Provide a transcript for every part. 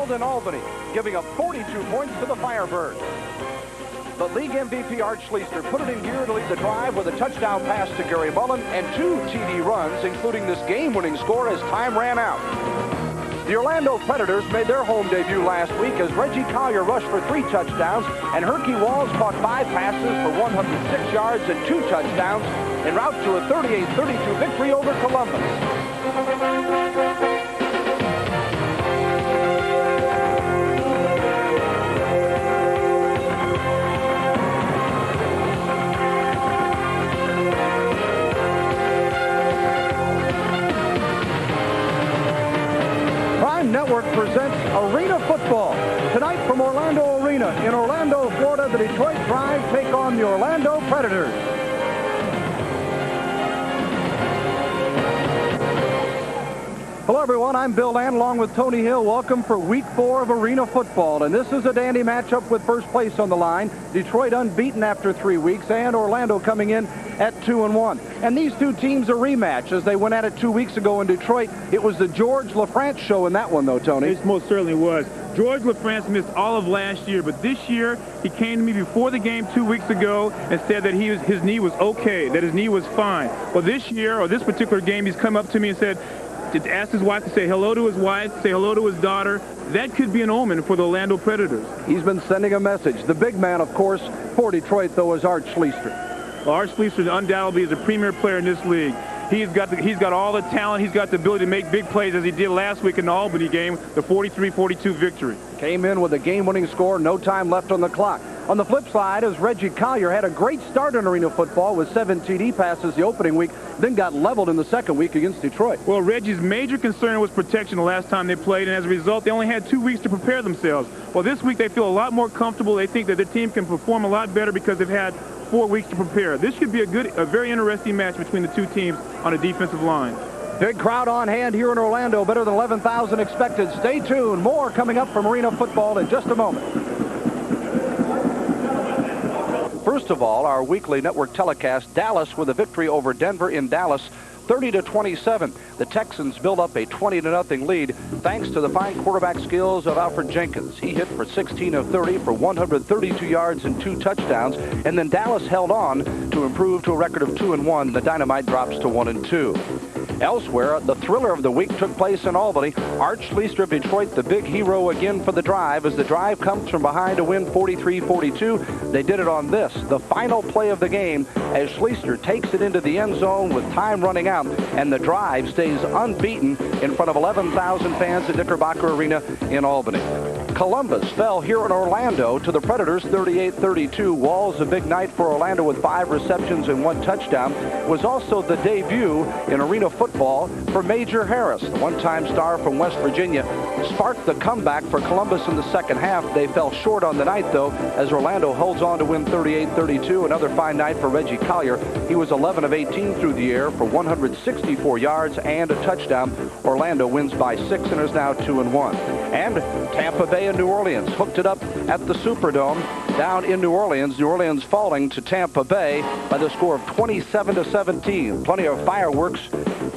held in Albany, giving up 42 points to the Firebirds. But league MVP Art Schleister put it in gear to lead the drive with a touchdown pass to Gary Mullen and 2 TD runs, including this game-winning score as time ran out. The Orlando Predators made their home debut last week as Reggie Collier rushed for 3 touchdowns and Herky Walls caught 5 passes for 106 yards and 2 touchdowns en route to a 38-32 victory over Columbus. Network presents Arena Football. Tonight from Orlando Arena in Orlando, Florida, the Detroit Drive take on the Orlando Predators. Hello, everyone. I'm Bill Land along with Tony Hill. Welcome for Week 4 of Arena Football. And this is a dandy matchup with first place on the line. Detroit unbeaten after 3 weeks and Orlando coming in at 2-1. And these two teams a rematch as they went at it 2 weeks ago in Detroit. It was the George LaFrance show in that one, though, Tony. It most certainly was. George LaFrance missed all of last year, but this year he came to me before the game 2 weeks ago and said that his knee was okay, that his knee was fine. Well, this year, or this particular game, he's come up to me and said, to ask his wife to say hello to his wife, say hello to his daughter. That could be an omen for the Orlando Predators. He's been sending a message. The big man, of course, for Detroit, though, is Art Schleister. Well, Art Schleister undoubtedly is a premier player in this league. He's got all the talent. He's got the ability to make big plays as he did last week in the Albany game, the 43-42 victory. Came in with a game-winning score, no time left on the clock. On the flip side, as Reggie Collier had a great start in Arena Football with 7 TD passes the opening week, then got leveled in the second week against Detroit. Well, Reggie's major concern was protection the last time they played, and as a result, they only had 2 weeks to prepare themselves. Well, this week they feel a lot more comfortable. They think that their team can perform a lot better because they've had 4 weeks to prepare. This should be a very interesting match between the two teams on a defensive line. Big crowd on hand here in Orlando, better than 11,000 expected. Stay tuned. More coming up from Arena Football in just a moment. First of all, our weekly network telecast, Dallas with a victory over Denver in Dallas, 30-27. The Texans build up a 20-0 lead thanks to the fine quarterback skills of Alfred Jenkins. He hit for 16 of 30 for 132 yards and 2 touchdowns, and then Dallas held on to improve to a record of 2-1. The Dynamite drops to 1-2. Elsewhere, the thriller of the week took place in Albany. Art Schleister of Detroit, the big hero again for the drive, as the drive comes from behind to win 43-42. They did it on this, the final play of the game, as Schleister takes it into the end zone with time running out, and the drive stays unbeaten in front of 11,000 fans at Knickerbocker Arena in Albany. Columbus fell here in Orlando to the Predators 38-32. Walls, a big night for Orlando with 5 receptions and 1 touchdown. It was also the debut in Arena Football for Major Harris, the one-time star from West Virginia. Sparked the comeback for Columbus in the second half. They fell short on the night, though, as Orlando holds on to win 38-32. Another fine night for Reggie Collier. He was 11 of 18 through the air for 164 yards and a touchdown. Orlando wins by 6 and is now 2-1. And Tampa Bay and New Orleans hooked it up at the Superdome down in New Orleans. New Orleans falling to Tampa Bay by the score of 27-17. Plenty of fireworks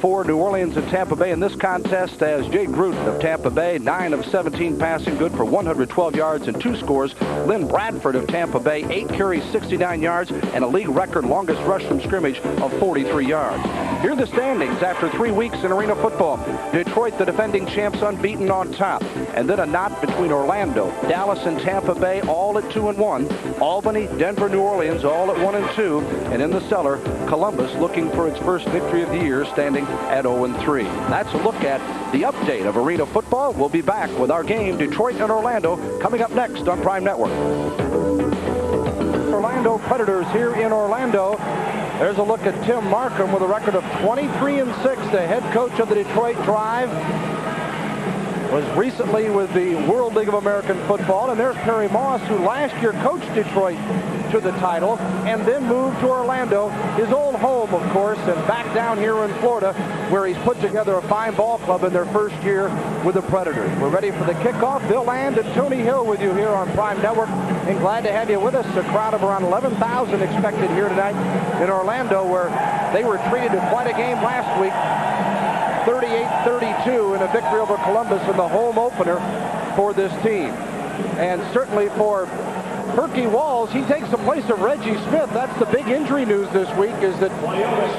for New Orleans and Tampa Bay in this contest, as Jay Gruden of Tampa Bay, 9 of 17 passing, good for 112 yards and 2 scores. Lynn Bradford of Tampa Bay, 8 carries, 69 yards, and a league record longest rush from scrimmage of 43 yards. Here are the standings after 3 weeks in Arena Football. Detroit, the defending champs, unbeaten on top. And then a knot between Orlando, Dallas, and Tampa Bay, all at 2-1. Albany, Denver, New Orleans, all at 1-2. And in the cellar, Columbus looking for its first victory of the year, standing at 0-3. That's a look at the update of Arena Football. We'll be back with our game, Detroit and Orlando, coming up next on Prime Network. Orlando Predators here in Orlando. There's a look at Tim Markham with a record of 23-6, the head coach of the Detroit Drive. Was recently with the World League of American Football, and there's Perry Moss, who last year coached Detroit to the title and then moved to Orlando, his old home, of course, and back down here in Florida, where he's put together a fine ball club in their first year with the Predators. We're ready for the kickoff. Bill Land and Tony Hill with you here on Prime Network, and glad to have you with us. A crowd of around 11,000 expected here tonight in Orlando, where they were treated to quite a game last week. 38-32 in a victory over Columbus in the home opener. for this team. And certainly for Herky Walls, he takes the place of Reggie Smith. That's the big injury news this week, is that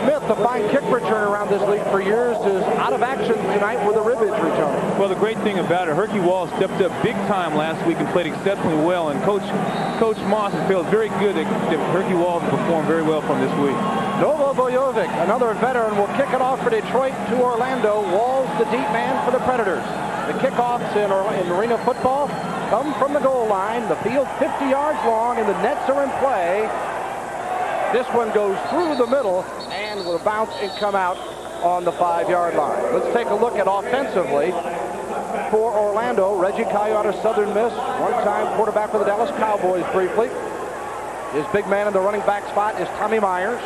Smith, the fine kick returner around this league for years, is out of action tonight with a rib injury, Tony. Well, the great thing about it, Herky Walls stepped up big time last week and played exceptionally well, and Coach Moss feels very good that Herky Walls performed very well from this week. Novo Bojovic, another veteran, will kick it off for Detroit to Orlando. Walls, the deep man for the Predators. The kickoffs in arena football come from the goal line. The field 50 yards long, and the nets are in play. This one goes through the middle and will bounce and come out on the 5-yard line. Let's take a look at offensively for Orlando. Reggie Collier out of Southern Miss, one-time quarterback for the Dallas Cowboys briefly. His big man in the running back spot is Tommy Myers.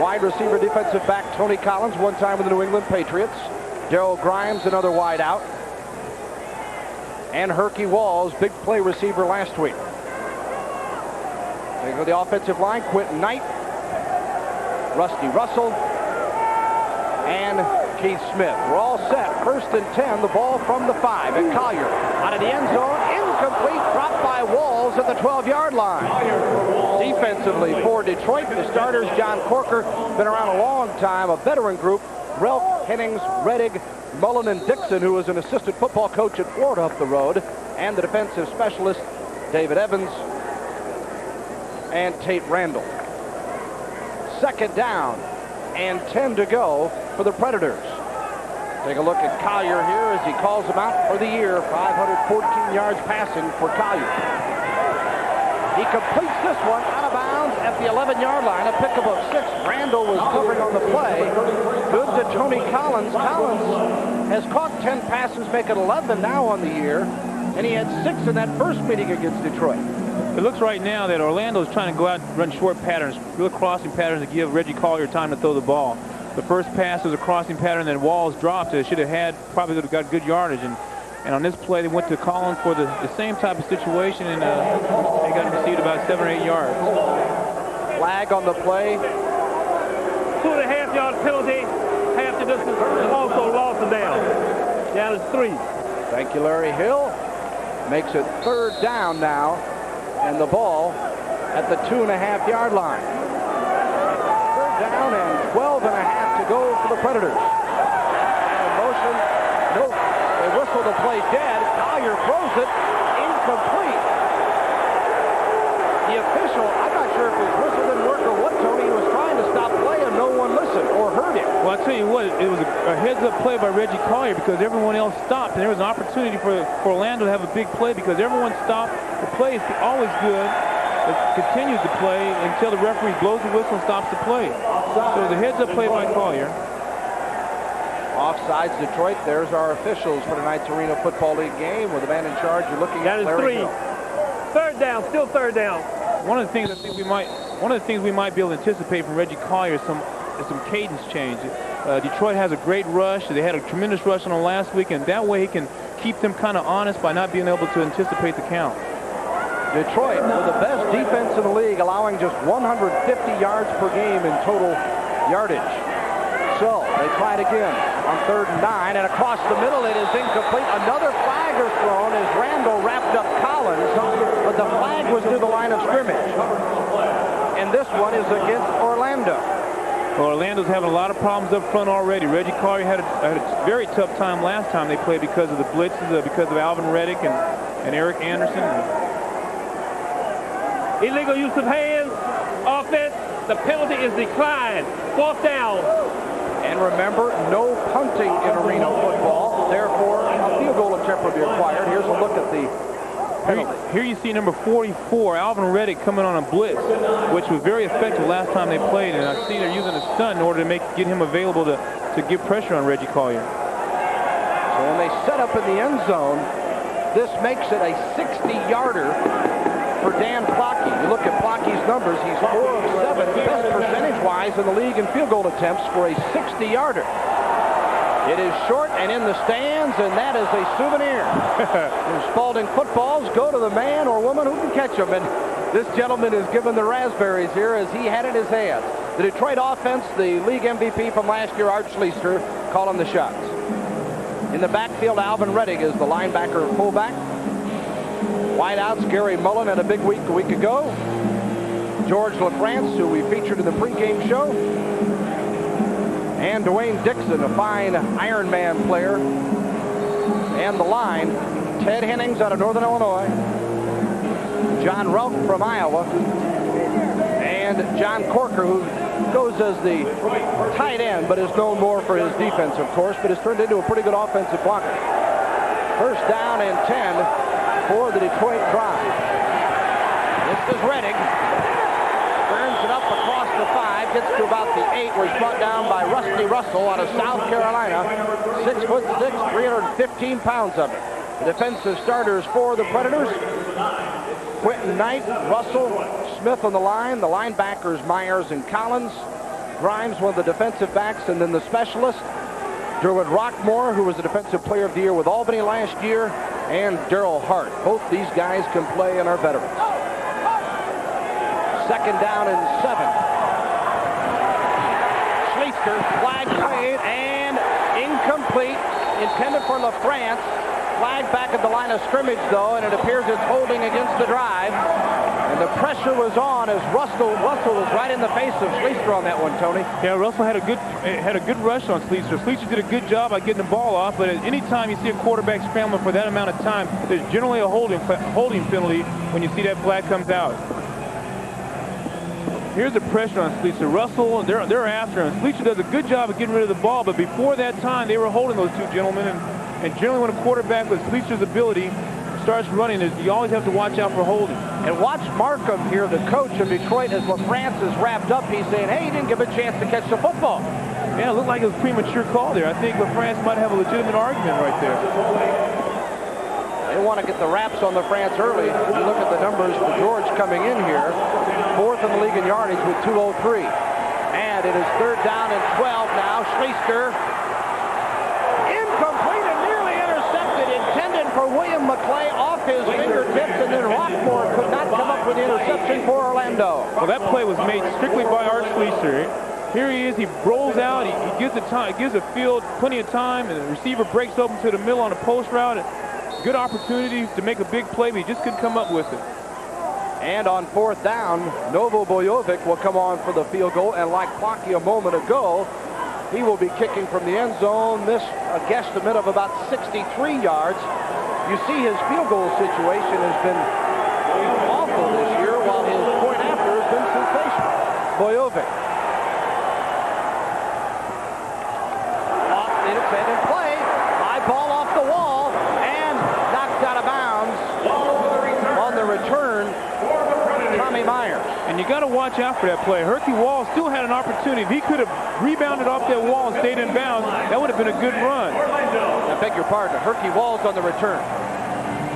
Wide receiver defensive back Tony Collins, one time with the New England Patriots. Darryl Grimes, another wide out. And Herky Walls, big play receiver last week. They go the offensive line, Quentin Knight, Rusty Russell, and Keith Smith. We're all set. 1st and 10, the ball from the 5. And Collier out of the end zone, incomplete, dropped by Walls at the 12-yard line. Defensively for Detroit, the starters, John Corker, been around a long time, a veteran group. Relf, Hennings, Reddig, Mullen, and Dixon, who was an assistant football coach at Florida up the road, and the defensive specialist, David Evans, and Tate Randall. 2nd down and 10 to go for the Predators. Take a look at Collier here as he calls them out for the year. 514 yards passing for Collier. He completes this one out of bounds at the 11-yard line, a pickup of 6. Randall was covering on the play. Good to Tony Collins. Collins has caught 10 passes, making 11 now on the year, and he had 6 in that first meeting against Detroit. It looks right now that Orlando is trying to go out and run short patterns, real crossing patterns to give Reggie Collier time to throw the ball. The first pass was a crossing pattern, then Walls dropped it. Should have had, probably would have got good yardage. And on this play, they went to Collins for the same type of situation, and they got received about 7 or 8 yards. Flag on the play. 2.5-yard penalty, half the distance, and also lost the down. Down is 3. Thank you, Larry Hill. Makes it 3rd down now, and the ball at the 2.5-yard line. 3rd down and 12 and a half to go for the Predators. And motion, nope. They whistle the play dead. Collier throws it incomplete. The official, I'm not sure if his whistle didn't work or what, Tony. He was trying to stop play and no one listened or heard him. Well, I'll tell you what, it was a heads-up play by Reggie Collier because everyone else stopped, and there was an opportunity for Orlando to have a big play because everyone stopped. The play is always good. It continues to play until the referee blows the whistle and stops the play. So the heads-up play by Collier. Offsides Detroit. There's our officials for tonight's Arena Football League game with the man in charge. You're looking at Larry Hill. 3rd down, still 3rd down. One of the things I think we might be able to anticipate from Reggie Collier is some cadence change. Detroit has a great rush. They had a tremendous rush on him last week, and that way he can keep them kind of honest by not being able to anticipate the count. Detroit with the best defense in the league, allowing just 150 yards per game in total yardage. So they try it again on 3rd and 9, and across the middle it is incomplete. Another flag is thrown as Randall wrapped up Collins, but the flag was through the line of scrimmage. And this one is against Orlando. Well, Orlando's having a lot of problems up front already. Reggie Collier had a very tough time last time they played because of the blitzes, because of Alvin Reddick and Eric Anderson. Illegal use of hands, offense. The penalty is declined. 4th down. And remember, no punting in arena football. Therefore, a field goal attempt will be required. Here's a look at the penalty. Here you see number 44, Alvin Reddick, coming on a blitz, which was very effective last time they played. And I've seen they're using a stunt in order to get him available to give pressure on Reggie Collier. So when they set up in the end zone, this makes it a 60-yarder for Dan Plotke. You look at Plotke's numbers, he's 4 of 7, best percentage-wise in the league in field goal attempts for a 60-yarder. It is short and in the stands, and that is a souvenir. Spalding footballs go to the man or woman who can catch them, and this gentleman is given the raspberries here as he had it in his hands. The Detroit offense, the league MVP from last year, Art Schleister, calling the shots. In the backfield, Alvin Rettig is the linebacker fullback. Wideouts, Gary Mullen had a big week a week ago. George LaFrance, who we featured in the pregame show. And Dwayne Dixon, a fine Ironman player. And the line, Ted Hennings out of Northern Illinois. John Relk from Iowa. And John Corker, who goes as the tight end, but is known more for his defense, of course, but has turned into a pretty good offensive blocker. First down and 10 for the Detroit Drive. This is Rettig. Turns it up across the 5, gets to about the 8, where he's brought down by Rusty Russell out of South Carolina. 6'6", 315 pounds of it. The defensive starters for the Predators: Quentin Knight, Russell, Smith on the line. The linebackers, Myers and Collins. Grimes, one of the defensive backs, and then the specialist, Derwin Rockmore, who was the Defensive Player of the Year with Albany last year, and Daryl Hart. Both these guys can play and are veterans. Second down and 7. Schleister, flag played, and incomplete. Intended for LaFrance. Flag back at the line of scrimmage, though, and it appears it's holding against the drive. And the pressure was on as Russell was right in the face of Schleister on that one, Tony. Yeah, Russell had a good rush on Schleister. Schleister did a good job at getting the ball off, but at any time you see a quarterback scrambling for that amount of time, there's generally a holding penalty when you see that flag comes out. Here's the pressure on Schleister. Russell, they're after him. Schleister does a good job of getting rid of the ball, but before that time, they were holding those two gentlemen. And generally, when a quarterback with Schleister's ability starts running, you always have to watch out for holding. And watch Markham here, the coach of Detroit, as LaFrance is wrapped up. He's saying, hey, he didn't give a chance to catch the football. Yeah, it looked like it was a premature call there. I think LaFrance might have a legitimate argument right there. They want to get the wraps on LaFrance early. If you look at the numbers for George coming in here, 4th in the league in yardage with 2:03. And it is 3rd down and 12 now. Schleister, incomplete and nearly intercepted. Intended for William McClay off his fingertips, and then Rockmore could not come up with the interception for Orlando. Well, that play was made strictly by Art Schleister. Here he is. He rolls out. He gives the time. Gives the field plenty of time, and the receiver breaks open to the middle on a post route. Good opportunity to make a big play, but he just couldn't come up with it. And on 4th down, Novo Bojovic will come on for the field goal, and like Plotky a moment ago, he will be kicking from the end zone. This a guesstimate of about 63 yards. You see his field goal situation has been awful this year, while his point after has been sensational. Bojovic. Off the intended play. High ball off the wall and knocked out of bounds on the return. Tommy Myers. And you got to watch out for that play. Herky Wall still had an opportunity. If he could have rebounded off that wall and stayed in bounds, that would have been a good run. I beg your pardon. Herky Wall's on the return.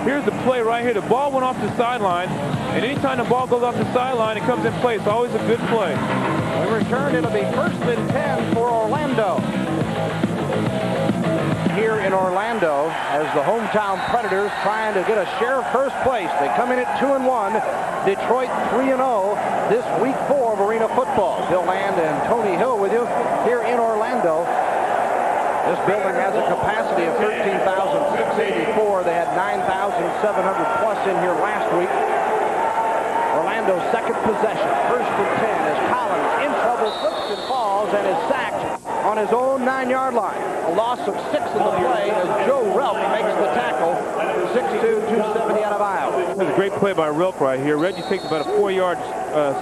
Here's the play right here. The ball went off the sideline, and anytime the ball goes off the sideline, it comes in play. It's always a good play. When returned, it'll be 1st and 10 for Orlando. Here in Orlando, as the hometown Predators trying to get a share of first place. They come in at 2-1. Detroit 3-0 this week 4 of Arena Football. Bill Land and Tony Hill with you here in Orlando. This building has a capacity of 13,684. They had 9,700 plus in here last week. Orlando's second possession, 1st and 10, as Collins in trouble, slips and falls, and is sacked on his own 9-yard line. A loss of 6 in the play as Joe Relk makes the tackle. 6'2", 270 out of Iowa. That's a great play by Relk right here. Reggie takes about a 4-yard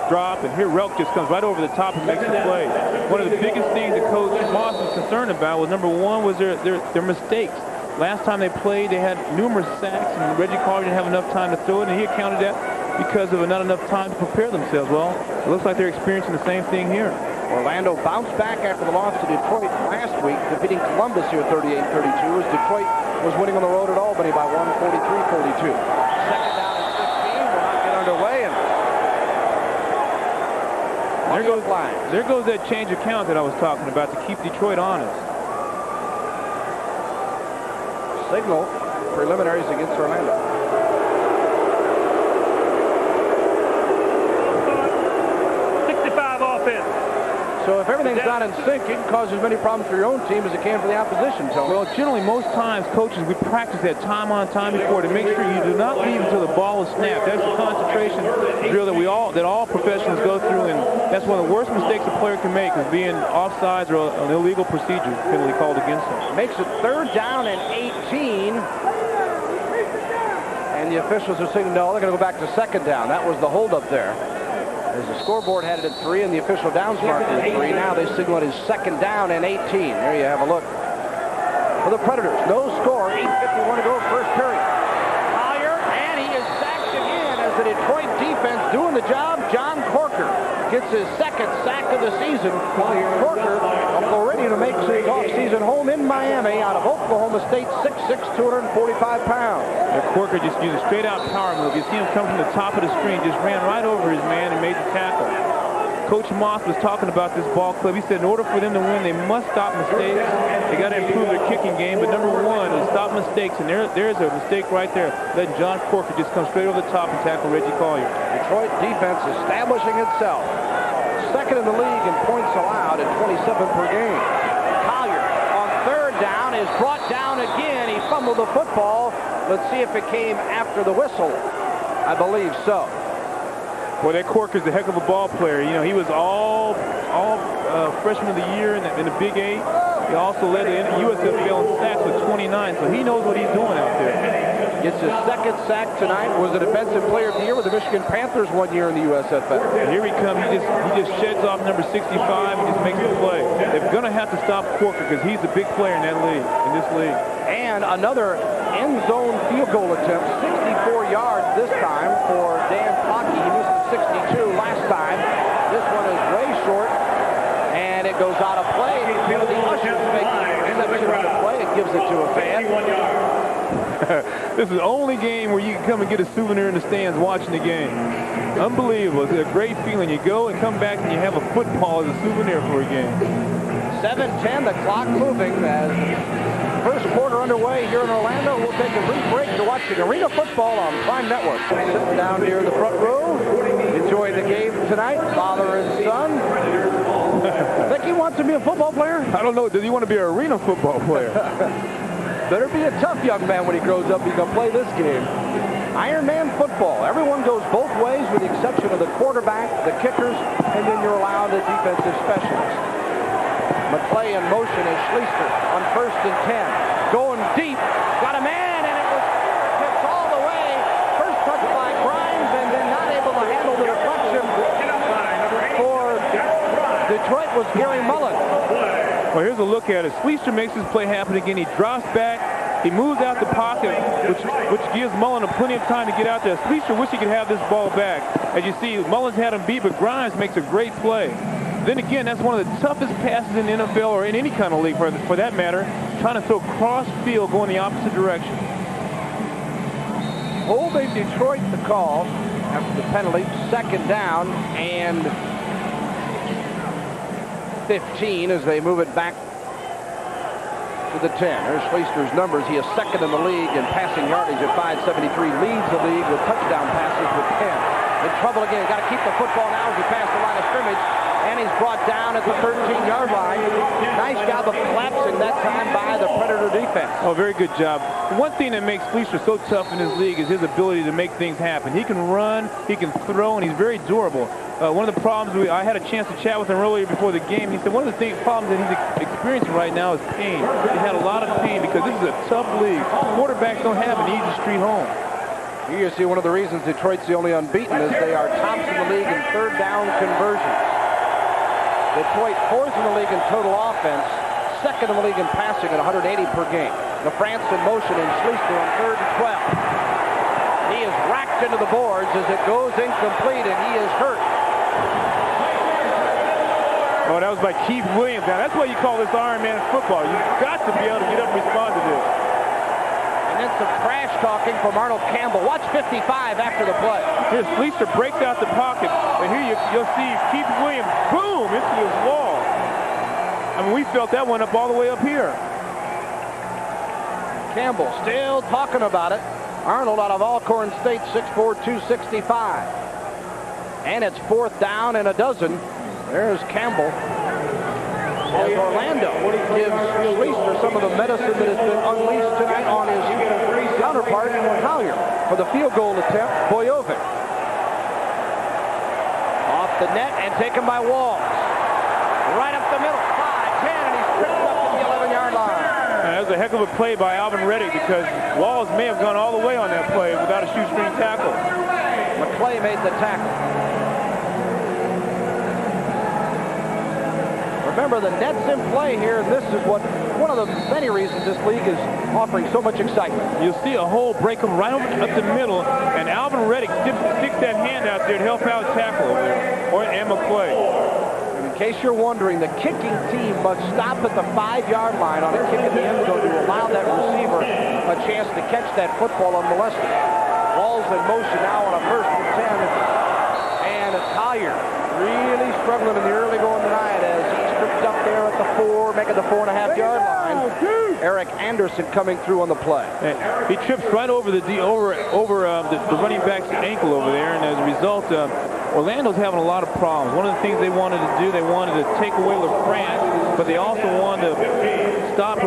drop, and here Relk just comes right over the top and makes the play. One of the biggest things that Coach Moss was concerned about was, number one, was their mistakes. Last time they played, they had numerous sacks, and Reggie Carter didn't have enough time to throw it, and he accounted that because of not enough time to prepare themselves. Well, it looks like they're experiencing the same thing here. Orlando bounced back after the loss to Detroit last week, defeating Columbus here 38-32, as Detroit was winning on the road at Albany by 143-42. 2nd down and 15. We'll not get underway. And there goes that change of count that I was talking about to keep Detroit honest. Signal preliminaries against Orlando. So if everything's not in sync, it can cause as many problems for your own team as it can for the opposition, Tony. Well, generally, most times, coaches, we practice that time on time before to make sure you do not leave until the ball is snapped. That's the concentration drill that all professionals go through, and that's one of the worst mistakes a player can make, is being offsides or an illegal procedure penalty called against him. Makes it 3rd down and 18. And the officials are saying, no, they're going to go back to 2nd down. That was the holdup there. As the scoreboard had it at 3 and the official downs marker at 3. Now they signal it as 2nd down and 18. There you have a look. For the Predators, no score, 8:51 to go, first period. Collier, and he is sacked again as the Detroit defense doing the job. John Corker gets his 2nd sack of the season. Corker, a Floridian who makes his off-season home in Miami out of Oklahoma State, 6'6", 245 pounds. Corker just used a straight-out power move. You see him come from the top of the screen, just ran right over his man and made the tackle. Coach Moss was talking about this ball club. He said in order for them to win, they must stop mistakes. They got to improve their kicking game, but number one is stop mistakes, and there's a mistake right there, letting John Corker just come straight over the top and tackle Reggie Collier. Detroit defense establishing itself. 2nd in the league in points allowed at 27 per game. Collier on 3rd down is brought down again. He fumbled the football. Let's see if it came after the whistle. I believe so. Boy, that Corker's a heck of a ball player. You know, he was all freshman of the year in the Big 8. He also led the USFL in sacks with 29, so he knows what he's doing out there. Gets his 2nd sack tonight. Was a defensive player of the year with the Michigan Panthers 1 year in the USFL. And here he comes. He just sheds off number 65 and just makes the play. They're going to have to stop Corker because he's a big player in that league, in this league. And another end zone field goal attempt, 64 yards this time for Dan Pocky. He missed the 62 last time. This one is way short, and it goes out of play. The ushers make the reception of the play. It gives it to a fan. This is the only game where you can come and get a souvenir in the stands watching the game. Unbelievable. It's a great feeling. You go and come back and you have a football as a souvenir for a game. 7:10, the clock moving as first quarter underway here in Orlando. We'll take a brief break to watching Arena Football on Prime Network. Sitting down here in the front row, enjoy the game tonight, father and son. Think he wants to be a football player? I don't know. Does he want to be an arena football player? Better be a tough young man when he grows up. He can play this game. Iron Man football. Everyone goes both ways with the exception of the quarterback, the kickers, and then you're allowed a defensive specialist. McClay in motion as Schleister on 1st and 10. Going deep. Got a man, and it was tipped all the way. First touch by Grimes, and then not able to handle the deflection for Detroit was Gary Mullen. Well, here's a look at it. Schleister makes this play happen again. He drops back. He moves out the pocket, which gives Mullen plenty of time to get out there. Schleister wish he could have this ball back. As you see, Mullen's had him beat, but Grimes makes a great play. Then again, that's one of the toughest passes in the NFL or in any kind of league for that matter, trying to throw cross field going the opposite direction. Holding Detroit the call after the penalty. 2nd down and 15 as they move it back to the 10. There's Schleister's numbers. He is 2nd in the league in passing yardage at 573. Leads the league with touchdown passes with 10. In trouble again. Got to keep the football now as he passes the line of scrimmage. And he's brought down at the 13-yard line. Nice job of collapsing that time by the Predator defense. Oh, very good job. One thing that makes Schleister so tough in this league is his ability to make things happen. He can run, he can throw, and he's very durable. One of the problems, I had a chance to chat with him earlier before the game. He said one of the problems that he's experiencing right now is pain. He had a lot of pain because this is a tough league. Quarterbacks don't have an easy street home. Here you see one of the reasons Detroit's the only unbeaten is they are tops in the league in 3rd down conversions. Detroit 4th in the league in total offense, 2nd in the league in passing at 180 per game. LaFrance in motion and Schleister on 3rd and 12. He is racked into the boards as it goes incomplete, and he is hurt. Oh, that was by Keith Williams. Now, that's why you call this Iron Man football. You've got to be able to get up and respond to this. And then some trash talking from Arnold Campbell. Watch 55 after the play. Here's Schleister breaks out the pocket, and here you'll see Keith Williams, boom, into his wall. I mean, we felt that one up all the way up here. Campbell still talking about it. Arnold out of Alcorn State, 6'4", 265. And it's 4th down and a dozen. There's Campbell. as Orlando gives Schleister some of the medicine that has been unleashed tonight on his counterpart, Collier. For the field goal attempt, Bojovic. Off the net and taken by Walls. Right up the middle, 5, 10, and he's tripped up to the 11-yard line. That was a heck of a play by Alvin Reddick, because Walls may have gone all the way on that play without a shoestring tackle. McClay made the tackle. Remember, the net's in play here, and this is one of the many reasons this league is offering so much excitement. You'll see a hole break him right up the middle, and Alvin Reddick sticks that hand out there to help out tackle over there, and McClay. In case you're wondering, the kicking team must stop at the 5-yard line on a kick in the end zone to allow that receiver a chance to catch that football unmolested. Walls in motion now on a 1st and 10, and Collier really struggling in the early going tonight as he's stripped up there at the 4, making the 4.5-yard line. Eric Anderson coming through on the play. He trips right over the running back's ankle over there, and as a result, Orlando's having a lot of problems. One of the things they wanted to do, they wanted to take away LaFrance, but they also wanted to stop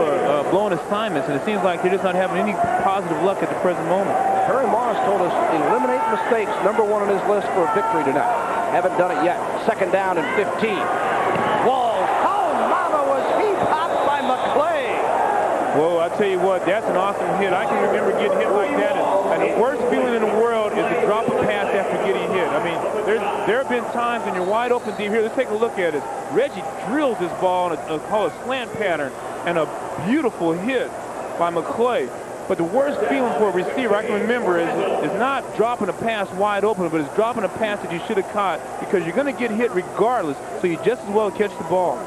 blown assignments, and it seems like they're just not having any positive luck at the present moment. Perry Morris told us eliminate mistakes, number 1 on his list for a victory tonight. Haven't done it yet. 2nd down and 15. Walls. Oh, mama, was he popped by McClay. Whoa, I tell you what, that's an awesome hit. I can remember getting hit like that, and the worst feeling in the world is to drop a pass after getting hit. I mean, there have been times when you're wide open deep here. Let's take a look at it. Reggie drills this ball on a slant pattern, and a beautiful hit by McClay. But the worst feeling for a receiver I can remember is not dropping a pass wide open, but it's dropping a pass that you should have caught, because you're going to get hit regardless, so you just as well catch the ball.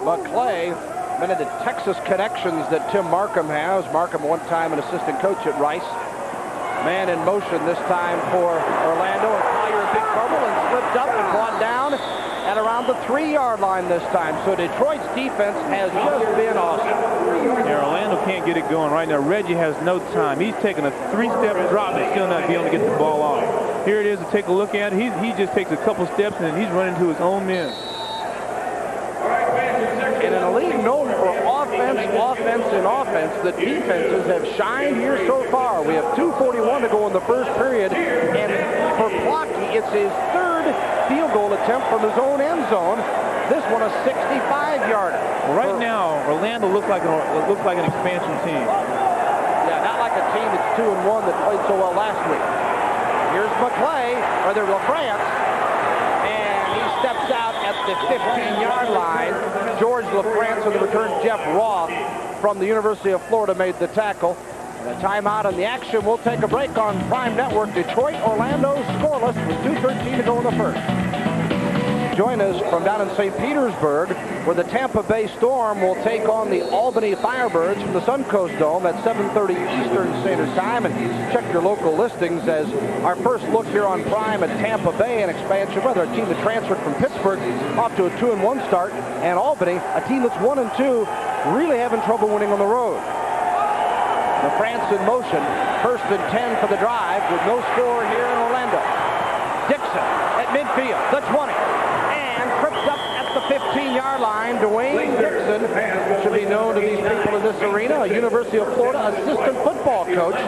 McClay, one of the Texas connections that Tim Markham has. Markham, one time an assistant coach at Rice. Man in motion this time for Orlando, and Collier in big trouble and slipped up and brought down at around the 3-yard line this time. So Detroit's defense has just been awesome. Yeah, Orlando can't get it going right now. Reggie has no time. He's taking a 3-step drop and still not being able to get the ball off. Here it is to take a look at it. He just takes a couple steps and then he's running to his own men. In a league known for offense, the defenses have shined here so far. We have 2:41 to go in the first period, and for Plocky, it's his 3rd field goal attempt from his own end zone. This one a 65-yarder. Right now, Orlando looks like an expansion team. Yeah, not like a team that's 2-1 that played so well last week. Here's McClay, or the LaFrance, and he steps out at the 15-yard line. George LaFrance on the return. Jeff Roth from the University of Florida made the tackle. And a timeout on the action. We'll take a break on Prime Network. Detroit, Orlando scoreless with 2:13 to go in the first. Join us from down in St. Petersburg, where the Tampa Bay Storm will take on the Albany Firebirds from the Suncoast Dome at 7:30 Eastern Standard Time. And check your local listings as our first look here on Prime at Tampa Bay, an expansion, rather a team that transferred from Pittsburgh, off to a 2-1 start, and Albany, a team that's 1-2, really having trouble winning on the road. The France in motion, 1st and 10 for the drive with no score here in Orlando. Dixon at midfield, the 20, and tripped up at the 15-yard line. Dwayne Dixon should be known to these people in this arena, a University of Florida assistant football coach.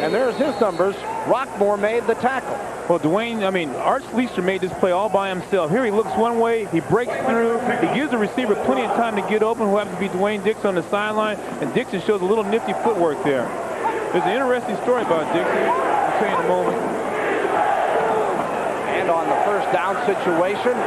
And there's his numbers. Rockmore made the tackle. Well, Art Schleister made this play all by himself. Here he looks one way, he breaks through, he gives the receiver plenty of time to get open, who happens to be Dwayne Dixon on the sideline, and Dixon shows a little nifty footwork there. There's an interesting story about Dixon. I'll tell you in a moment. And on the 1st down situation,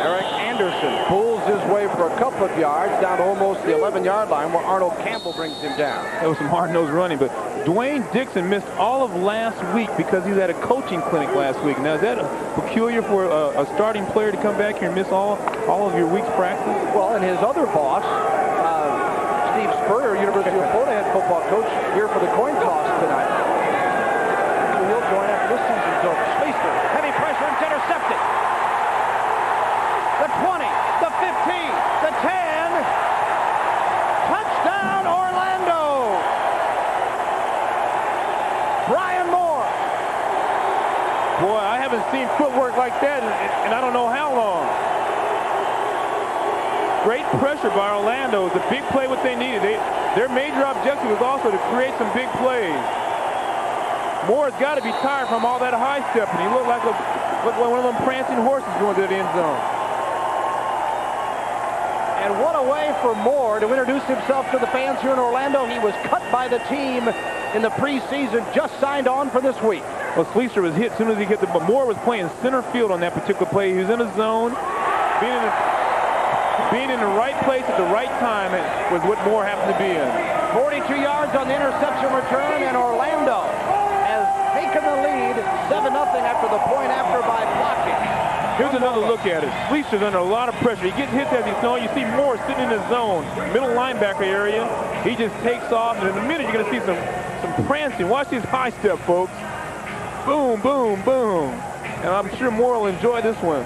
Eric Anderson pulls his way for a couple of yards down to almost the 11-yard line, where Arnold Campbell brings him down. That was some hard-nosed running, but Dwayne Dixon missed all of last week because he was at a coaching clinic last week. Now, is that peculiar for a starting player to come back here and miss all of your week's practice? Well, and his other boss, Steve Spurrier, University of Florida head football coach, here for the coin toss tonight. He'll join after this season's over. Schleister, heavy pressure, and intercepted. The 20, the 15, the 10. Touchdown, Orlando. Brian Moore. Boy, I haven't seen footwork like that in I don't know how long. Great pressure by Orlando. It was a big play what they needed. Their major objective was also to create some big plays. Moore's got to be tired from all that high stepping. He looked like one of them prancing horses going to the end zone. And what a way for Moore to introduce himself to the fans here in Orlando. He was cut by the team in the preseason, just signed on for this week. Well, Sleester was hit as soon as he hit the ball. Moore was playing center field on that particular play. He was in a zone. Being in the right place at the right time was what Moore happened to be in. 42 yards on the interception return, and Orlando has taken the lead 7-0 after the point after by blocking. Here's another look at it. Sleester's under a lot of pressure. He gets hit as he's throwing. You see Moore sitting in his zone, middle linebacker area. He just takes off, and in a minute you're going to see some prancing. Watch his high step, folks. Boom, boom, boom. And I'm sure Moore will enjoy this one.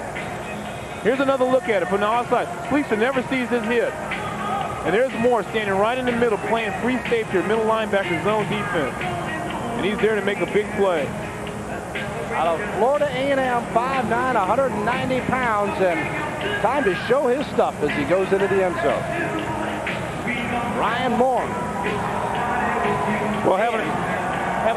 Here's another look at it from the outside. Sleester never sees his hit. And there's Moore standing right in the middle, playing free safety or middle linebacker zone defense. And he's there to make a big play. Out of Florida A&M, 5'9", 190 pounds, and time to show his stuff as he goes into the end zone. Ryan Moore. Well, having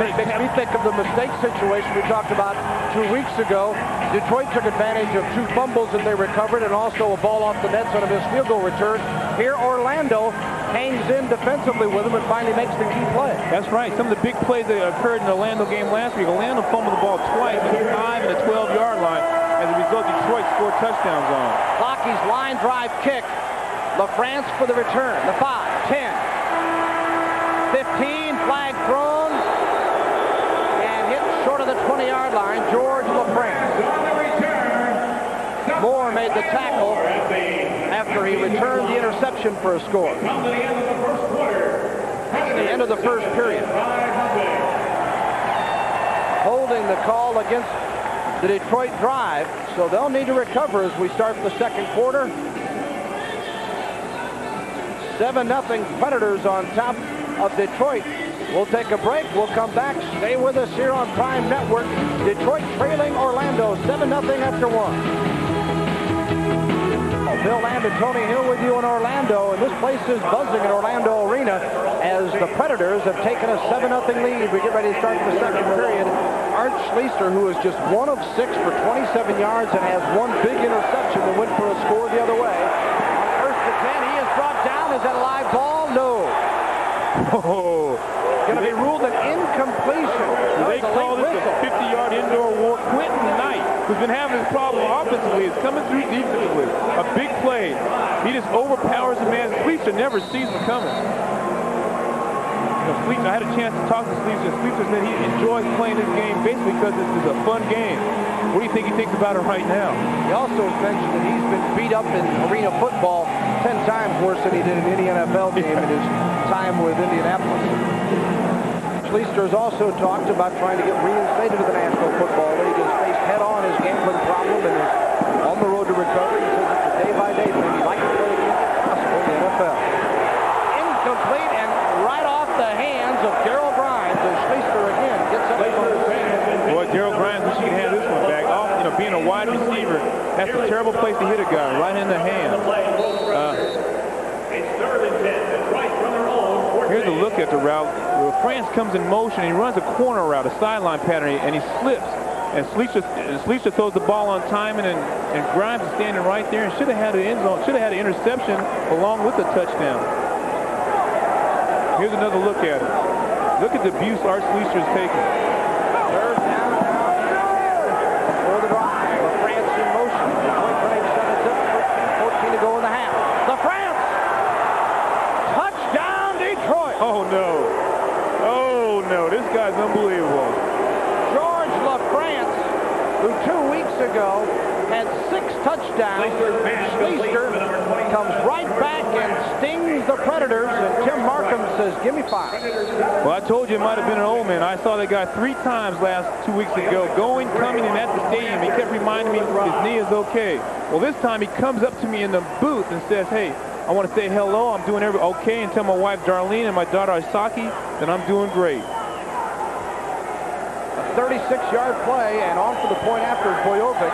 makes me think of the mistake situation we talked about 2 weeks ago. Detroit took advantage of 2 fumbles that they recovered and also a ball off the nets on a missed field goal return. Here Orlando hangs in defensively with him and finally makes the key play. That's right. Some of the big plays that occurred in the Orlando game last week. Orlando fumbled the ball twice at the 5 and the 12-yard line. As a result, Detroit scored touchdowns on it. Lockheed's line drive kick. LaFrance for the return. The 5, 10, 15, flag thrown. Short of the 20-yard line, George LaFrance. Moore made the tackle after he returned the interception for a score. It's the end of the first period. Holding the call against the Detroit drive, so they'll need to recover as we start the second quarter. 7-0 Predators on top of Detroit. We'll take a break. We'll come back. Stay with us here on Prime Network. Detroit trailing Orlando 7-0 after 1. Bill Land and Tony Hill with you in Orlando, and this place is buzzing in Orlando Arena as the Predators have taken a 7-0 lead. We get ready to start the second period. Art Sleester, who is just 1 of 6 for 27 yards and has 1 big interception that went for a score the other way. On 1st and 10, he is brought down. Is that a live ball? No. Oh. Going to be ruled an incompletion. They call this a 50-yard indoor war. Quentin Knight, who's been having this problem offensively, is coming through defensively. A big play. He just overpowers the man. Sleester never sees him coming. Sleester, I had a chance to talk to Sleester. Sleester said he enjoys playing this game basically because this is a fun game. What do you think he thinks about it right now? He also mentioned that he's been beat up in arena football 10 times worse than he did in any NFL game in his time with Indianapolis. Sleester has also talked about trying to get reinstated to the National Football League. He's faced head-on his gambling problem and is on the road to recovery. He says it's a day-by-day thing. He'd like to play again if possible in the NFL. Incomplete and right off the hands of Darryl Grimes as Sleester again gets up on the sand. Boy, Darryl Grimes wish he could have this one back. Being a wide receiver, that's a terrible place to hit a guy, right in the hand. Here's a look at the route. France comes in motion. He runs a corner route, a sideline pattern, and he slips. And Sleester throws the ball on timing, and Grimes is standing right there and should have had an end zone, should have had an interception along with the touchdown. Here's another look at it. Look at the abuse Art Sleester is taking. Third down for the drive. LaFrance in motion. Detroit running 7-0, 14 to go in the half. LaFrance! Touchdown, Detroit! Oh, no. Oh, no. This guy's unbelievable. George LaFrance, who 2 weeks ago had 6 touchdowns. Sleester comes right back and stings the Predators, and Tim Markham says, give me 5. Well, I told you it might have been an old man. I saw that guy 3 times last 2 weeks ago, going, coming, and at the stadium. He kept reminding me his knee is okay. Well, this time he comes up to me in the booth and says, hey, I want to say hello. I'm doing okay, and tell my wife Darlene and my daughter Isaki that I'm doing great. A 36-yard play, and on for the point after Bojovic.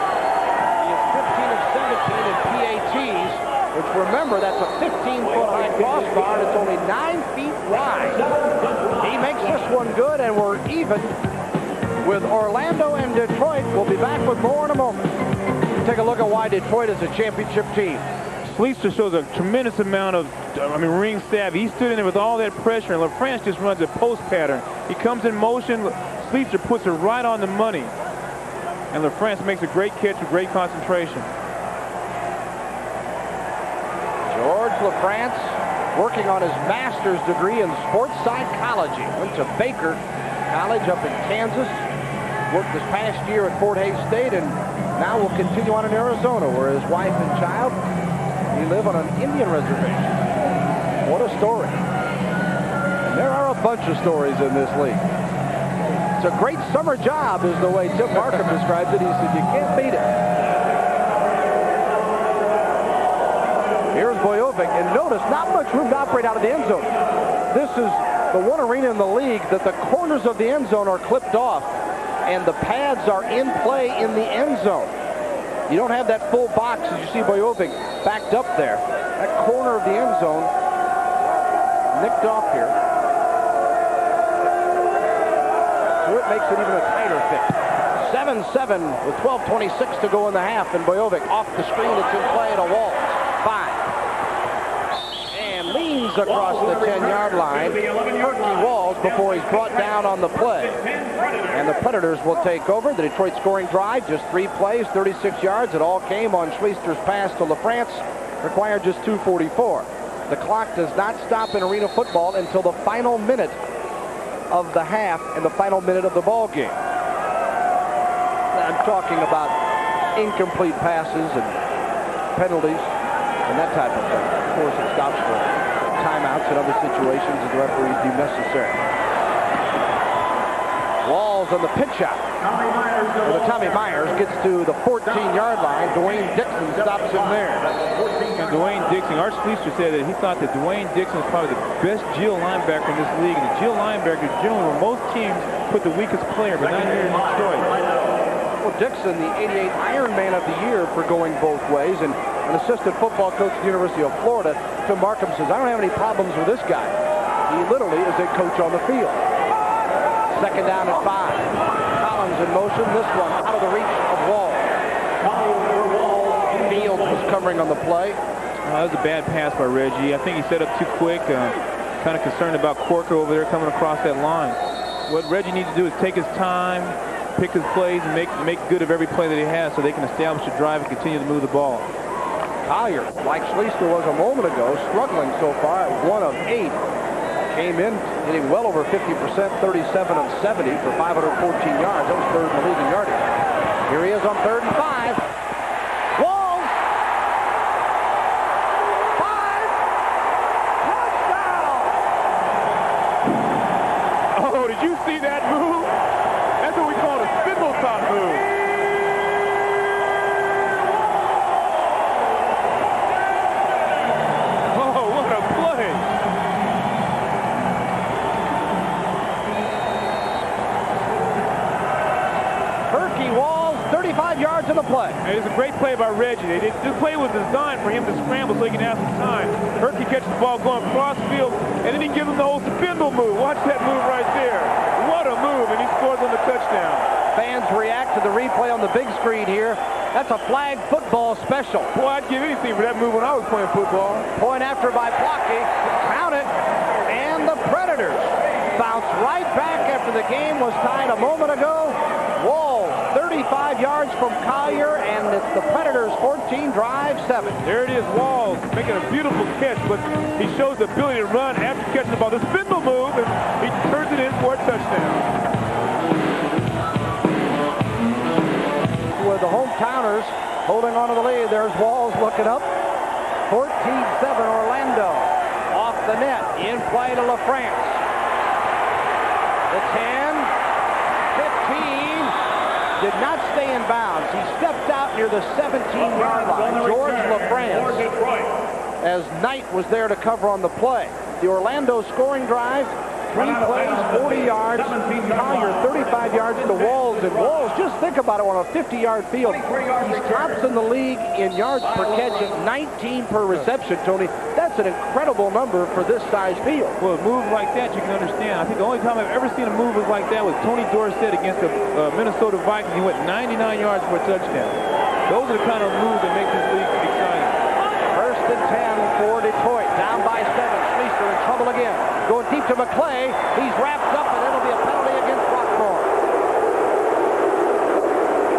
He is 15 of 17 in PATs. which, remember, that's a 15-foot-high crossbar, and it's only 9 feet wide. He makes this one good, and we're even with Orlando and Detroit. We'll be back with more in a moment. Take a look at why Detroit is a championship team. Sleester shows a tremendous amount of, ring savvy. He stood in there with all that pressure, and LaFrance just runs a post pattern. He comes in motion. Sleester puts it right on the money. And LaFrance makes a great catch with great concentration. George LaFrance working on his master's degree in sports psychology. Went to Baker College up in Kansas. Worked this past year at Fort Hays State, and now will continue on in Arizona, where his wife and child, he live on an Indian reservation. What a story. And there are a bunch of stories in this league. It's a great summer job, is the way Tim Markham describes it. He said, you can't beat it. Here's Bojovic, and notice not much room to operate out of the end zone. This is the one arena in the league that the corners of the end zone are clipped off, and the pads are in play in the end zone. You don't have that full box as you see Bojovic backed up there. That corner of the end zone nicked off here. So it makes it even a tighter fit. 7-7 with 12:26 to go in the half, and Bojovic off the screen. It's in play to Walls. 5. And leans across the 10-yard line. Herky Walls before he's brought down on the play. And the Predators will take over. The Detroit scoring drive, just 3 plays, 36 yards. It all came on Schleister's pass to LaFrance. Required just 2:44. The clock does not stop in arena football until the final minute of the half and the final minute of the ball game. I'm talking about incomplete passes and penalties and that type of thing. Of course, it stops for timeouts and other situations as the referees deem necessary. Walls on the pitch out. Tommy Myers gets to the 14-yard line. Dwayne Dixon stops him there. And Dwayne Dixon, Art Schleister said that he thought that Dwayne Dixon was probably the best Geo linebacker in this league. And the Geo linebacker is generally where most teams put the weakest player, but not here in Detroit. Well, Dixon, the 88 Ironman of the year for going both ways, and an assistant football coach at the University of Florida. Tim Markham says, I don't have any problems with this guy. He literally is a coach on the field. Second down at 5. Collins in motion. This one out of the reach of Walls. Fields was covering on the play. That was a bad pass by Reggie. I think he set up too quick. Kind of concerned about Corker over there coming across that line. What Reggie needs to do is take his time, pick his plays, and make good of every play that he has so they can establish a drive and continue to move the ball. Collier, like Schleister was a moment ago, struggling so far at 1 of 8. Came in hitting well over 50%, 37 of 70 for 514 yards. That was third in the league in yardage. Here he is on 3rd and 5. Walls! 5! Touchdown! Oh, did you see that move? That's what we call a spindle top move. Oh, what a play! Herky Walls, 35 yards in the play. It was a great play by Reggie. This play was designed for him to scramble so he can have some time. Herky catches the ball going cross field, and then he gives him the whole spindle move. Watch that move right there. What a move, and he scores on the touchdown. Fans react to the replay on the big screen here. That's a flag football special. Boy, I'd give anything for that move when I was playing football. Point after by Blocky. Count it. And the Predators bounce right back after the game was tied a moment ago. Walls, 35 yards from Collier, and it's the Predators 14, drive 7. There it is, Walls making a beautiful catch, but he shows the ability to run after catching the ball. The spindle move, and he turns it in for a touchdown. With the hometowners holding on to the lead, there's Walls looking up. 14-7 Orlando. Off the net, in play to LaFrance. The 10, 15, did not stay in bounds. He stepped out near the 17-yard line. George LaFrance, as Knight was there to cover on the play. The Orlando scoring drive, 3 plays, 40 yards. Collier, 35 yards to Walls and Walls, just think about it on a 50-yard field. He's tops in the league in yards per catch at 19 per reception, Tony. That's an incredible number for this size field. Well, moves like that you can understand. I think the only time I've ever seen a move like that was Tony Dorsett against the Minnesota Vikings. He went 99 yards for a touchdown. Those are the kind of moves that make this league exciting. First and 10 for Detroit. Down by 7. Schleister in trouble again. Going deep to McClay. He's wrapped up, and it'll be a penalty against Rockmore.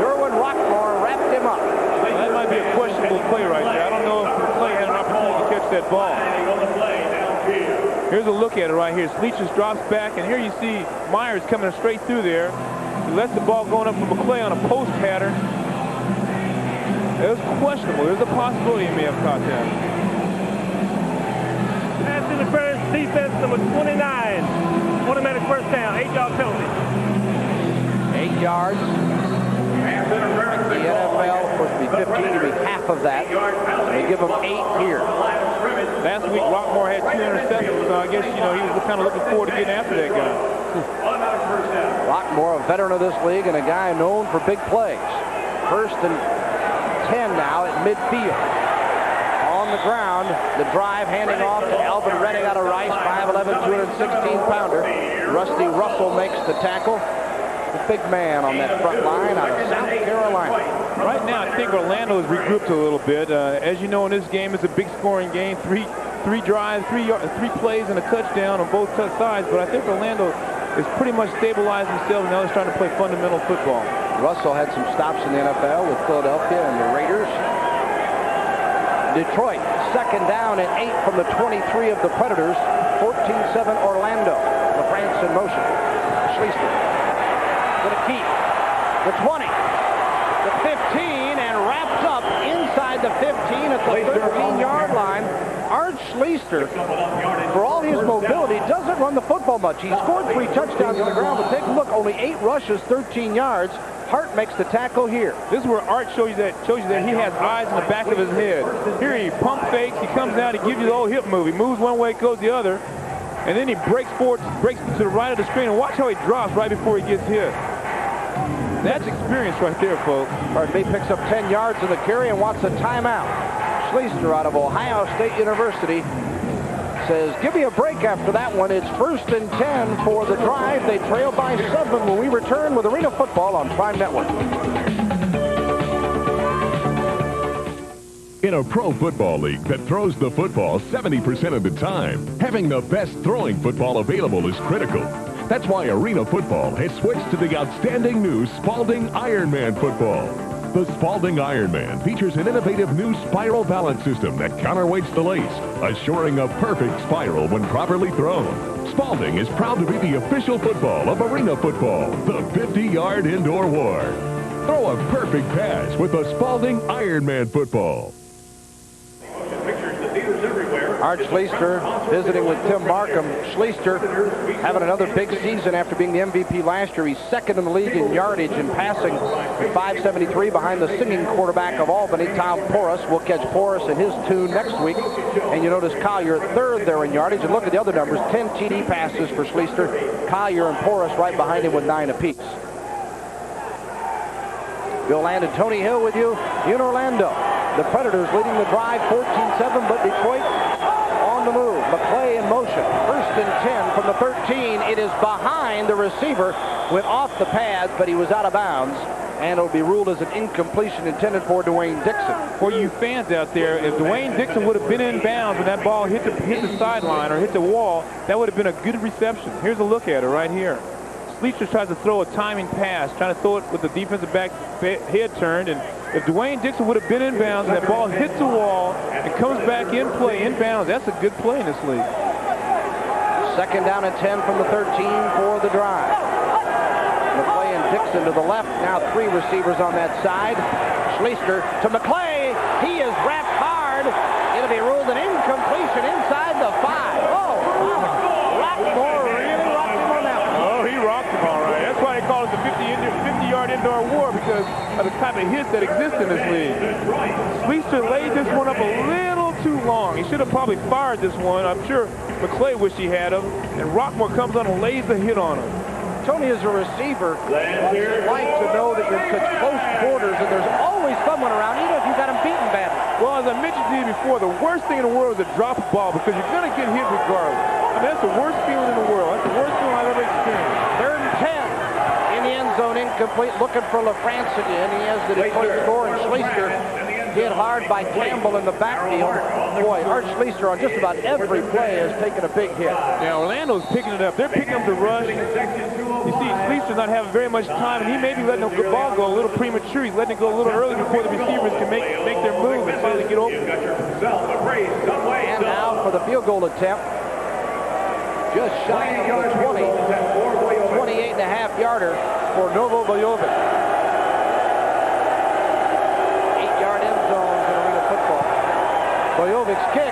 Derwin Rockmore wrapped him up. That might be a questionable play right there. I don't know if McClay had an opportunity to catch that ball. Here's a look at it right here. Schleicher drops back, and here you see Myers coming straight through there. He lets the ball going up for McClay on a post pattern. It was questionable. There's a possibility he may have caught that. Pass interference, defense number 29. Automatic first down, 8-yard penalty. 8 yards. The NFL was to be 15 to be half of that. They give him 8 here. Last week, Rockmore had 2 interceptions, so I guess, he was kind of looking forward to getting after that guy. Rockmore, a veteran of this league and a guy known for big plays. First and 10 now at midfield. On the ground, the drive handing off to Alvin Redding out of Rice, 5'11", 216-pounder. Rusty Russell makes the tackle. The big man on that front line out of South Carolina. Right now, I think Orlando has regrouped a little bit. As you know, in this game, it's a big scoring game. Three drives, three plays, and a touchdown on both sides. But I think Orlando is pretty much stabilized themselves, and now they're starting to play fundamental football. Russell had some stops in the NFL with Philadelphia and the Raiders. Detroit, second down and 8 from the 23 of the Predators. 14-7 Orlando. LaFrance in motion. Schleister going to keep the 20, the 15, and wraps up inside the 15 at the 13-yard line. Art Schleister, for all his mobility, doesn't run the football much. He scored 3 touchdowns on the ground, but take a look, only 8 rushes, 13 yards. Hart makes the tackle here. This is where Art shows you that he has eyes in the back of his head. Here he pump fakes, he comes out, he gives you the old hip move. He moves one way, goes the other, and then he breaks forward, breaks to the right of the screen, and watch how he drops right before he gets hit. That's experience right there, folks. Pardon me, picks up 10 yards in the carry and wants a timeout. Schleister out of Ohio State University says, give me a break after that one. It's first and 10 for the drive. They trail by 7 when we return with Arena Football on Prime Network. In a pro football league that throws the football 70% of the time, having the best throwing football available is critical. That's why Arena Football has switched to the outstanding new Spalding Ironman football. The Spalding Ironman features an innovative new spiral balance system that counterweights the lace, assuring a perfect spiral when properly thrown. Spalding is proud to be the official football of Arena Football, the 50-yard indoor war. Throw a perfect pass with the Spalding Ironman football. Art Schleister visiting with Tim Markham. Schleister having another big season after being the MVP last year. He's second in the league in yardage and passing at 573 behind the singing quarterback of Albany, Tom Porras. We'll catch Porras in his tune next week. And you notice Collier third there in yardage. And look at the other numbers. 10 TD passes for Schleister. Collier and Porras right behind him with 9 apiece. Bill Land and Tony Hill with you in Orlando. The Predators leading the drive 14-7, but Detroit on the move. McClay in motion. First and 10 from the 13. It is behind the receiver. Went off the pads, but he was out of bounds. And it'll be ruled as an incompletion intended for Dwayne Dixon. For you fans out there, if Dwayne Dixon would have been in bounds when that ball hit the sideline or hit the wall, that would have been a good reception. Here's a look at it right here. Schleicher tries to throw a timing pass, trying to throw it with the defensive back head turned, and if Dwayne Dixon would have been in bounds and that ball hits the wall and comes back in play, in bounds, that's a good play in this league. Second down and 10 from the 13 for the drive. McClay and Dixon to the left. Now 3 receivers on that side. Schleister to McClay. He is wrapped hard. It'll be ruled an incompletion inside the 5. Oh, Rockmore really rocked him on that one. Oh, he rocked him all right. That's why they call it the 50-yard indoor war, because of the type of hits that exist in this league. Schleister laid this one up a little too long. He should have probably fired this one. I'm sure McClay wished he had him. And Rockmore comes on and lays the hit on him. Tony, as a receiver, you like to know that you're in such close quarters and there's always someone around, even if you got him beaten badly. Well, as I mentioned to you before, the worst thing in the world is to drop a ball because you're going to get hit regardless. I mean, that's the worst feeling in the world. That's the worst feeling I've ever experienced. 3rd and 10 in the end zone, incomplete, looking for LaFrance again. He has the Detroit score, and Schleister hit hard by Campbell in the backfield. Boy, Art Schleister on just about every play has taken a big hit. Yeah, Orlando's picking it up. They're picking up the rush. You see, Schleister's not having very much time, and he may be letting the ball go a little premature. He's letting it go a little early before the receivers can make their move and so they get open. And now for the field goal attempt. Just shy of the 20. 28.5-yarder for Novo Bojovic. 8-yard end zones in Arena football. Bojovic's kick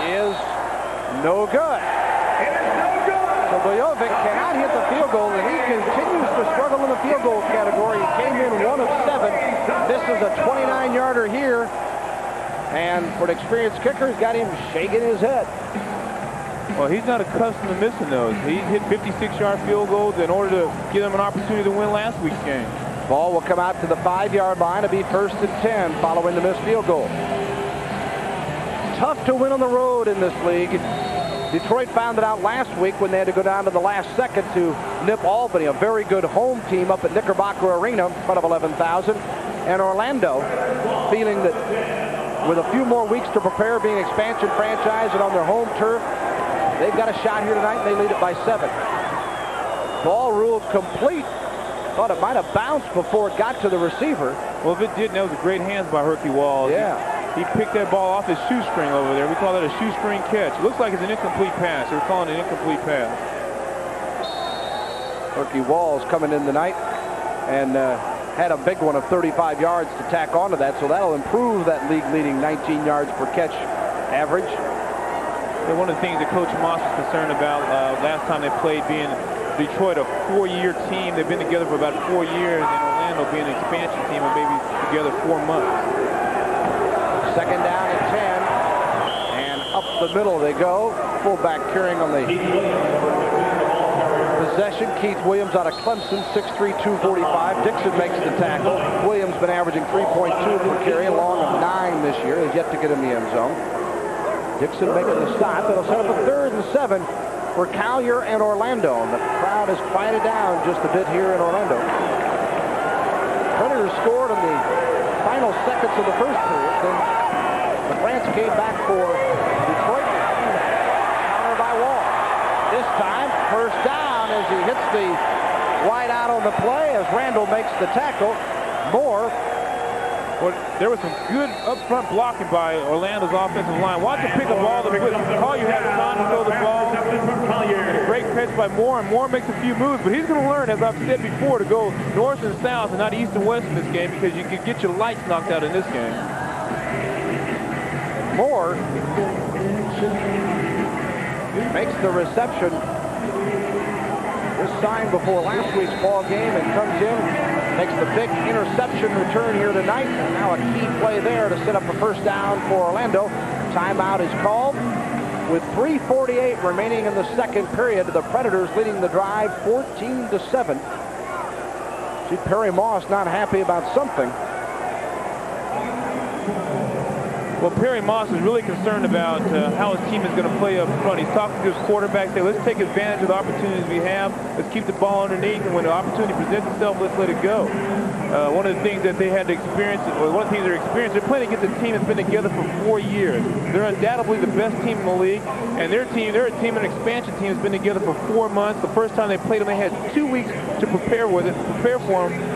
is no good. So Bojovic cannot hit the field goal, and he continues to struggle in the field goal category. He came in 1 of 7. This is a 29-yarder here. And for an experienced kicker, he's got him shaking his head. Well, he's not accustomed to missing those. He hit 56-yard field goals in order to give them an opportunity to win last week's game. Ball will come out to the 5-yard line. It'll be 1st and 10 following the missed field goal. Tough to win on the road in this league. Detroit found it out last week when they had to go down to the last second to nip Albany, a very good home team up at Knickerbocker Arena in front of 11,000. And Orlando, feeling that with a few more weeks to prepare, being an expansion franchise and on their home turf, they've got a shot here tonight, and they lead it by 7. Ball ruled complete. Thought it might have bounced before it got to the receiver. Well, if it didn't, that was great hands by Herky Walls. Yeah. He picked that ball off his shoestring over there. We call that a shoestring catch. It looks like it's an incomplete pass. They're calling it an incomplete pass. Herky Walls coming in tonight and had a big one of 35 yards to tack onto that, so that'll improve that league-leading 19 yards per catch average. And one of the things that Coach Moss was concerned about last time they played, being Detroit a 4-year team. They've been together for about 4 years, and Orlando being an expansion team and maybe together 4 months. 2nd down and 10, and up the middle they go. Fullback carrying on the possession. Keith Williams out of Clemson, 6'3", 245. Dixon makes the tackle. Williams been averaging 3.2 per carry, long of 9 this year. Has yet to get in the end zone. Dixon making the stop. That'll set up a 3rd and 7 for Collier and Orlando. And the crowd has quieted down just a bit here in Orlando. Predators scored in the final seconds of the first period. Then LaFrance came back for Detroit. Counter by Wall. This time, 1st down as he hits the wide out on the play as Randall makes the tackle. Moore. Well, there was some good up-front blocking by Orlando's offensive line. Watch him pick up all the Collier had time to throw the ball. And a great catch by Moore, and Moore makes a few moves, but he's going to learn, as I've said before, to go north and south and not east and west in this game, because you can get your lights knocked out in this game. Moore makes the reception. This sign before last week's ball game and comes in, makes the big interception return here tonight. And now a key play there to set up a 1st down for Orlando. Timeout is called. With 3:48 remaining in the 2nd period, the Predators leading the drive 14-7. See, Perry Moss not happy about something. Well, Perry Moss is really concerned about how his team is going to play up front. He's talking to his quarterback, saying, let's take advantage of the opportunities we have. Let's keep the ball underneath, and when the opportunity presents itself, let's let it go. One of the things that they had to experience, or one of the things they're experiencing, they're playing against a team that's been together for 4 years. They're undoubtedly the best team in the league, and they're a team, an expansion team that's been together for 4 months. The first time they played them, they had 2 weeks to prepare for them,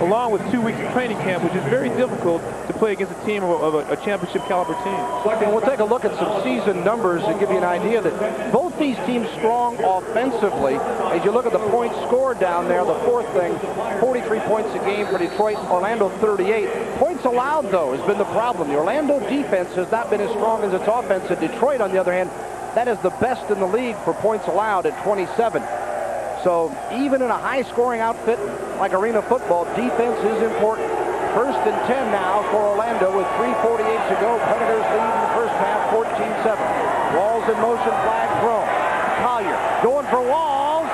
along with 2 weeks of training camp, which is very difficult to play against a team of a championship caliber team. And we'll take a look at some season numbers to give you an idea that both these teams strong offensively. As you look at the points scored down there, the 4th thing, 43 points a game for Detroit, Orlando 38. Points allowed, though, has been the problem. The Orlando defense has not been as strong as its offense. And Detroit, on the other hand, that is the best in the league for points allowed at 27. So even in a high-scoring outfit like Arena football, defense is important. 1st and 10 now for Orlando with 3:48 to go. Predators lead in the first half, 14-7. Walls in motion, flag thrown. Collier going for Walls.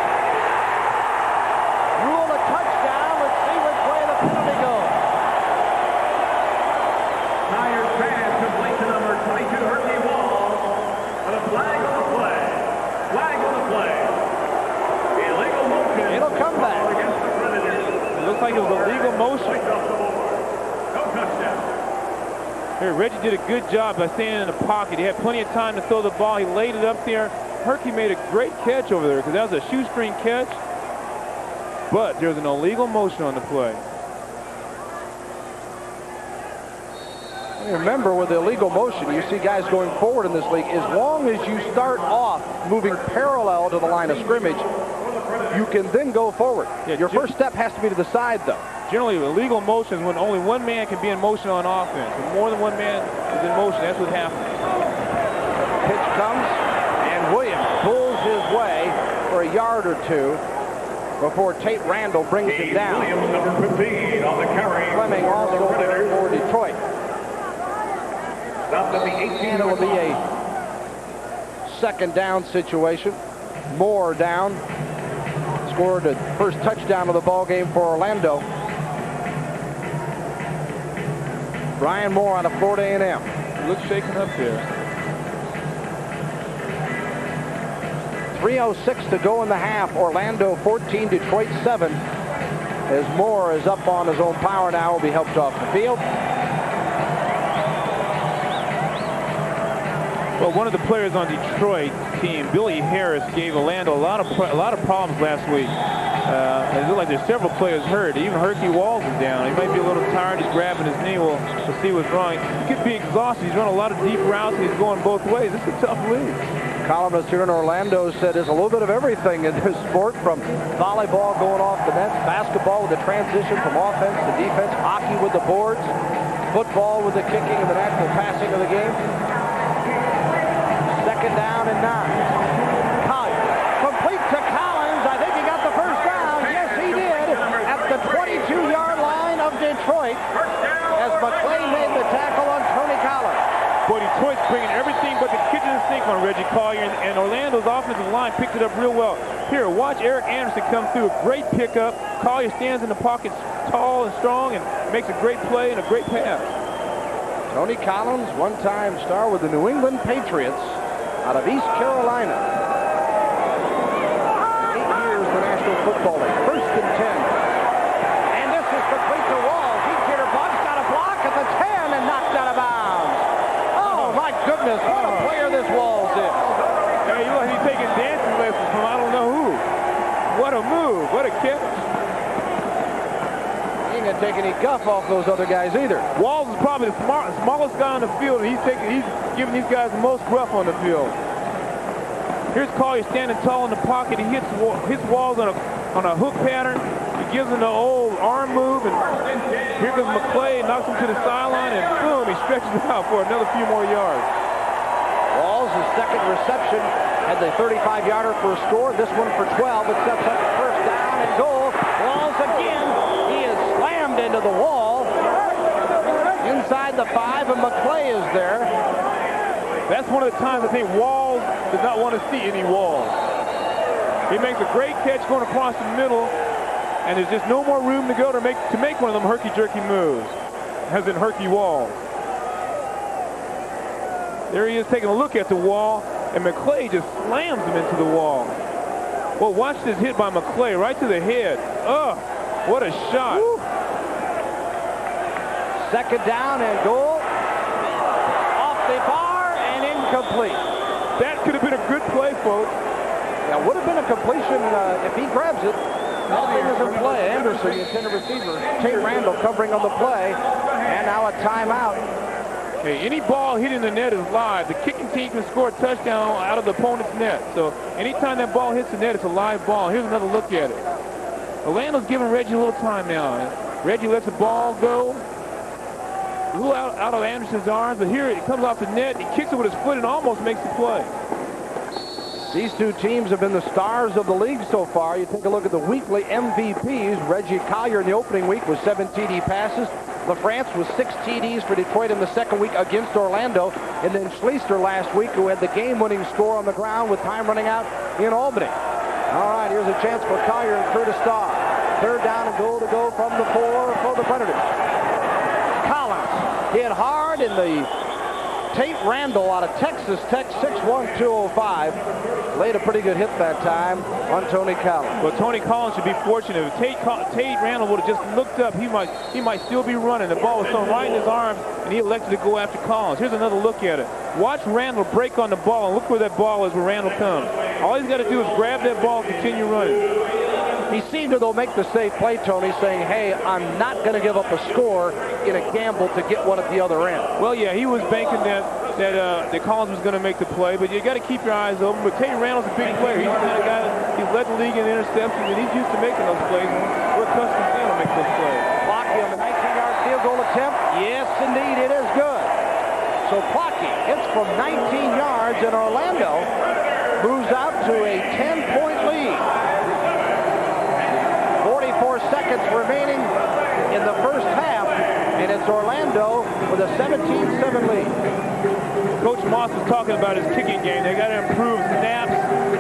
like it was a legal motion. Here, Reggie did a good job by staying in the pocket. He had plenty of time to throw the ball. He laid it up there. Herky made a great catch over there because that was a shoestring catch. But there was an illegal motion on the play. Remember, with the illegal motion, you see guys going forward in this league. As long as you start off moving parallel to the line of scrimmage, you can then go forward. Yeah, your first step has to be to the side, though. Generally, illegal motion is when only one man can be in motion on offense. When more than one man is in motion, that's what happens. Pitch comes, and Williams pulls his way for a yard or two before Tate Randall brings him down. Williams, number 15, on the carry. Fleming also there for Detroit. Stopped at the And it will 18-yard be line. a second down situation. Moore down. Scored the first touchdown of the ball game for Orlando. Brian Moore out of Florida A&M. Looks shaken up there. 3:06 to go in the half. Orlando 14, Detroit 7. As Moore is up on his own power now, will be helped off the field. Well, one of the players on Detroit team, Billy Harris, gave Orlando a lot of problems last week. It looks like there's several players hurt. Even Herky Walls is down. He might be a little tired. He's grabbing his knee. We'll see what's wrong. He could be exhausted. He's running a lot of deep routes, and he's going both ways. This is a tough league. Columnist here in Orlando said there's a little bit of everything in this sport, from volleyball going off the nets, basketball with the transition from offense to defense, hockey with the boards, football with the kicking and the natural passing of the game. Second down and 9. Collier complete to Collins. I think he got the first down. Yes, he did, at the 22-yard line of Detroit, as McClay made the tackle on Tony Collins. Boy, Detroit's bringing everything but the kitchen sink on Reggie Collier, and Orlando's offensive line picked it up real well. Here, watch Eric Anderson come through. A great pickup. Collier stands in the pocket tall and strong and makes a great play and a great pass. Tony Collins, one-time star with the New England Patriots out of East Carolina. 8 years in the National Football League. First and 10. And this is complete to Walls. He jitterbugs, got a block at the 10 and knocked out of bounds. Oh, my goodness, what a player this Walls is. Hey, you know, he's taking dancing lessons from I don't know who. What a move. What a catch. He ain't going to take any guff off those other guys either. Walls is probably the smallest guy on the field, and he's giving these guys the most gruff on the field. Here's Collier standing tall in the pocket. He hits Walls on a hook pattern. He gives him the old arm move, and here comes McClay, knocks him to the sideline, and boom, he stretches it out for another few more yards. Walls, his second reception, had the 35-yarder for a score. This one for 12. It sets up the first down and goal. Walls again. He is slammed into the wall. Inside the 5, and McClay is there. That's one of the times I think Walls does not want to see any Walls. He makes a great catch going across the middle, and there's just no more room to go to make one of them herky-jerky moves, as in Herky Walls. There he is taking a look at the wall, and McClay just slams him into the wall. Well, watch this hit by McClay right to the head. Oh, what a shot. Woo. Second down and goal. Off the bar and incomplete. That could have been a good play, folks. Yeah, would have been a completion if he grabs it. Nothing is in play. Anderson, the intended receiver. Tate Randall covering on the play. And now a timeout. Hey, any ball hitting the net is live. The kicking team can score a touchdown out of the opponent's net. So anytime that ball hits the net, it's a live ball. Here's another look at it. Orlando's giving Reggie a little time now. Reggie lets the ball go. A little out of Anderson's arms, but here it comes off the net. He kicks it with his foot and almost makes the play. These two teams have been the stars of the league so far. You take a look at the weekly MVPs. Reggie Collier in the opening week with 7 TD passes. LaFrance with 6 TDs for Detroit in the second week against Orlando. And then Schleister last week, who had the game-winning score on the ground with time running out in Albany. All right, here's a chance for Collier and Curtis Starr. Third down and goal to go from the 4 for the Predators. Collins hit hard in the Tate Randall out of Texas Tech, 6'1", 205. Laid a pretty good hit that time on Tony Collins. Well, Tony Collins should be fortunate. If Tate Randall would have just looked up, he might still be running. The ball was thrown right in his arms, and he elected to go after Collins. Here's another look at it. Watch Randall break on the ball, and look where that ball is when Randall comes. All he's got to do is grab that ball and continue running. He seemed to, though, make the safe play, Tony, saying, hey, I'm not going to give up a score in a gamble to get one at the other end. Well, yeah, he was banking that Collins was going to make the play, but you got to keep your eyes open. But Tate Randall's a big player. He's the kind of guy he's led the league in interceptions, and he's used to making those plays. We're accustomed to seeing him make those plays. Plocky on the 19-yard field goal attempt. Yes, indeed, it is good. So Plocky hits from 19 yards, and Orlando moves out to a 10-point lead. 44 seconds remaining in the first half, and it's Orlando with a 17-7 lead. Coach Moss was talking about his kicking game. They got to improve snaps.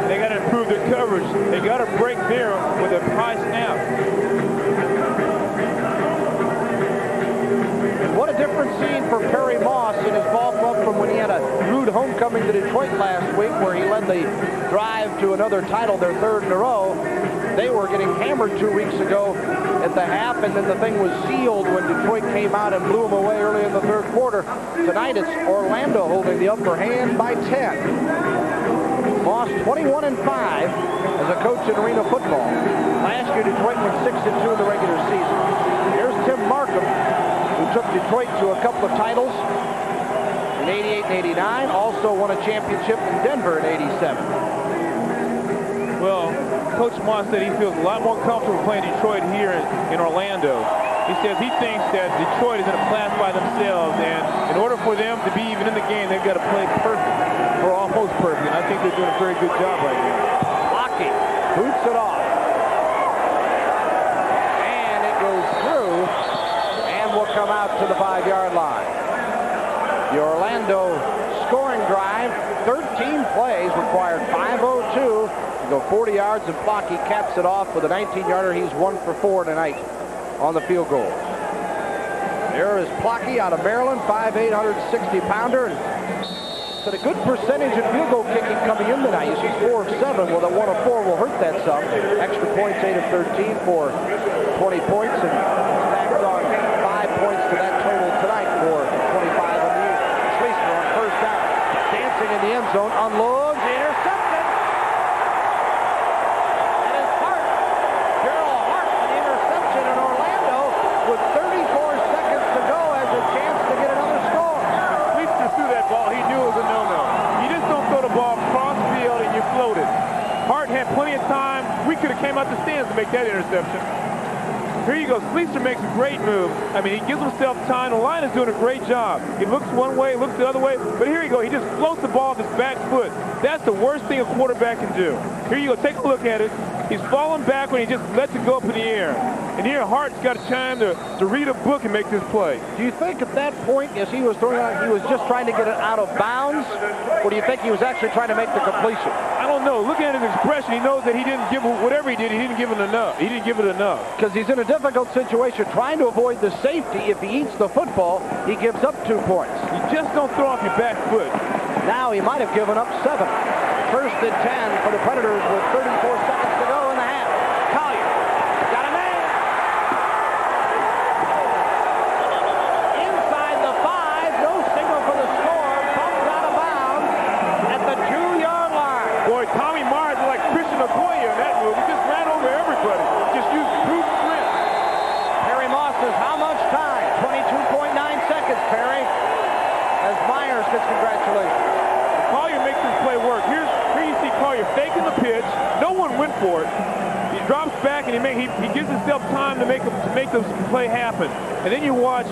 They got to improve their coverage. They got to break there with a high snap. And what a different scene for Perry Moss in his ball club from when he had a rude homecoming to Detroit last week, where he led the drive to another title, their third in a row. They were getting hammered 2 weeks ago at the half, and then the thing was sealed when Detroit came out and blew them away early in the third quarter. Tonight it's Orlando holding the upper hand by 10. Moss 21-5 as a coach in arena football. Last year Detroit went 6-2 in the regular season. Here's Tim Markham, who took Detroit to a couple of titles in 88 and 89, also won a championship in Denver in 87. Well, Coach Moss said he feels a lot more comfortable playing Detroit here in Orlando. He says he thinks that Detroit is in a class by themselves, and in order for them to be even in the game, they've got to play perfect, or almost perfect. And I think they're doing a very good job right now. Lockie boots it off. And it goes through and will come out to the 5-yard line. The Orlando scoring drive, 13 plays, required 5:02. Go 40 yards, and Plocky caps it off with a 19-yarder. He's 1 for 4 tonight on the field goal. There is Plocky out of Maryland, 5'8", 160-pounder. But a good percentage in field goal kicking coming in tonight. You see 4 of 7. Well, that 1 of 4 will hurt that some. Extra points, 8 of 13 for 20 points, and backed on 5 points to that total tonight for 25 on the year. Schleisner on first down. Dancing in the end zone, unloads, intercepted. Came out the stands to make that interception. Here you go. Schleisner makes a great move. I mean, he gives himself time. The line is doing a great job. He looks one way, looks the other way, but here you go. He just floats the ball off his back foot. That's the worst thing a quarterback can do. Here you go. Take a look at it. He's falling back when he just lets it go up in the air. And here Hart's got a time to read a book and make this play. Do you think at that point, as he was throwing it out, he was just trying to get it out of bounds? Or do you think he was actually trying to make the completion? I don't know. Looking at his expression, he knows that he didn't give whatever he did. He didn't give it enough. He didn't give it enough. Because he's in a difficult situation trying to avoid the safety. If he eats the football, he gives up 2 points. You just don't throw off your back foot. Now he might have given up 7. First and 10 for the Predators with 34 seconds to go in the half. Collier got a man. Inside the 5, no signal for the score. Bumped out of bounds at the 2-yard line. Boy, Tommy Myers is like Christian Okoye in that move. He just ran over everybody. Just used brute strength. Perry Moss says, how much time? 22.9 seconds, Perry. As Myers gets congratulations. Collier makes this play work. Here you see Collier faking the pitch. No one went for it. He drops back and he gives himself time to make the play happen. And then you watch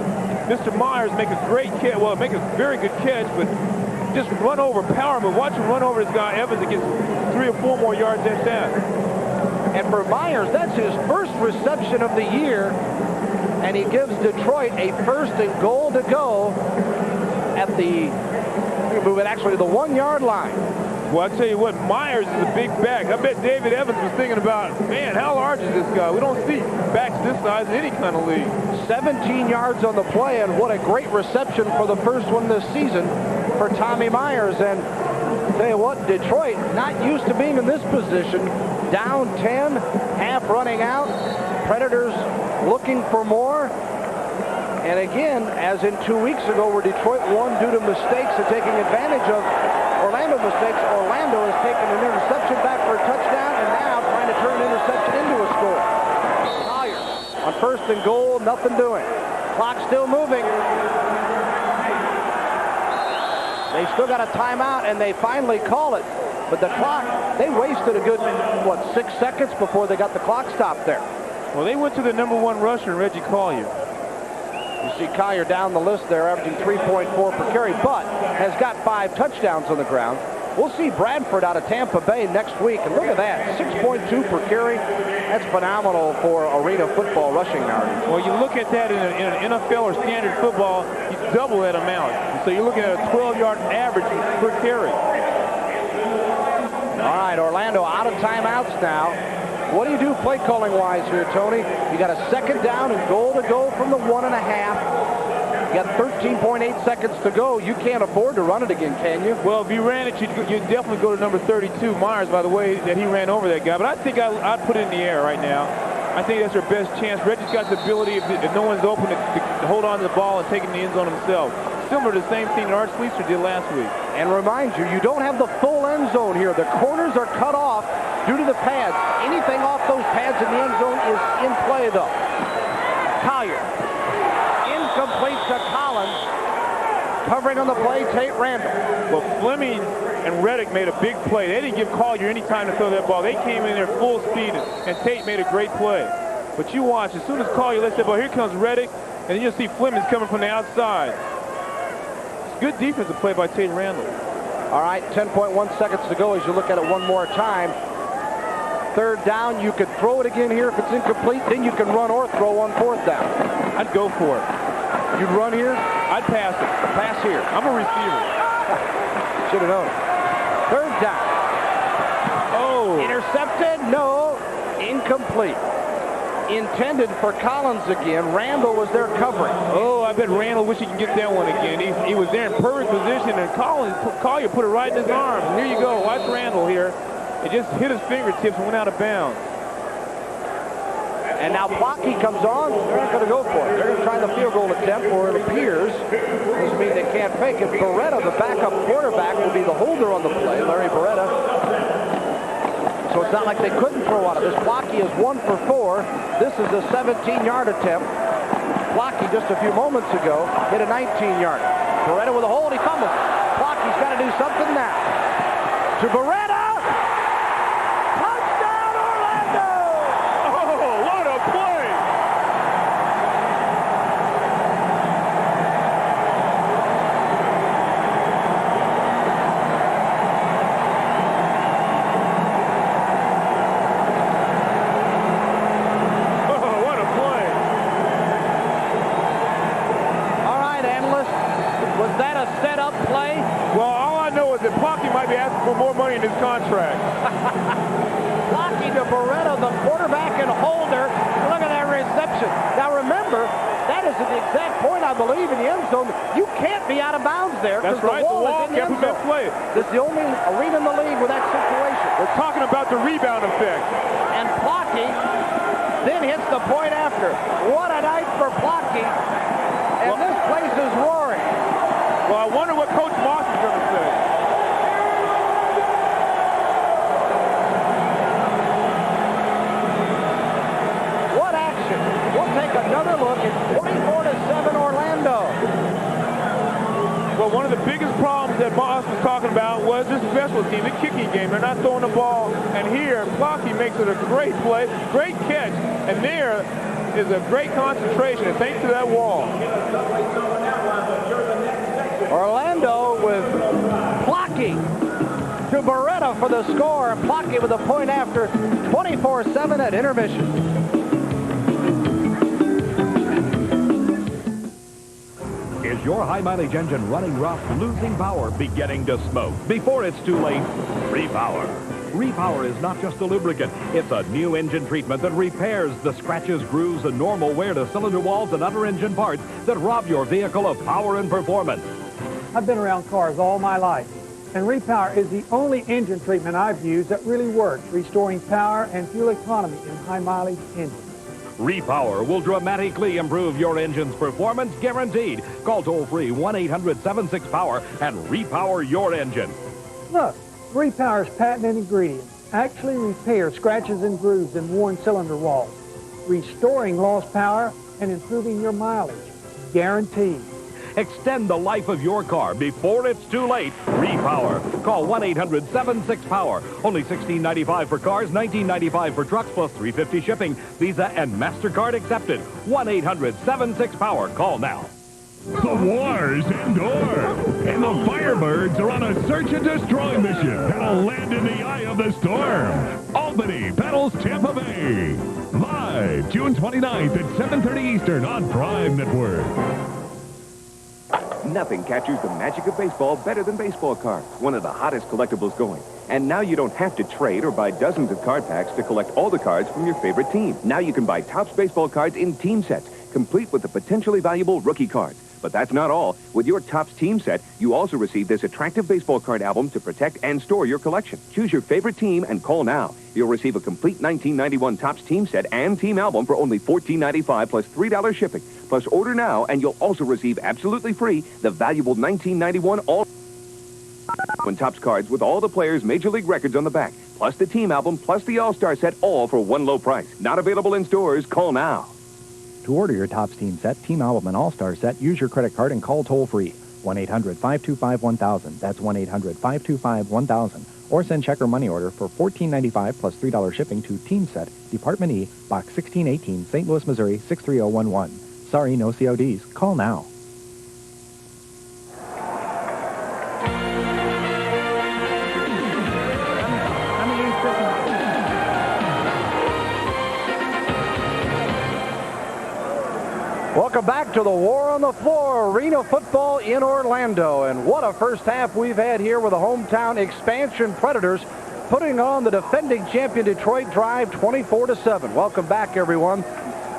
Mr. Myers make a great catch. Well, make a very good catch, but just run over, power him. Watch him run over this guy Evans and gets 3 or 4 more yards at that. And for Myers, that's his first reception of the year, and he gives Detroit a first and goal to go at the, actually the 1-yard line. Well, I tell you what, Myers is a big back. I bet David Evans was thinking about, man, how large is this guy? We don't see backs this size in any kind of league. 17 yards on the play, and what a great reception for the first one this season for Tommy Myers. And tell you what, Detroit not used to being in this position. Down 10, half running out. Predators looking for more. And again, as in 2 weeks ago where Detroit won due to mistakes and taking advantage of Orlando mistakes, Orlando has taken an interception back for a touchdown and now trying to turn an interception into a score. Collier on 1st and goal, nothing doing. Clock still moving. They still got a timeout and they finally call it. But the clock, they wasted a good, 6 seconds before they got the clock stopped there. Well, they went to the #1 rusher, Reggie Collier. You see Collier down the list there, averaging 3.4 per carry, but has got 5 touchdowns on the ground. We'll see Bradford out of Tampa Bay next week, and look at that, 6.2 per carry. That's phenomenal for arena football rushing yardage. Well, you look at that in an NFL or standard football, you double that amount. So you're looking at a 12-yard average per carry. All right, Orlando out of timeouts now. What do you do play calling wise here, Tony? You got a 2nd down and goal to go from the 1.5. You got 13.8 seconds to go. You can't afford to run it again, can you? Well, if you ran it, you'd definitely go to number 32, Myers, by the way, that he ran over that guy. But I think I'd put it in the air right now. I think that's their best chance. Reggie's got the ability, if no one's open, to hold on to the ball and take it in the end zone himself. Similar to the same thing that Art Sleeser did last week. And remind you, you don't have the full end zone here. The corners are cut off due to the pads. Anything off those pads in the end zone is in play, though. Collier. Incomplete to Collins. Covering on the play, Tate Randall. Well, Fleming and Reddick made a big play. They didn't give Collier any time to throw that ball. They came in there full speed, and Tate made a great play. But you watch, as soon as Collier lets that ball, here comes Reddick, and then you'll see Fleming's coming from the outside. Good defensive play by Tate Randall. All right, 10.1 seconds to go as you look at it one more time. 3rd down, you could throw it again here if it's incomplete. Then you can run or throw on 4th down. I'd go for it. You'd run here? I'd pass it. Pass here. I'm a receiver. Should have known. 3rd down. Oh. Intercepted? No. Incomplete. Intended for Collins again. Randall was there covering. Oh, I bet Randall wish he could get that one again. He was there in perfect position, and Collier put it right in his arm. Here you go. Watch Randall here. It just hit his fingertips and went out of bounds. And now Blocky comes on. They're not going to go for it. They're going to try the field goal attempt, or it appears. Doesn't mean they can't fake it. Beretta, the backup quarterback, will be the holder on the play. Larry Beretta. So it's not like they couldn't throw on it. This Blocky is 1 for 4. This is a 17-yard attempt. Blocky just a few moments ago hit a 19-yard. Beretta with a hold. He fumbles. Blocky's got to do something now. To Beretta. Touchdown, Orlando! Oh, what a play! For more money in his contract. Blocky to Beretta, the quarterback and holder. Look at that reception. Now remember, that is at the exact point, I believe, in the end zone. You can't be out of bounds there. That's right. The wall is in the kept end him in zone. play. This is the only arena in the league with that situation. We're talking about the rebound effect. And Blocky then hits the point after. What a night for Blocky. And this place is roaring. Well, I wonder what Coach Moss is going to say. Another look at 24-7 Orlando. Well, one of the biggest problems that Moss was talking about was this special team, the kicking game. They're not throwing the ball. And here, Blocky makes it a great play, great catch. And there is a great concentration, thanks to that wall. Orlando with Blocky to Beretta for the score. And Blocky with a point after 24-7 at intermission. Is your high-mileage engine running rough, losing power, beginning to smoke? Before it's too late, Repower. Repower is not just a lubricant. It's a new engine treatment that repairs the scratches, grooves, and normal wear to cylinder walls and other engine parts that rob your vehicle of power and performance. I've been around cars all my life, and Repower is the only engine treatment I've used that really works, restoring power and fuel economy in high-mileage engines. Repower will dramatically improve your engine's performance, guaranteed. Call toll-free 1-800-76-POWER and repower your engine. Look, Repower's patented ingredients actually repair scratches and grooves in worn cylinder walls, restoring lost power and improving your mileage. Guaranteed. Extend the life of your car before it's too late. Repower. Call 1-800-76-POWER. Only $16.95 for cars, $19.95 for trucks, plus $3.50 shipping. Visa and MasterCard accepted. 1-800-76-POWER. Call now. The war's indoor, and the Firebirds are on a search and destroy mission that'll land in the eye of the storm. Albany battles Tampa Bay. Live June 29th at 7:30 Eastern on Prime Network. Nothing captures the magic of baseball better than baseball cards, one of the hottest collectibles going. And now you don't have to trade or buy dozens of card packs to collect all the cards from your favorite team. Now you can buy Topps baseball cards in team sets, complete with the potentially valuable rookie cards. But that's not all. With your Topps team set, you also receive this attractive baseball card album to protect and store your collection. Choose your favorite team and call now. You'll receive a complete 1991 Topps team set and team album for only $14.95 plus $3 shipping. Plus order now and you'll also receive absolutely free the valuable 1991 All-Star Topps cards with all the players' Major League records on the back, plus the team album, plus the All-Star set, all for one low price. Not available in stores. Call now. To order your Topps team set, team album, and all-star set, use your credit card and call toll-free. 1-800-525-1000. That's 1-800-525-1000. Or send check or money order for $14.95 plus $3 shipping to Team Set, Department E, Box 1618, St. Louis, Missouri, 63011. Sorry, no CODs. Call now. Welcome back to the War on the Floor, arena football in Orlando. And what a first half we've had here with the hometown expansion Predators putting on the defending champion Detroit Drive 24-7. Welcome back, everyone.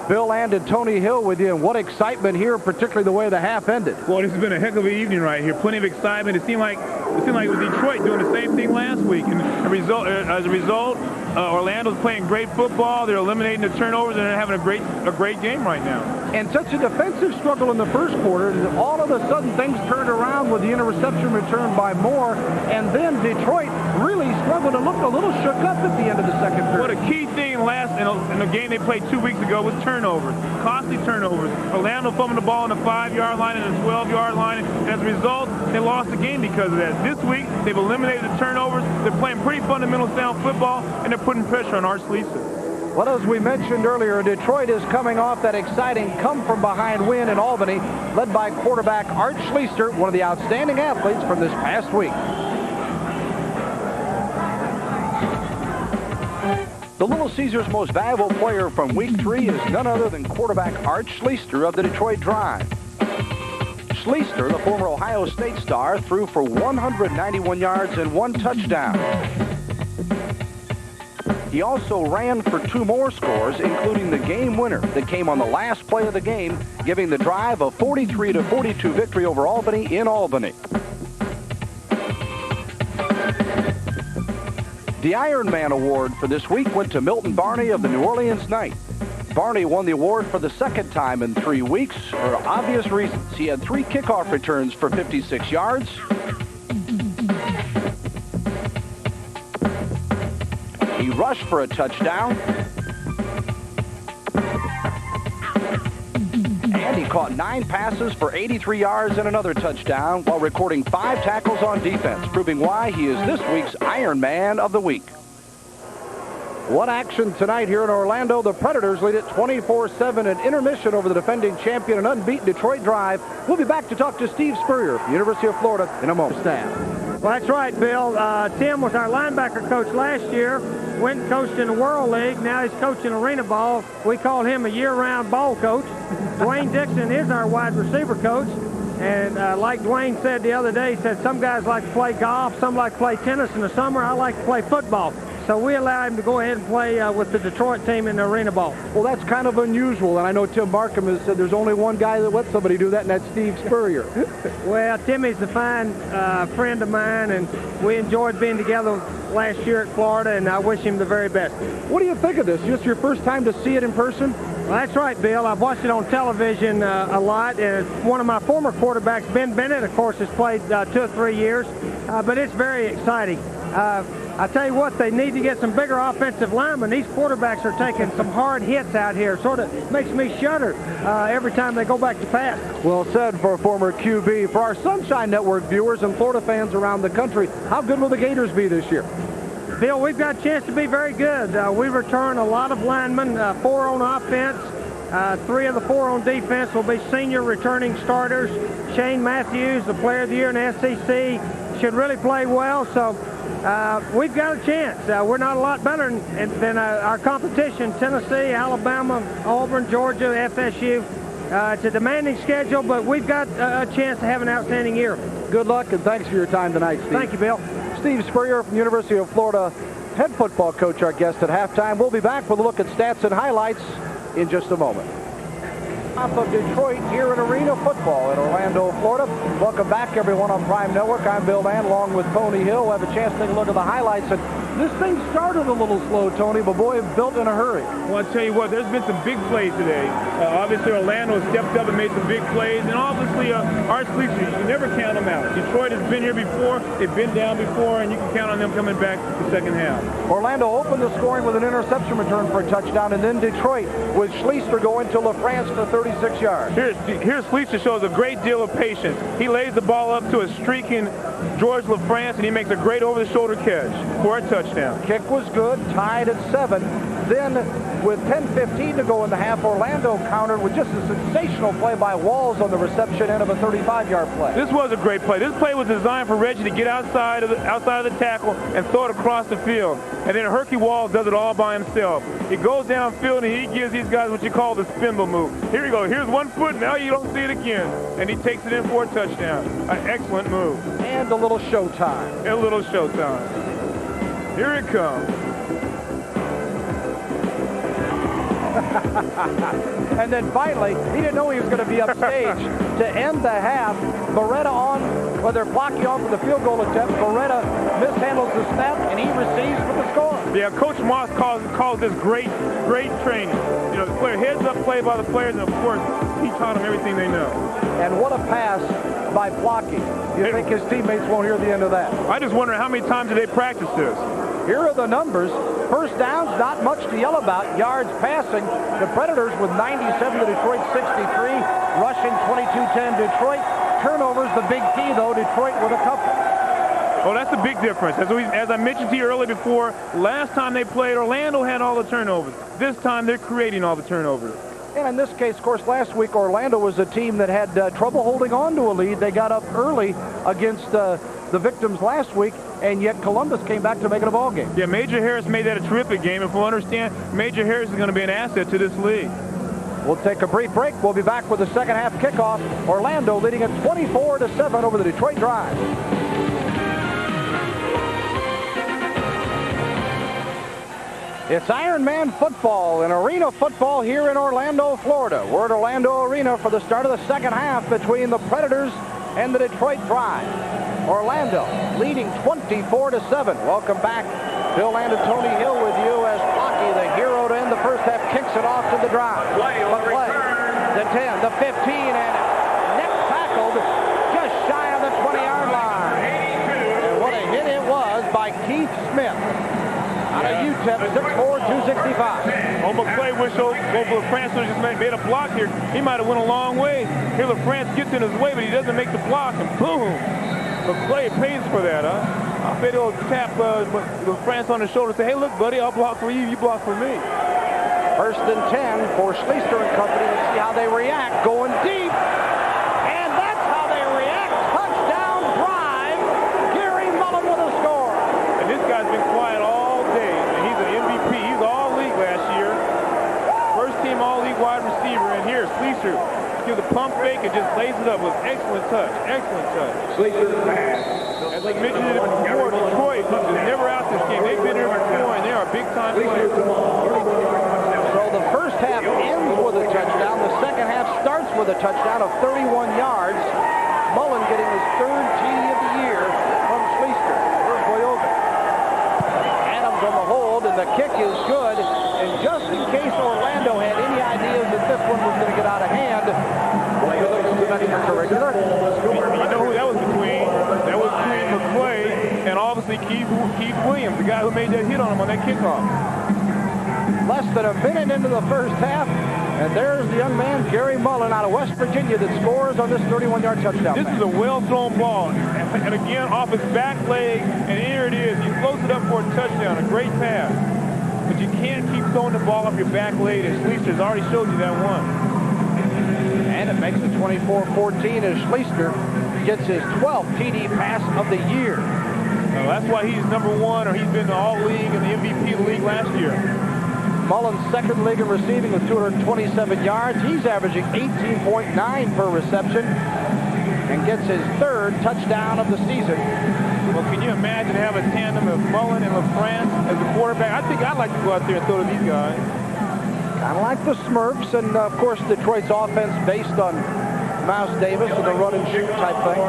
Bill Land and Tony Hill with you, and what excitement here, particularly the way the half ended. Well, this has been a heck of an evening right here. Plenty of excitement. It seemed like it was Detroit doing the same thing last week. And as a result, Orlando's playing great football. They're eliminating the turnovers, and they're having a great game right now. And such a defensive struggle in the first quarter, and all of a sudden things turned around with the interception return by Moore, and then Detroit really struggled and looked a little shook up at the end of the second period. What a key thing in the game they played 2 weeks ago was turnovers, costly turnovers. Orlando fumbled the ball on the 5-yard line and the 12-yard line, and as a result, they lost the game because of that. This week, they've eliminated the turnovers. They're playing pretty fundamental sound football, and they're putting pressure on Art Schlichter. Well, as we mentioned earlier, Detroit is coming off that exciting come-from-behind win in Albany, led by quarterback Art Schlichter, one of the outstanding athletes from this past week. The Little Caesars' most valuable player from Week 3 is none other than quarterback Art Schlichter of the Detroit Drive. Schlichter, the former Ohio State star, threw for 191 yards and 1 touchdown. He also ran for 2 more scores, including the game winner that came on the last play of the game, giving the Drive a 43-42 victory over Albany in Albany. The Iron Man Award for this week went to Milton Barney of the New Orleans Knight. Barney won the award for the second time in 3 weeks for obvious reasons. He had 3 kickoff returns for 56 yards. He rushed for a touchdown. And he caught 9 passes for 83 yards and another touchdown while recording 5 tackles on defense, proving why he is this week's Iron Man of the Week. What action tonight here in Orlando. The Predators lead it 24-7 at intermission over the defending champion and unbeaten Detroit Drive. We'll be back to talk to Steve Spurrier from the University of Florida in a moment. Well, that's right, Bill. Tim was our linebacker coach last year. Went and coached in the World League. Now he's coaching arena ball. We call him a year-round ball coach. Dwayne Dixon is our wide receiver coach. And like Dwayne said the other day, he said some guys like to play golf, some like to play tennis in the summer. I like to play football. so we allow him to go ahead and play with the Detroit team in the arena ball. Well, that's kind of unusual, and I know Tim Markham has said there's only one guy that lets somebody do that, and that's Steve Spurrier. Well, Timmy's a fine friend of mine, and we enjoyed being together last year at Florida, and I wish him the very best. What do you think of this? Just your first time to see it in person? Well, that's right, Bill. I've watched it on television a lot, and one of my former quarterbacks, Ben Bennett, of course, has played 2 or 3 years, but it's very exciting. I tell you what, they need to get some bigger offensive linemen. These quarterbacks are taking some hard hits out here. Sort of makes me shudder every time they go back to pass. Well said for a former QB. For our Sunshine Network viewers and Florida fans around the country, how good will the Gators be this year? Bill, we've got a chance to be very good. We return a lot of linemen, 4 on offense. 3 of the 4 on defense will be senior returning starters. Shane Matthews, the player of the year in the SEC, should really play well. So we've got a chance. We're not a lot better than our competition, Tennessee, Alabama, Auburn, Georgia, FSU. It's a demanding schedule, but we've got a chance to have an outstanding year. Good luck, and thanks for your time tonight, Steve. Thank you, Bill. Steve Spurrier from University of Florida, head football coach, our guest at halftime. We'll be back with a look at stats and highlights in just a moment. Off of Detroit here in Arena Football in Orlando, Florida. Welcome back, everyone, on Prime Network. I'm Bill Mann, along with Tony Hill. We'll have a chance to take a look at the highlights. And this thing started a little slow, Tony, but boy, it built in a hurry. Well, I'll tell you what, there's been some big plays today. Obviously, Orlando stepped up and made some big plays. And obviously, our sleepers, you never count them out. Detroit has been here before. They've been down before, and you can count on them coming back the second half. Orlando opened the scoring with an interception return for a touchdown, and then Detroit with Schleister going to LaFrance for 36 yards. Here's Schleister shows a great deal of patience. He lays the ball up to a streaking George LaFrance, and he makes a great over-the-shoulder catch for a touchdown. Kick was good, tied at 7. Then, with 10:15 to go in the half, Orlando countered with just a sensational play by Walls on the reception end of a 35-yard play. This was a great play. This play was designed for Reggie to get outside of the tackle and throw it across the field. And then Herky Walls does it all by himself. He goes downfield and he gives these guys what you call the spindle move. Here you go. Here's one foot. Now you don't see it again. And he takes it in for a touchdown. An excellent move. And a little showtime. A little showtime. Here it comes. And then finally, he didn't know he was going to be upstage to end the half. Beretta on, well, they're blocking off for the field goal attempt. Beretta mishandles the snap, and he receives for the score. Yeah, Coach Moss calls this great training. You know, the player heads up play by the players, and of course, he taught them everything they know. And what a pass by Flocky. You think his teammates won't hear the end of that? I just wonder how many times did they practice this? Here are the numbers. First downs, not much to yell about. Yards passing, the Predators with 97 to Detroit 63. Rushing 22-10 Detroit. Turnovers, the big key, though. Detroit with a couple. Oh, that's a big difference. As I mentioned to you earlier before, last time they played, Orlando had all the turnovers. This time, they're creating all the turnovers. And in this case, of course, last week, Orlando was a team that had trouble holding on to a lead. They got up early against the Victims last week, and yet Columbus came back to make it a ball game. Yeah, Major Harris made that a terrific game. If we'll understand, Major Harris is going to be an asset to this league. We'll take a brief break. We'll be back with the second half kickoff. Orlando leading at 24-7 over the Detroit Drive. It's Iron Man football and Arena Football here in Orlando, Florida. We're at Orlando Arena for the start of the second half between the Predators and the Detroit Drive. Orlando leading 24-7. Welcome back. Bill and Tony Hill with you as Flocky, the hero to end the first half, kicks it off to the Drive. Play, the 10, the 15, and neck tackled just shy of the 20-yard line. And what a hit it was by Keith Smith. Out of UTEP, 6'4", 265. Oh, McClay whistle. LaFrance just made a block here. He might have went a long way. Here, LaFrance gets in his way, but he doesn't make the block, and boom. McClay pays for that, huh? I bet he'll tap LaFrance on the shoulder and say, hey, look, buddy, I'll block for you. You block for me. First and 10 for Schleister and company. Let's see how they react. Going deep. And that's how they react. Touchdown drive. Gary Mullen with a score. And this guy's been quiet all day. And he's an MVP. He's all-league last year. First team all-league wide receiver. And here, Schleister gives a pump fake and just lays it up with excellent touch. Excellent touch. As I mentioned it before, Detroit is never out this game. They've been here before, and they are big-time players. So the first half ends with a touchdown. The second half starts with a touchdown of 31 yards. Mullen getting his third TD of the year from Schleister. Here's Boyovic. Adams on the hold, and the kick is good. And just in case Orlando had any ideas that this one was going to get out of hand, we look at some extracurricular. You know who that was between? That was between McClay and obviously Keith Williams, the guy who made that hit on him on that kickoff. Less than a minute into the first half, and there's the young man, Gary Mullen, out of West Virginia, that scores on this 31-yard touchdown. This is a well-thrown ball, and again, off his back leg, and here it is. He floats it up for a touchdown, a great pass. But you can't keep throwing the ball off your back leg, and Schleister's already showed you that one. And it makes it 24-14 as Schleister gets his 12th TD pass of the year. That's why he's number one, or he's been the all-league and the MVP of the league last year. Mullen's second league in receiving with 227 yards. He's averaging 18.9 per reception and gets his third touchdown of the season. Well, can you imagine having a tandem of Mullen and LaFrance as the quarterback? I think I'd like to go out there and throw to these guys. Kind of like the Smurfs, and of course Detroit's offense based on Mouse Davis and the run and shoot type thing.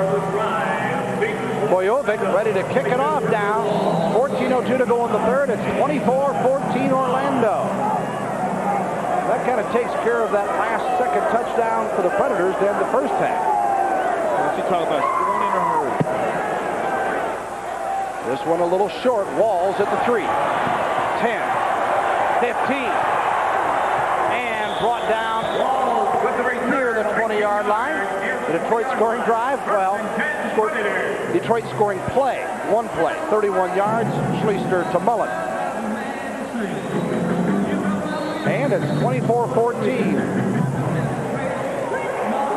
Boyovic ready to kick it off now. 14:02 to go in the third. It's 24-14 Orlando. That kind of takes care of that last second touchdown for the Predators to end the first half. What you talk about scoring in a hurry. This one a little short. Walls at the 3. 10. 15. And brought down near the 20-yard line. The Detroit scoring drive, Detroit scoring play, one play, 31 yards, Schleister to Mullen. And it's 24-14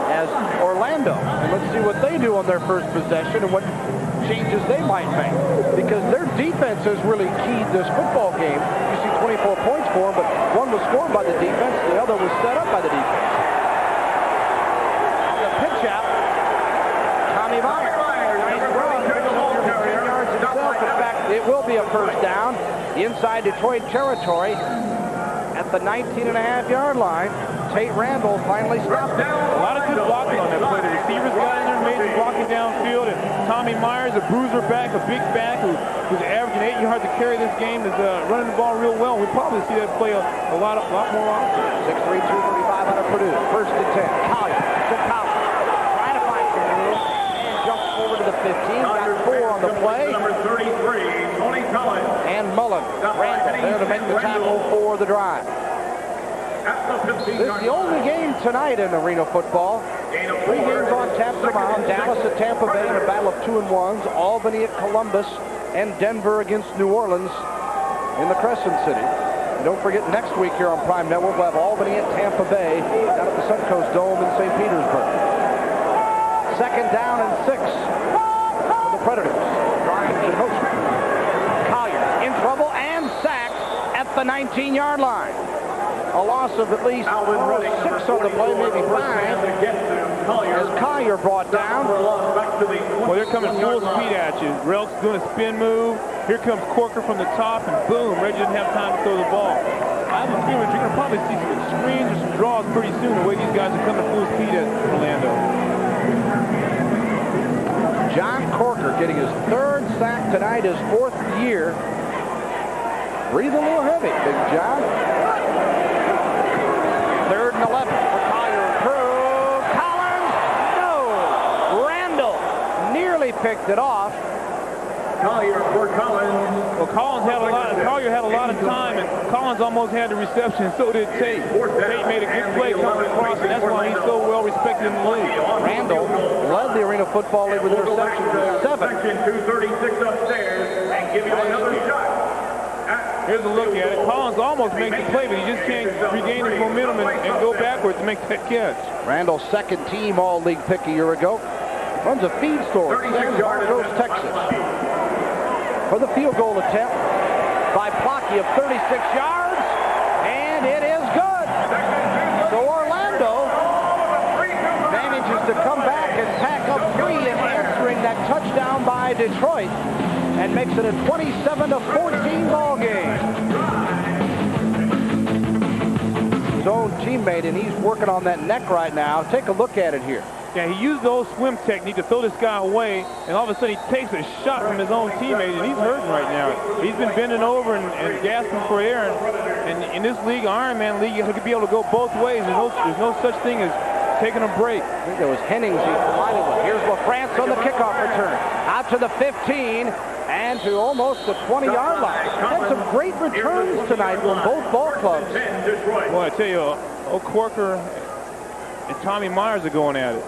as Orlando. And let's see what they do on their first possession and what changes they might make. Because their defense has really keyed this football game. You see 24 points for them, but one was scored by the defense, the other was set up by the defense. Pitch out. Tommy Myers. In fact, it will be a first down inside Detroit territory at the 19.5-yard line. Tate Randall finally stopped it. A lot of good blocking on that play. The receivers got in there, made the blocking downfield, and Tommy Myers, a bruiser back, a big back who's averaging 8 yards to carry this game, is running the ball real well. We'll probably see that play a lot more often. 6'3", 235 out of Purdue. First and 10. Collier to Collier. Trying to find some room and jumps over to the 15. Got 4 on the play. Number 33, Tony Collins. And Mullen. Randall there to make the tackle for the drive. This is the only game tonight in arena football. 3 games on tap tomorrow. Dallas at Tampa Bay in a battle of 2-1s. Albany at Columbus. And Denver against New Orleans in the Crescent City. And don't forget, next week here on Prime Network, we'll have Albany at Tampa Bay down at the Suncoast Dome in St. Petersburg. Second down and 6 for the Predators. Grimes and Host. Collier in trouble and sacked at the 19-yard line. A loss of at least 6 on the play, maybe 5. As Collier brought down. Well, they're coming full speed at you. Relk's doing a spin move. Here comes Corker from the top, and boom, Reggie didn't have time to throw the ball. I have a feeling you're going to probably see some screens or some draws pretty soon, the way these guys are coming full speed at Orlando. John Corker getting his 3rd sack tonight, his 4th year. Breathe a little heavy, Big John. 3rd and 11 for Collier and crew. Collins, no. Randall nearly picked it off. Collier for Collins. Well, Collier had a lot of time, and Collins almost had the reception, and so did Tate. Tate made a good play coming across, and that's why he's so well respected in the league. Randall led the Arena Football League with interceptions of 7. Section 236 upstairs and give you another shot. Here's a look at it. Collins almost makes the play, but he just can't regain his momentum and go backwards to make that catch. Randall's 2nd team All-League pick a year ago. Runs a feed store in San Marcos, Texas. For the field goal attempt by Plocky of 36 yards, and it is good. So Orlando to come back and pack up 3 in answering that touchdown by Detroit and makes it a 27-14 ball game. His own teammate, and he's working on that neck right now. Take a look at it here. Yeah, he used the old swim technique to throw this guy away, and all of a sudden he takes a shot from his own teammate, and he's hurting right now. He's been bending over and gasping for air, and in this league, Ironman league, you have to be able to go both ways. There's no such thing as taking a break. I think it was Hennings he collided with. Here's LaFrance on the kickoff return. Out to the 15 and to almost the 20-yard line. Had some great returns tonight from both ball clubs. Boy, I tell you, O'Corker and Tommy Myers are going at it.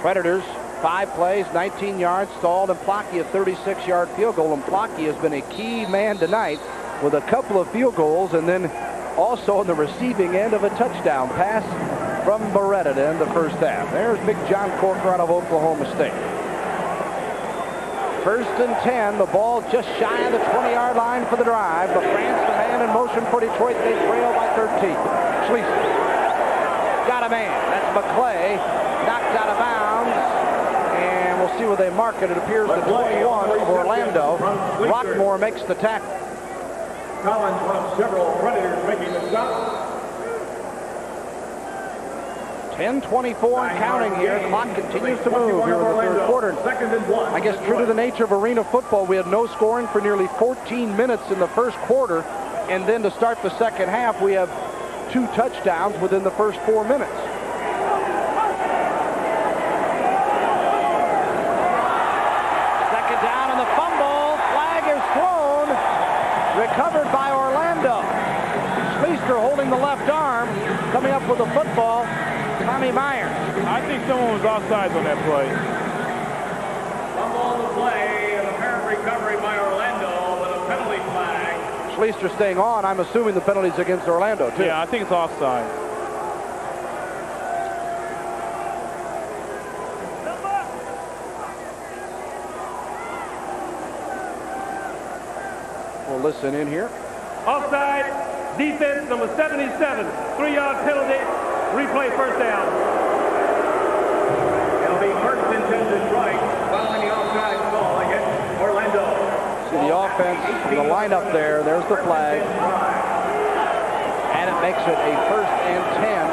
Predators, 5 plays, 19 yards, stalled, and Plocky a 36-yard field goal. And Plocky has been a key man tonight with a couple of field goals, and then also on the receiving end of a touchdown pass from Beretta to end the first half. There's Big John Corker out of Oklahoma State. 1st and 10, the ball just shy of the 20-yard line for the drive. But France, the man in motion for Detroit, they trail by 13. Schleester got a man. That's McClay, knocked out of bounds. And we'll see where they mark it. It appears the 21 of Orlando. Rockmore makes the tackle. Collins, one of several Predators making the stop. 10:24 and counting here. The clock continues to move here in the third quarter. I guess true to the nature of arena football, we had no scoring for nearly 14 minutes in the first quarter. And then to start the second half, we have 2 touchdowns within the first 4 minutes. Second down and the fumble. Flag is thrown. Recovered by Orlando. Schleester holding the left arm. Coming up with the football, Tommy Myers. I think someone was offsides on that play. Fumble on the play, and apparent recovery by Orlando with a penalty flag. Schleester staying on. I'm assuming the penalty's against Orlando, too. Yeah, I think it's offside. We'll listen in here. Offside, defense number 77, 3-yard penalty, replay first down. It'll be 1st and 10 Detroit following the offside call against Orlando. See the offense, the lineup there. There's the flag. And it makes it a 1st and 10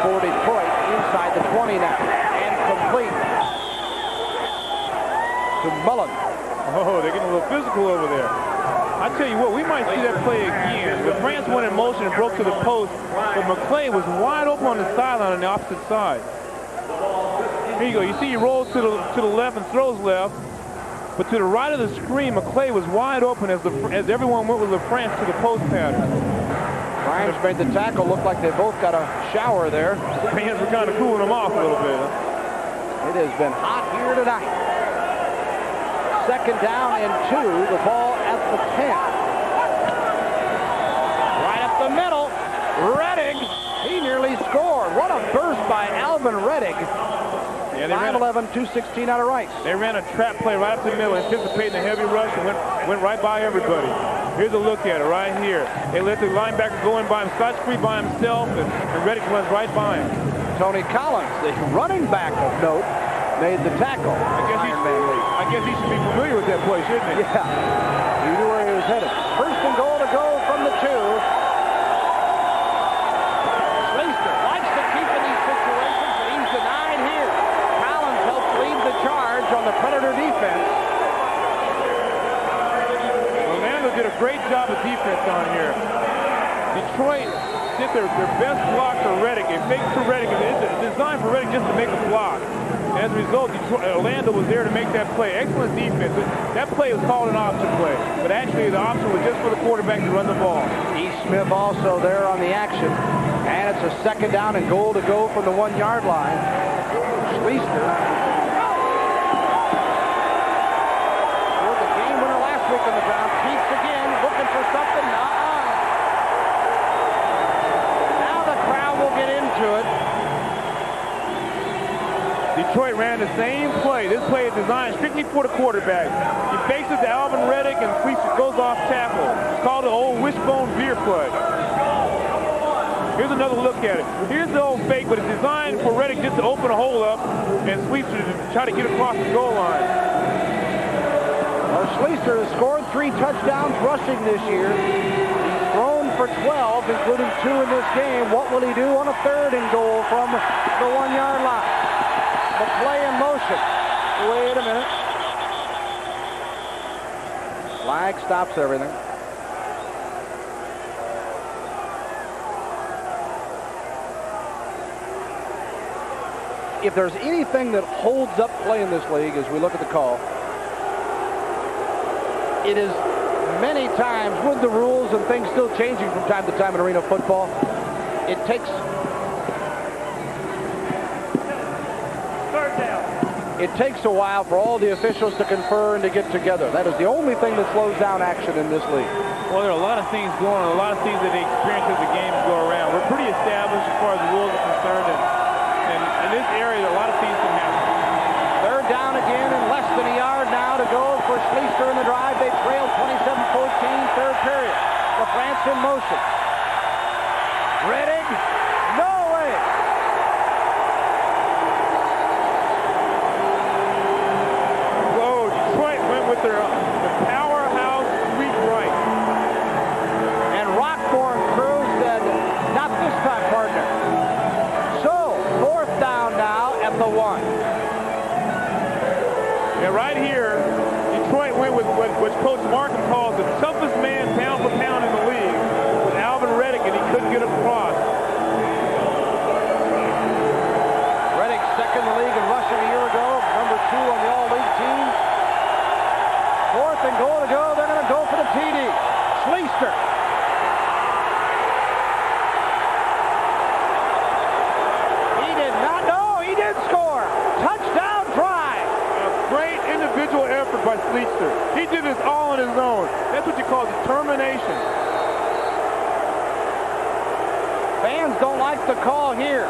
for Detroit inside the 20 now. And complete to Mullen. Oh, they're getting a little physical over there. I tell you what, we might see that play again. The France went in motion and broke to the post, but McClay was wide open on the sideline on the opposite side. Here you go. You see he rolls to the left and throws left, but to the right of the screen, McClay was wide open as everyone went with LaFrance to the post pattern. Grimes made the tackle. Looked like they both got a shower there. The fans were kind of cooling them off a little bit. It has been hot here tonight. 2nd down and 2. The ball at the 10. Right up the middle. Rettig. He nearly scored. What a burst by Alvin Rettig. Yeah, 5'11", 216 out of Rice. They ran a trap play right up the middle, anticipating a heavy rush, and went right by everybody. Here's a look at it right here. They let the linebacker go in by him, Scott free by himself, and Rettig went right by him. Tony Collins, the running back of note, made the tackle. I guess he should be familiar with that play, shouldn't he? Yeah, he knew where he was headed. 1st and goal to go from the 2. Schleester likes to keep in these situations, but he's denied here. Collins helps lead the charge on the Predator defense. Orlando did a great job of defense on here. Detroit did their best block to Rettig. They faked to Rettig. It's designed for Rettig just to make a block. As a result, Orlando was there to make that play. Excellent defense. That play was called an option play, but actually the option was just for the quarterback to run the ball. E. Smith also there on the action. And it's a 2nd down and goal to go from the 1-yard line. Schleester scored the game winner last week on the ground. Keeps again, looking for something. Now the crowd will get into it. Detroit ran the same play. This play is designed strictly for the quarterback. He fakes it to Alvin Rettig and goes off tackle. It's called the old wishbone veer play. Here's another look at it. Here's the old fake, but it's designed for Reddick just to open a hole up and Schleister to try to get across the goal line. Well, Schleister has scored 3 touchdowns rushing this year. He's thrown for 12, including 2 in this game. What will he do on a 3rd and goal from the 1-yard line? The play in motion. Wait a minute. Flag stops everything. If there's anything that holds up play in this league as we look at the call, it is many times with the rules and things still changing from time to time in arena football, it takes a while for all the officials to confer and to get together. That is the only thing that slows down action in this league. Well, there are a lot of things going on, a lot of things that they experience as the games go around. We're pretty established as far as the rules are concerned, and in this area, a lot of things can happen. 3rd down again and less than a yard now to go for Schleister in the drive. They trail 27-14, 3rd period. The France in motion. Reddick, no way. Whoa, Detroit went with the powerhouse sweep right. And Rockborn Cruz said, not this time, partner. So, 4th down now at the 1. Yeah, right here, Detroit went with what Coach Markham calls the toughest man pound for pound in the league with Alvin Reddick, and he couldn't get across. Reddick second in the league in rushing a year ago, number 2 on the all-league team. 4th and goal to go. They're going to go for the TD. Schleister. He did not know. He did score. Touchdown drive. Great individual effort by Schleister. He did this all on his own. That's what you call determination. Fans don't like the call here.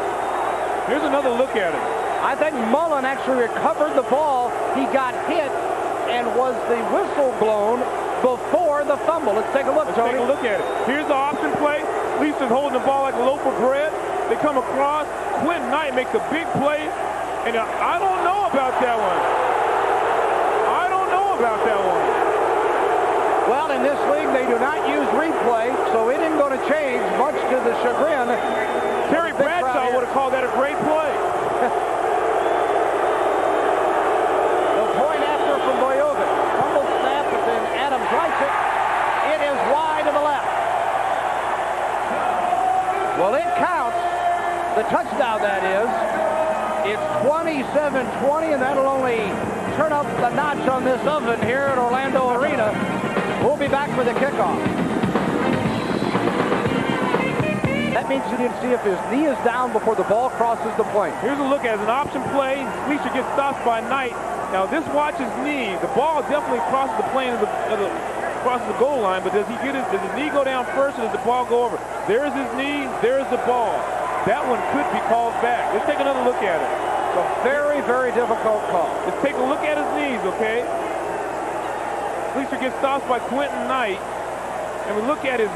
Here's another look at it. I think Mullen actually recovered the ball. He got hit and was the whistle blown before the fumble. Let's take a look, Tony. Take a look at it. Here's the option play. Schleister's holding the ball like a loaf of bread. They come across. Quentin Knight makes a big play. And I don't know about that one. Well, in this league, they do not use replay, so it isn't going to change, much to the chagrin. Terry Bradshaw would have called that a great play. The point after from Boyovic. Fumbled snap, but then Adams writes it. It is wide to the left. Well, it counts. The touchdown, that is. It's 27-20, and that'll only turn up the notch on this oven here at Orlando Arena. We'll be back with a kickoff. That means you didn't see if his knee is down before the ball crosses the plane. Here's a look at an option play. Schleister gets stopped by Knight. Now this watches knee. The ball definitely crosses the plane crosses the goal line, but does his knee go down first or does the ball go over? There's his knee, there's the ball. That one could be called back. Let's take another look at it. It's a very, very difficult call. Let's take a look at his knees, okay? Schleister gets stopped by Quentin Knight, and we look at his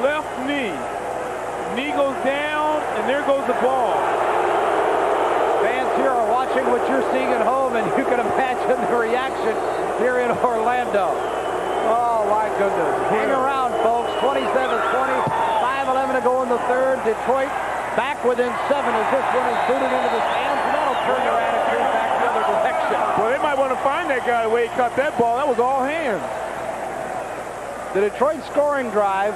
left knee. Knee goes down, and there goes the ball. Fans here are watching what you're seeing at home, and you can imagine the reaction here in Orlando. Oh, my goodness. Hang around, folks. 27-20, 5:11 to go in the 3rd. Detroit back within 7 as this one is booted into the stands, and that'll turn their attitude back the other direction. Well, they might want to find that guy the way he caught that ball. That was all hands. The Detroit scoring drive,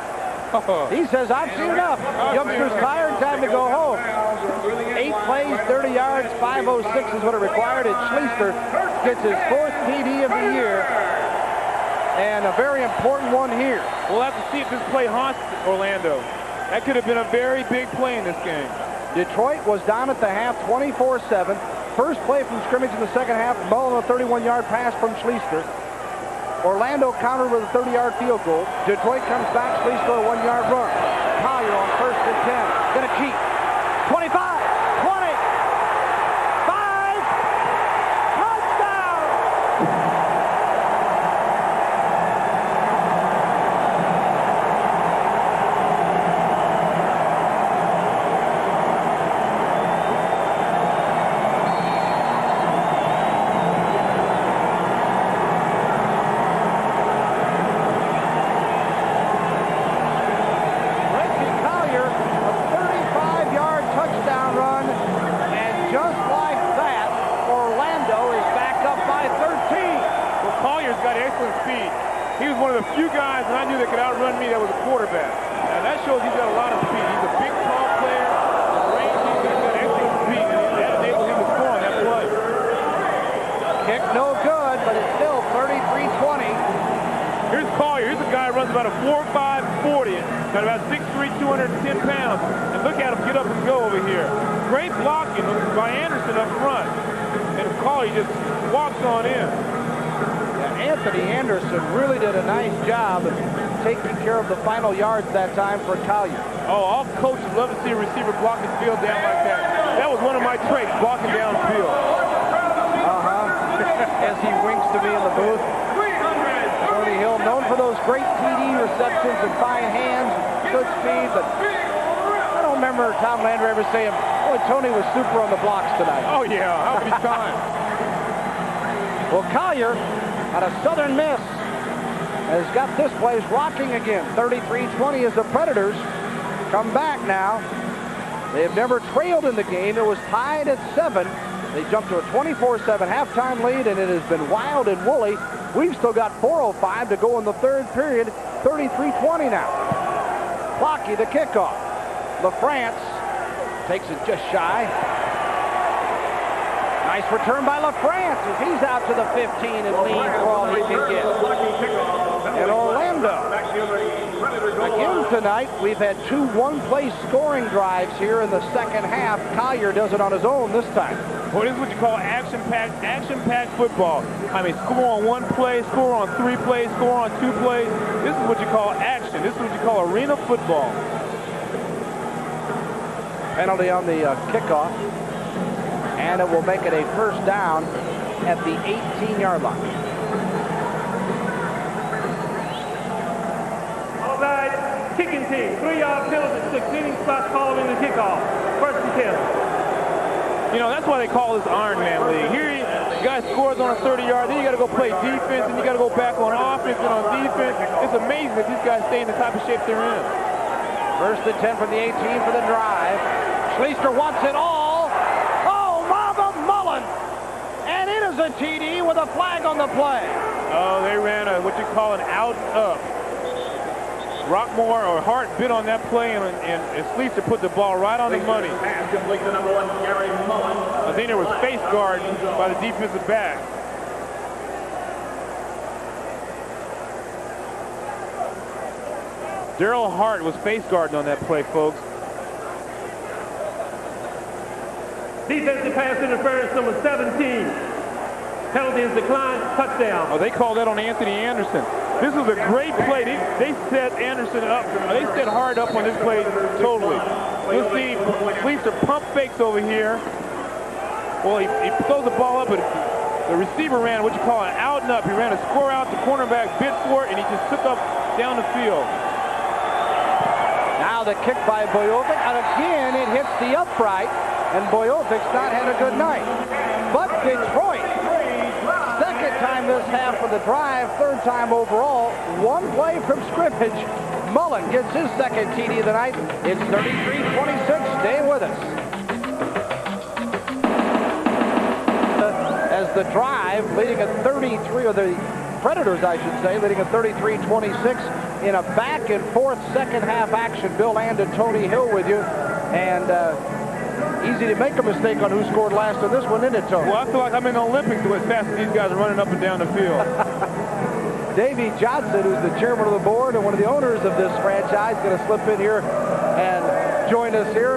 he says, I've seen enough. Youngsters tired, time to go home. 8 plays, 30 yards, 5:06 is what it required. And Schleister gets his 4th TD of the year, and a very important one here. We'll have to see if this play haunts Orlando. That could have been a very big play in this game. Detroit was down at the half 24-7. First play from scrimmage in the second half, Mullen a 31-yard pass from Schleister. Orlando countered with a 30-yard field goal. Detroit comes back, Schleister a 1-yard run. Collier on 1st and 10. Gonna keep. 25, 20, 5, touchdown! a few guys that I knew that could outrun me that was a quarterback. And that shows he's got a lot of speed. He's a big, tall player. The range, he's got excellent speed. And that enables him to score on that play. Kick no good, but it's still 33-20. Here's Collier. Here's a guy who runs about a 4.5 40, got about 6'3", 210 pounds. And look at him get up and go over here. Great blocking by Anderson up front. And Collier just walks on in. Anthony Anderson really did a nice job of taking care of the final yards that time for Collier. Oh, all coaches love to see a receiver block his field down like that. That was one of my traits, blocking downfield. As he winks to me in the booth. Tony Hill, known for those great TD receptions and fine hands, good speed, but I don't remember Tom Landry ever saying, boy, Tony was super on the blocks tonight. Oh, yeah, how many times? Well, Collier, on a Southern Miss, has got this place rocking again. 33-20 as the Predators come back now. They have never trailed in the game. It was tied at 7. They jumped to a 24-7 halftime lead, and it has been wild and woolly. We've still got 4:05 to go in the third period. 33-20 now. Clocky, the kickoff. LaFrance takes it just shy. Nice return by LaFrance as he's out to the 15 and lean for all he can get. And Orlando. Again tonight, we've had 2 one-play scoring drives here in the second half. Collier does it on his own this time. Well, this is what you call action-packed football. I mean, score on 1 play, score on 3 plays, score on 2 plays. This is what you call action. This is what you call arena football. Penalty on the kickoff. And it will make it a first down at the 18-yard line. All right, kicking team, 3-yard penalty, 6 leading spots called in the kickoff. First and 10. You know, that's why they call this Iron Man League. Here, the guy scores on a 30-yard, then you got to go play defense, and you got to go back on offense and on defense. It's amazing that these guys stay in the type of shape they're in. First and 10 from the 18 for the drive. Schleister wants it all. A TD with a flag on the play. Oh, they ran what you call an out-up. Rockmore or Hart bit on that play, and Schleister put the ball right on the money. I think there was face guard by the defensive back. Daryl Hart was face guarding on that play, folks. Defensive pass interference number 17. Penalty is declined, touchdown. Oh, they called that on Anthony Anderson. This was a great play. They set Anderson up. They set Hart up on this play totally. You'll see Schleister pump fakes over here. Well, he throws the ball up, but the receiver ran what you call an out and up. He ran a score out, the cornerback bit for it, and he just took up down the field. Now the kick by Bojovic, and again it hits the upright, and Bojovic's not had a good night. But Detroit, second time this half of the drive, third time overall, 1 play from scrimmage. Mullen gets his second TD of the night. It's 33-26. Stay with us. As the drive leading at 33, or the Predators, I should say, leading at 33-26 in a back and forth second half action. Bill Land and Tony Hill with you. And easy to make a mistake on who scored last in this one, isn't it, Tony? Well, I feel like I'm in the Olympics as fast as these guys are running up and down the field. Davey Johnson, who's the chairman of the board and one of the owners of this franchise, going to slip in here and join us here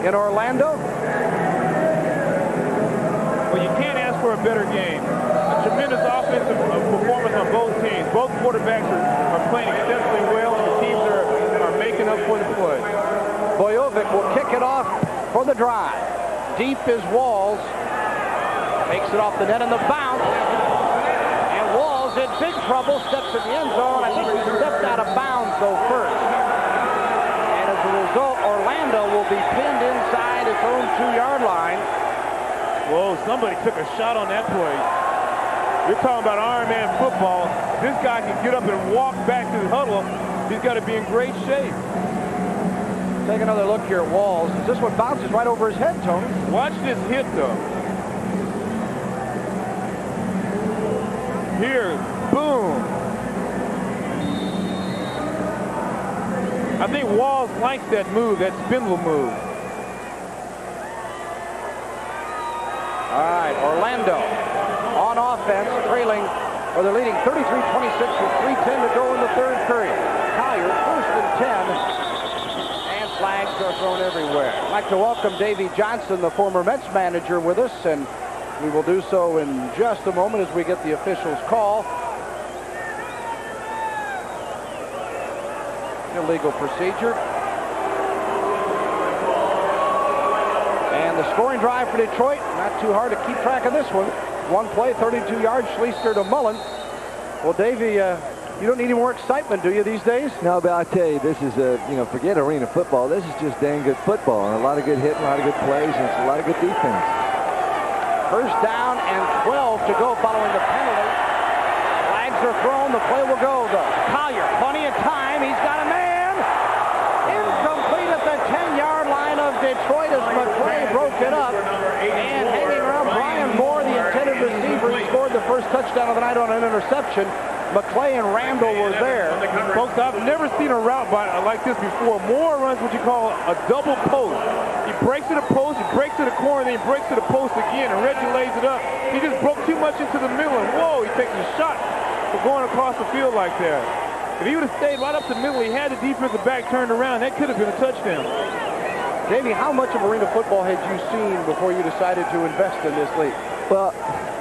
in Orlando. Well, you can't ask for a better game. A tremendous offensive performance on both teams. Both quarterbacks are playing exceptionally well, and the teams are making up for the play. Bojovic will kick it off for the drive. Deep is Walls. Takes it off the net and the bounce. And Walls in big trouble, steps in the end zone. I think he stepped out of bounds, though, first. And as a result, Orlando will be pinned inside its own 2-yard line. Whoa, somebody took a shot on that play. You're talking about Iron Man football. This guy can get up and walk back to the huddle. He's got to be in great shape. Take another look here at Walls. Is this one bounces right over his head, Tony? Watch this hit, though. Here, boom. I think Walls likes that move, that spindle move. All right, Orlando on offense, trailing, or they're leading 33-26 with 3:10 to go in the third period. Collier, 1st and 10, and flags are thrown everywhere. I'd like to welcome Davey Johnson, the former Mets manager, with us, and we will do so in just a moment as we get the officials' call. Illegal procedure. And the scoring drive for Detroit, not too hard to keep track of this one. One play, 32 yards, Schleister to Mullen. Well, Davey, you don't need any more excitement, do you, these days? No, but I tell you, this is forget arena football. This is just dang good football, and a lot of good hitting, a lot of good plays, and it's a lot of good defense. 1st down and 12 to go following the penalty. Flags are thrown. The play will go, though. Collier, plenty of time. He's got a man. Incomplete at the 10-yard line of Detroit as McClay broke it up. And hanging around Brian Moore, the intended receiver, he scored the first touchdown of the night on an interception. McClay and Randall were there. Folks, I've never seen a route like this before. Moore runs what you call a double post. He breaks to the post, he breaks to the corner, then he breaks to the post again, and Reggie lays it up. He just broke too much into the middle, and whoa, he takes a shot for going across the field like that. If he would have stayed right up the middle, he had the defensive back turned around, that could have been a touchdown. Davey, how much of arena football had you seen before you decided to invest in this league? Well,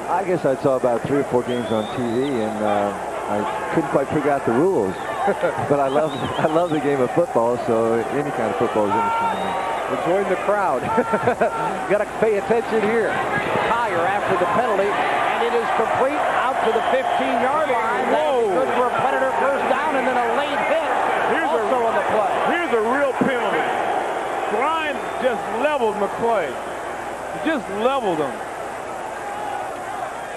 I guess I saw about 3 or 4 games on TV, and I couldn't quite figure out the rules. But I love the game of football, so any kind of football is interesting to me. Well, join the crowd. Got to pay attention here. Collier after the penalty, and it is complete out to the 15-yard line. That's good for a Predator 1st down, and then a late hit also on the play. Here's a real penalty. Grimes just leveled McClay. Just leveled him.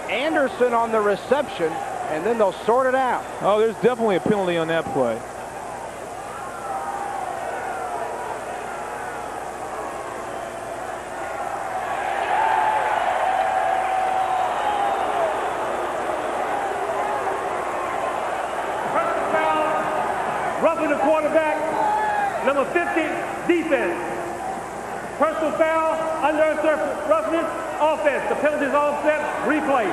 Anderson on the reception, and then they'll sort it out. Oh, there's definitely a penalty on that play. Roughing the quarterback, number 50, defense. Personal foul, under roughness, offense. The penalty is offset, replay.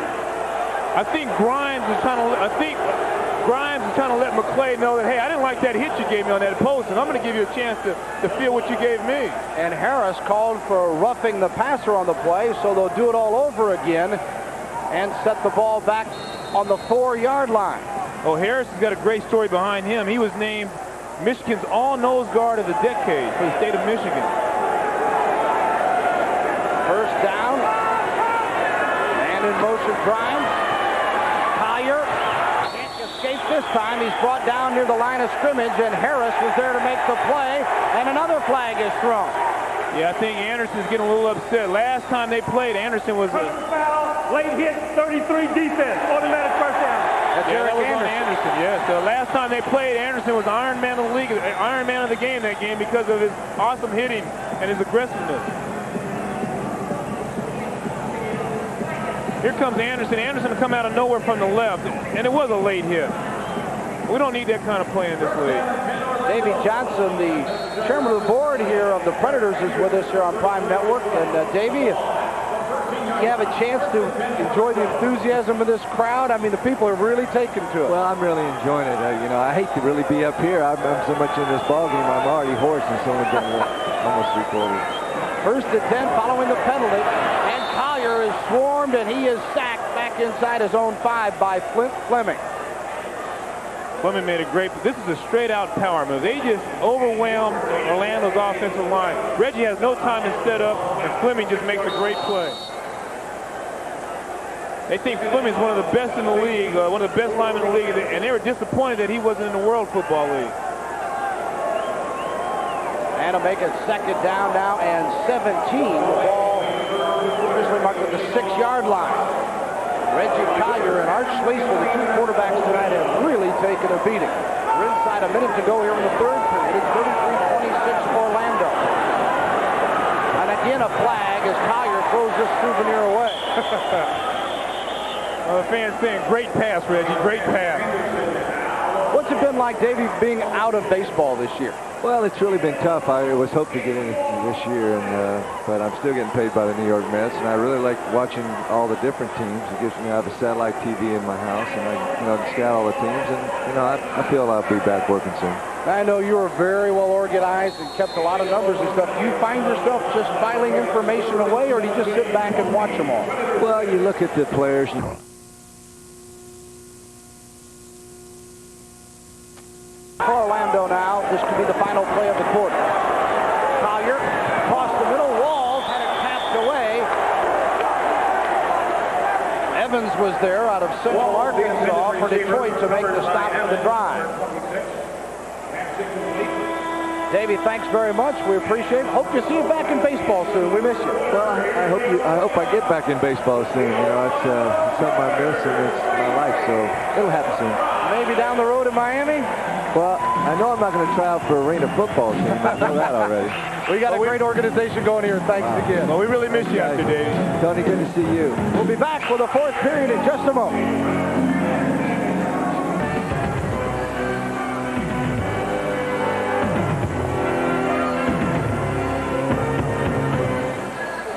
I think Grimes is trying to let McClay know that, hey, I didn't like that hit you gave me on that post, and I'm going to give you a chance to feel what you gave me. And Harris called for roughing the passer on the play, so they'll do it all over again and set the ball back on the 4-yard line. Oh, Harris has got a great story behind him. He was named Michigan's all-nose guard of the decade for the state of Michigan. 1st down. And in motion, Grimes. Collier can't escape this time. He's brought down near the line of scrimmage, and Harris was there to make the play, and another flag is thrown. Yeah, I think Anderson's getting a little upset. Last time they played, Anderson was foul, late hit, 33 defense, automatic 1st down. Yeah, that was on Anderson, yes. The last time they played, Anderson was Iron Man of the league, Iron Man of the game that game because of his awesome hitting and his aggressiveness. Here comes Anderson. Anderson will come out of nowhere from the left, and it was a late hit. We don't need that kind of play in this league. Davey Johnson, the chairman of the board here of the Predators, is with us here on Prime Network. And Davey, if you have a chance to enjoy the enthusiasm of this crowd, I mean, the people are really taken to it. Well, I'm really enjoying it. I hate to really be up here. I'm so much in this ball game, I'm already hoarse, and someone's getting almost 3/4. 1st and 10 following the penalty, and Collier is swarmed, and he is sacked back inside his own 5 by Flint Fleming. Fleming made a great, this is a straight-out power move. They just overwhelmed Orlando's offensive line. Reggie has no time to set up, and Fleming just makes a great play. They think Fleming's one of the best in the league, one of the best linemen in the league, and they were disappointed that he wasn't in the World Football League. And to make it 2nd down now and 17. The ball officially marked at the 6-yard line. Reggie Collier and Art Schleister, the 2 quarterbacks tonight, have really taken a beating. We're inside a minute to go here in the 3rd period. It's 33-26 Orlando. And again a flag as Collier throws this souvenir away. The fans saying, great pass, Reggie, great pass. What's it been like, Davey, being out of baseball this year? Well, it's really been tough. I was hoping to get in this year, but I'm still getting paid by the New York Mets, and I really like watching all the different teams. It gives me, I have a satellite TV in my house, and I scout all the teams, and I feel I'll be back working soon. I know you are very well organized and kept a lot of numbers and stuff. Do you find yourself just filing information away, or do you just sit back and watch them all? Well, you look at the players. For Orlando now, this could be the final play of the quarter. Collier across the middle, Walls had it tapped away. Evans was there out of Central Arkansas for Detroit to make the stop for the drive. Davey, thanks very much. We appreciate it. Hope to see you back in baseball soon. We miss you. Well, I hope I get back in baseball soon. It's something I miss, and it's my life, so it'll happen soon. Maybe down the road in Miami? Well, I know I'm not going to try out for arena football team. I know that already. We got a great organization going here. Thanks again. Well, we really miss you after, Dave. Tony, good to see you. We'll be back for the fourth period in just a moment.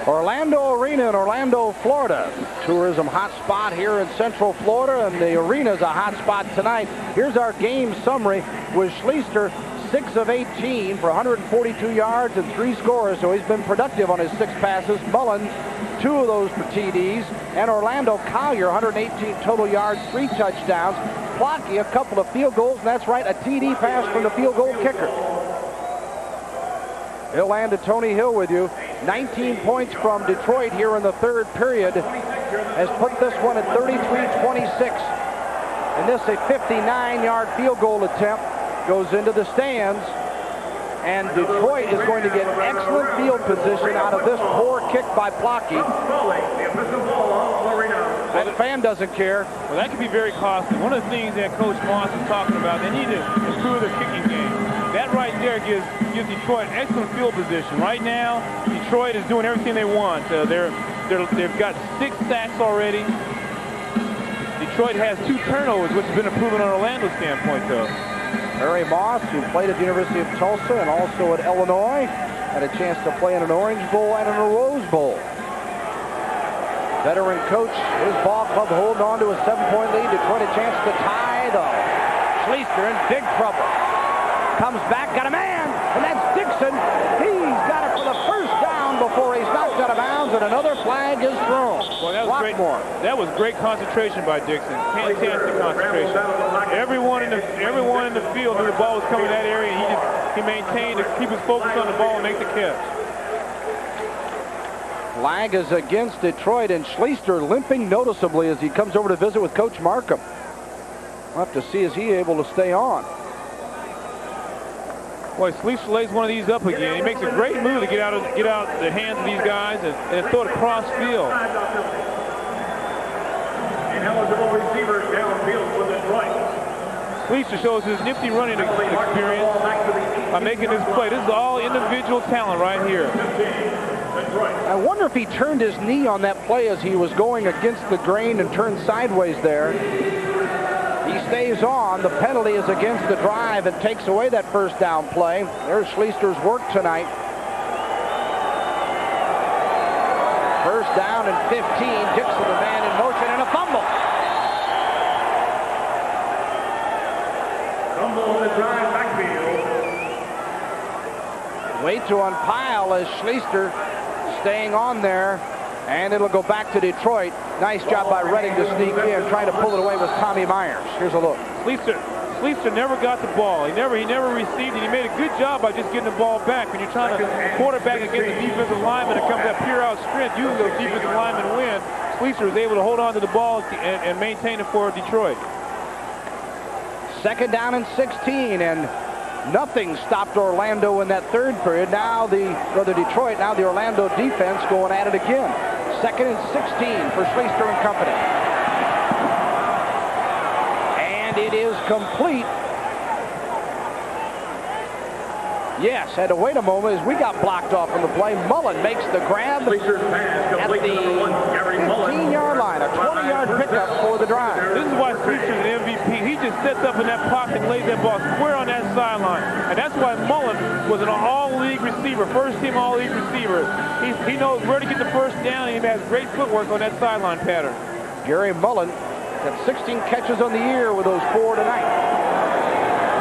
Orlando Arena in Orlando, Florida. Tourism hotspot here in Central Florida, and the arena's a hot spot tonight. Here's our game summary with Schleister, 6 of 18 for 142 yards and 3 scores, so he's been productive on his 6 passes. Mullins, 2 of those for TDs, and Orlando Collier, 118 total yards, 3 touchdowns. Plocky, a couple of field goals, and that's right, a TD pass from the field goal kicker. Bill Land and Tony Hill with you. 19 points from Detroit here in the third period has put this one at 33-26. And this a 59-yard field goal attempt goes into the stands. And Detroit is going to get excellent field position out of this poor kick by Plocky. That fan doesn't care. Well, that could be very costly. One of the things that Coach Moss is talking about, they need to improve their kicking game. That right there gives Detroit excellent field position. Right now, Detroit is doing everything they want. They've got 6 sacks already. Detroit has 2 turnovers, which has been improving on Orlando's standpoint, though. Harry Moss, who played at the University of Tulsa and also at Illinois, had a chance to play in an Orange Bowl and in a Rose Bowl. Veteran coach, his ball club holding on to a 7-point lead. Detroit a chance to tie, though. Schleister in big trouble. Comes back, got a man, and that's Dixon. He's got it for the first down before he's knocked out of bounds, and another flag is thrown. Well, that was great. That was great concentration by Dixon. Fantastic concentration. Everyone in the field knew the ball was coming in that area, and he maintained to keep his focus on the ball and make the catch. Flag is against Detroit, and Schleister limping noticeably as he comes over to visit with Coach Markham. We'll have to see, is he able to stay on. Boy, Schleister lays one of these up again. He makes a great move to get out the hands of these guys and throw it across field. Ineligible receivers downfield for Detroit. Schleister shows his nifty running experience by making this play. This is all individual talent right here. I wonder if he turned his knee on that play as he was going against the grain and turned sideways there. He stays on. The penalty is against the drive and takes away that first down play. There's Schleister's work tonight. First down and 15. Dixon, the man in motion, and a fumble. Fumble in the drive backfield. Wait to unpile as Schleister staying on there. And it'll go back to Detroit. Nice job by Redding to sneak in, trying to pull it away with Tommy Myers. Here's a look. Schleister never got the ball. He never received it. He made a good job by just getting the ball back. When you're trying to quarterback against a defensive lineman that comes that pure out sprint, usually those defensive linemen win. Schleister was able to hold on to the ball and maintain it for Detroit. Second down and 16, and nothing stopped Orlando in that third period. Now Detroit, now the Orlando defense going at it again. Second and 16 for Schleister and company. And it is complete. Yes, had to wait a moment as we got blocked off on the play. Mullen makes the grab at the 15-yard line. A 20-yard pickup for the drive. This is why Sleester's an MVP. He just sets up in that pocket and lays that ball square on that sideline. And that's why Mullen was an all-league receiver, first-team all-league receiver. He knows where to get the first down, and he has great footwork on that sideline pattern. Gary Mullen got 16 catches on the year with those 4 tonight.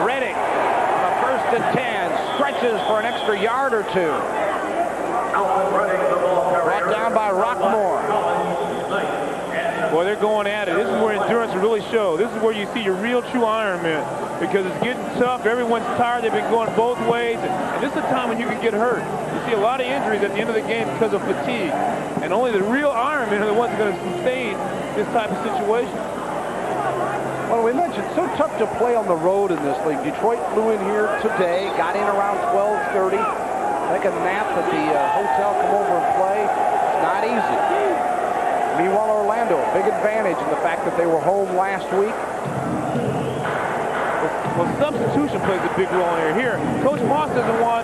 Reddick on a 1st and 10. Stretches for an extra yard or 2. Brought down by Rockmore. Boy, they're going at it. This is where endurance will really show. This is where you see your real true Ironman, because it's getting tough. Everyone's tired. They've been going both ways. And this is a time when you can get hurt. You see a lot of injuries at the end of the game because of fatigue. And only the real Ironmen are the ones going to sustain this type of situation. Well, we mentioned so tough to play on the road in this league. Detroit flew in here today, got in around 12:30. Take a nap at the hotel, come over and play. It's not easy. Meanwhile, Orlando, big advantage in the fact that they were home last week. Well, substitution plays a big role here. Coach Moss doesn't want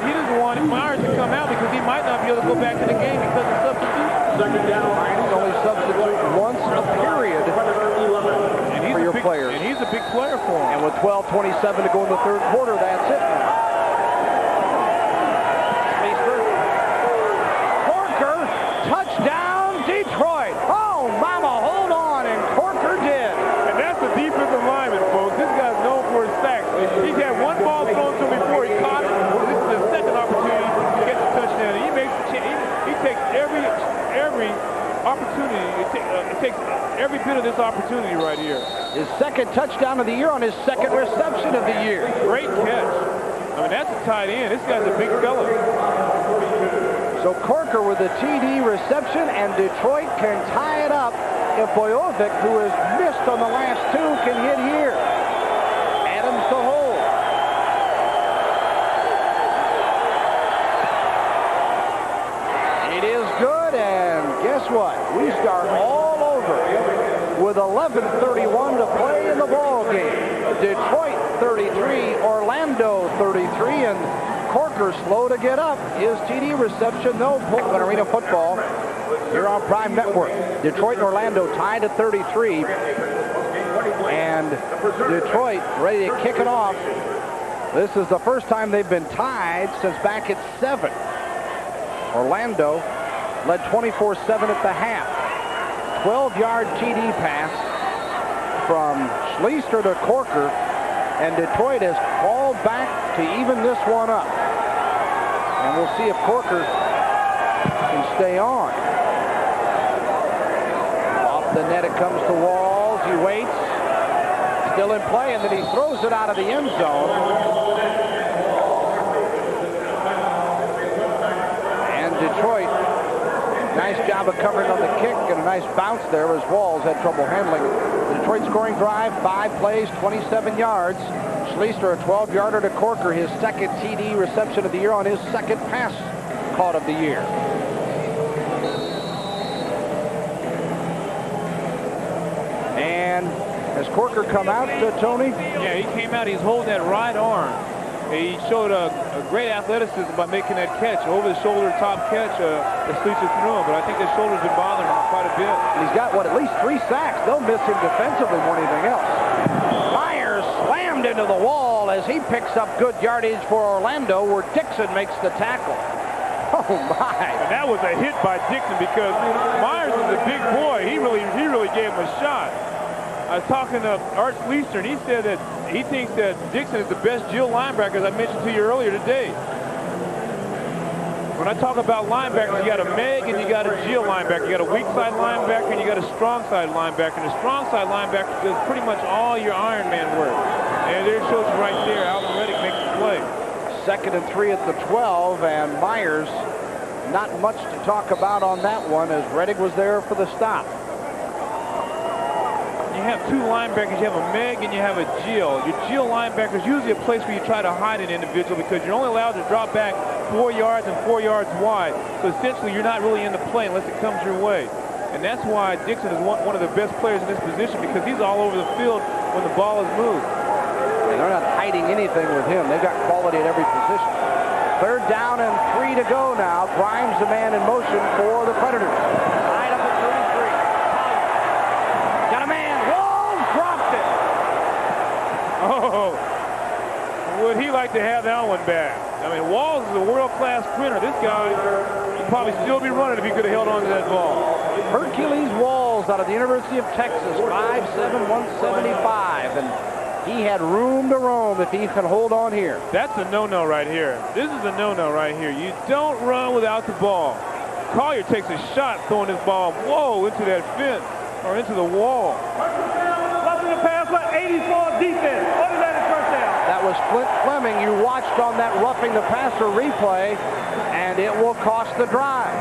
Myers to come out because he might not be able to go back to the game because of substitution. He's only substitute once a period for your players. And he's a big player for him. And with 12:27 to go in the 3rd quarter, that's it now. Corker, touchdown, Detroit. Oh, mama, hold on, and Corker did. And that's the defensive lineman, folks. This guy's known for his sacks. He's had one ball thrown to him before he caught it. This is his second opportunity to get the touchdown. And he makes the he takes every opportunity. It takes every bit of this opportunity right here. His second touchdown of the year on his second reception of the year. Great catch. I mean, that's a tight end. This guy's a big fella. So Corker with the TD reception, and Detroit can tie it up if Bojovic, who has missed on the last 2, can hit here. Adams to hold. It is good, and guess what? We start all over with 11:31 to play in the ball game. Detroit 33, Orlando 33, and Corker slow to get up. His TD reception, though, Pullman Arena football here on Prime Network. Detroit and Orlando tied at 33, and Detroit ready to kick it off. This is the first time they've been tied since back at 7. Orlando led 24-7 at the half. 12-yard TD pass from Schleister to Corker, and Detroit has called back to even this one up. And we'll see if Corker can stay on. Off the net it comes to Walls. He waits. Still in play, and then he throws it out of the end zone. And Detroit, nice job of covering on the kick, and a nice bounce there as Walls had trouble handling it. The Detroit scoring drive, 5 plays, 27 yards. Schleister, a 12-yarder to Corker, his second TD reception of the year on his second pass caught of the year. And has Corker come out, Tony? Yeah, he came out. He's holding that right arm. He showed a great athleticism by making that catch, over-the-shoulder top catch. The Schleister threw him, but I think the shoulder's been bothering him quite a bit. He's got, what, at least 3 sacks. They'll miss him defensively more than anything else. Myers slammed into the wall as he picks up good yardage for Orlando, where Dixon makes the tackle. Oh, my. And that was a hit by Dixon because Myers is a big boy. He really gave him a shot. I was talking to Art Schleister, and he said that he thinks that Dixon is the best Jill linebacker, as I mentioned to you earlier today. When I talk about linebackers, you got a Meg and you got a Jill linebacker. You got a weak side linebacker and you got a strong side linebacker. And the strong side linebacker does pretty much all your Iron Man work. And there it shows you right there. Alvin Reddick makes the play. 2nd and 3 at the 12, and Myers, not much to talk about on that one as Reddick was there for the stop. You have 2 linebackers. You have a Meg and you have a Jill. Your Jill linebacker is usually a place where you try to hide an individual because you're only allowed to drop back 4 yards and 4 yards wide. So essentially, you're not really in the play unless it comes your way. And that's why Dixon is one of the best players in this position, because he's all over the field when the ball is moved. And they're not hiding anything with him. They've got quality at every position. Third down and 3 to go now. Grimes the man in motion for the Predators. Right up at 33. Got a man. Walls dropped it. Oh, would he like to have that one back? I mean, Walls is a world-class sprinter. This guy would probably still be running if he could have held on to that ball. Hercules Walls out of the University of Texas, 5'7", 175, and he had room to roam if he could hold on here. That's a no-no right here. This is a no-no right here. You don't run without the ball. Collier takes a shot throwing this ball, whoa, into that fence or into the wall. Roughing the pass by 84 defense. Automatic first down. That was Flint Fleming. You watched on that roughing the passer replay, and it will cost the drive.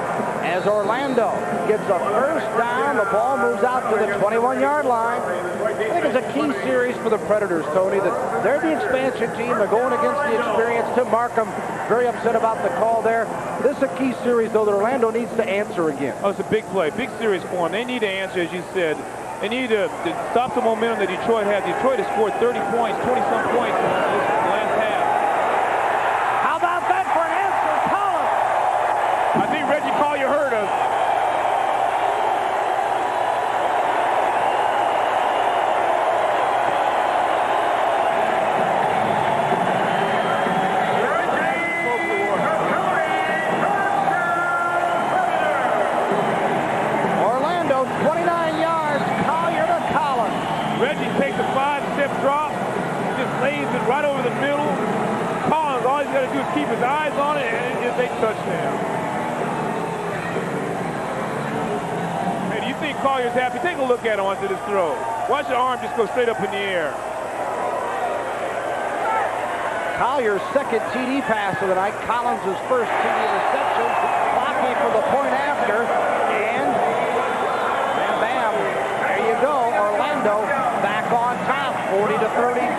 As Orlando gets a first down, the ball moves out to the 21-yard line. I think it's a key series for the Predators, Tony, that they're the expansion team. They're going against the experience. Tim Markham very upset about the call there. This is a key series, though, that Orlando needs to answer again. Oh, it's a big play, big series for them. They need to answer, as you said. They need to stop the momentum that Detroit had. Detroit has scored 30 points, 20-some points in this last half. How about that for an answer, Collins? I think Reggie Collier heard us. Orlando, 29 yards, Collier to Collins. Reggie takes a 5-step drop, just lays it right over the middle. Collins, all he's got to do is keep his eyes on it, and it is a touchdown. Hey, do you think Collier's happy? Take a look at him onto this throw. Watch the arm just go straight up in the air. Collier's second TD pass of the night. Collins' first TD reception. Blocky for the point after. And bam, there you go. Orlando back on top, 40-33.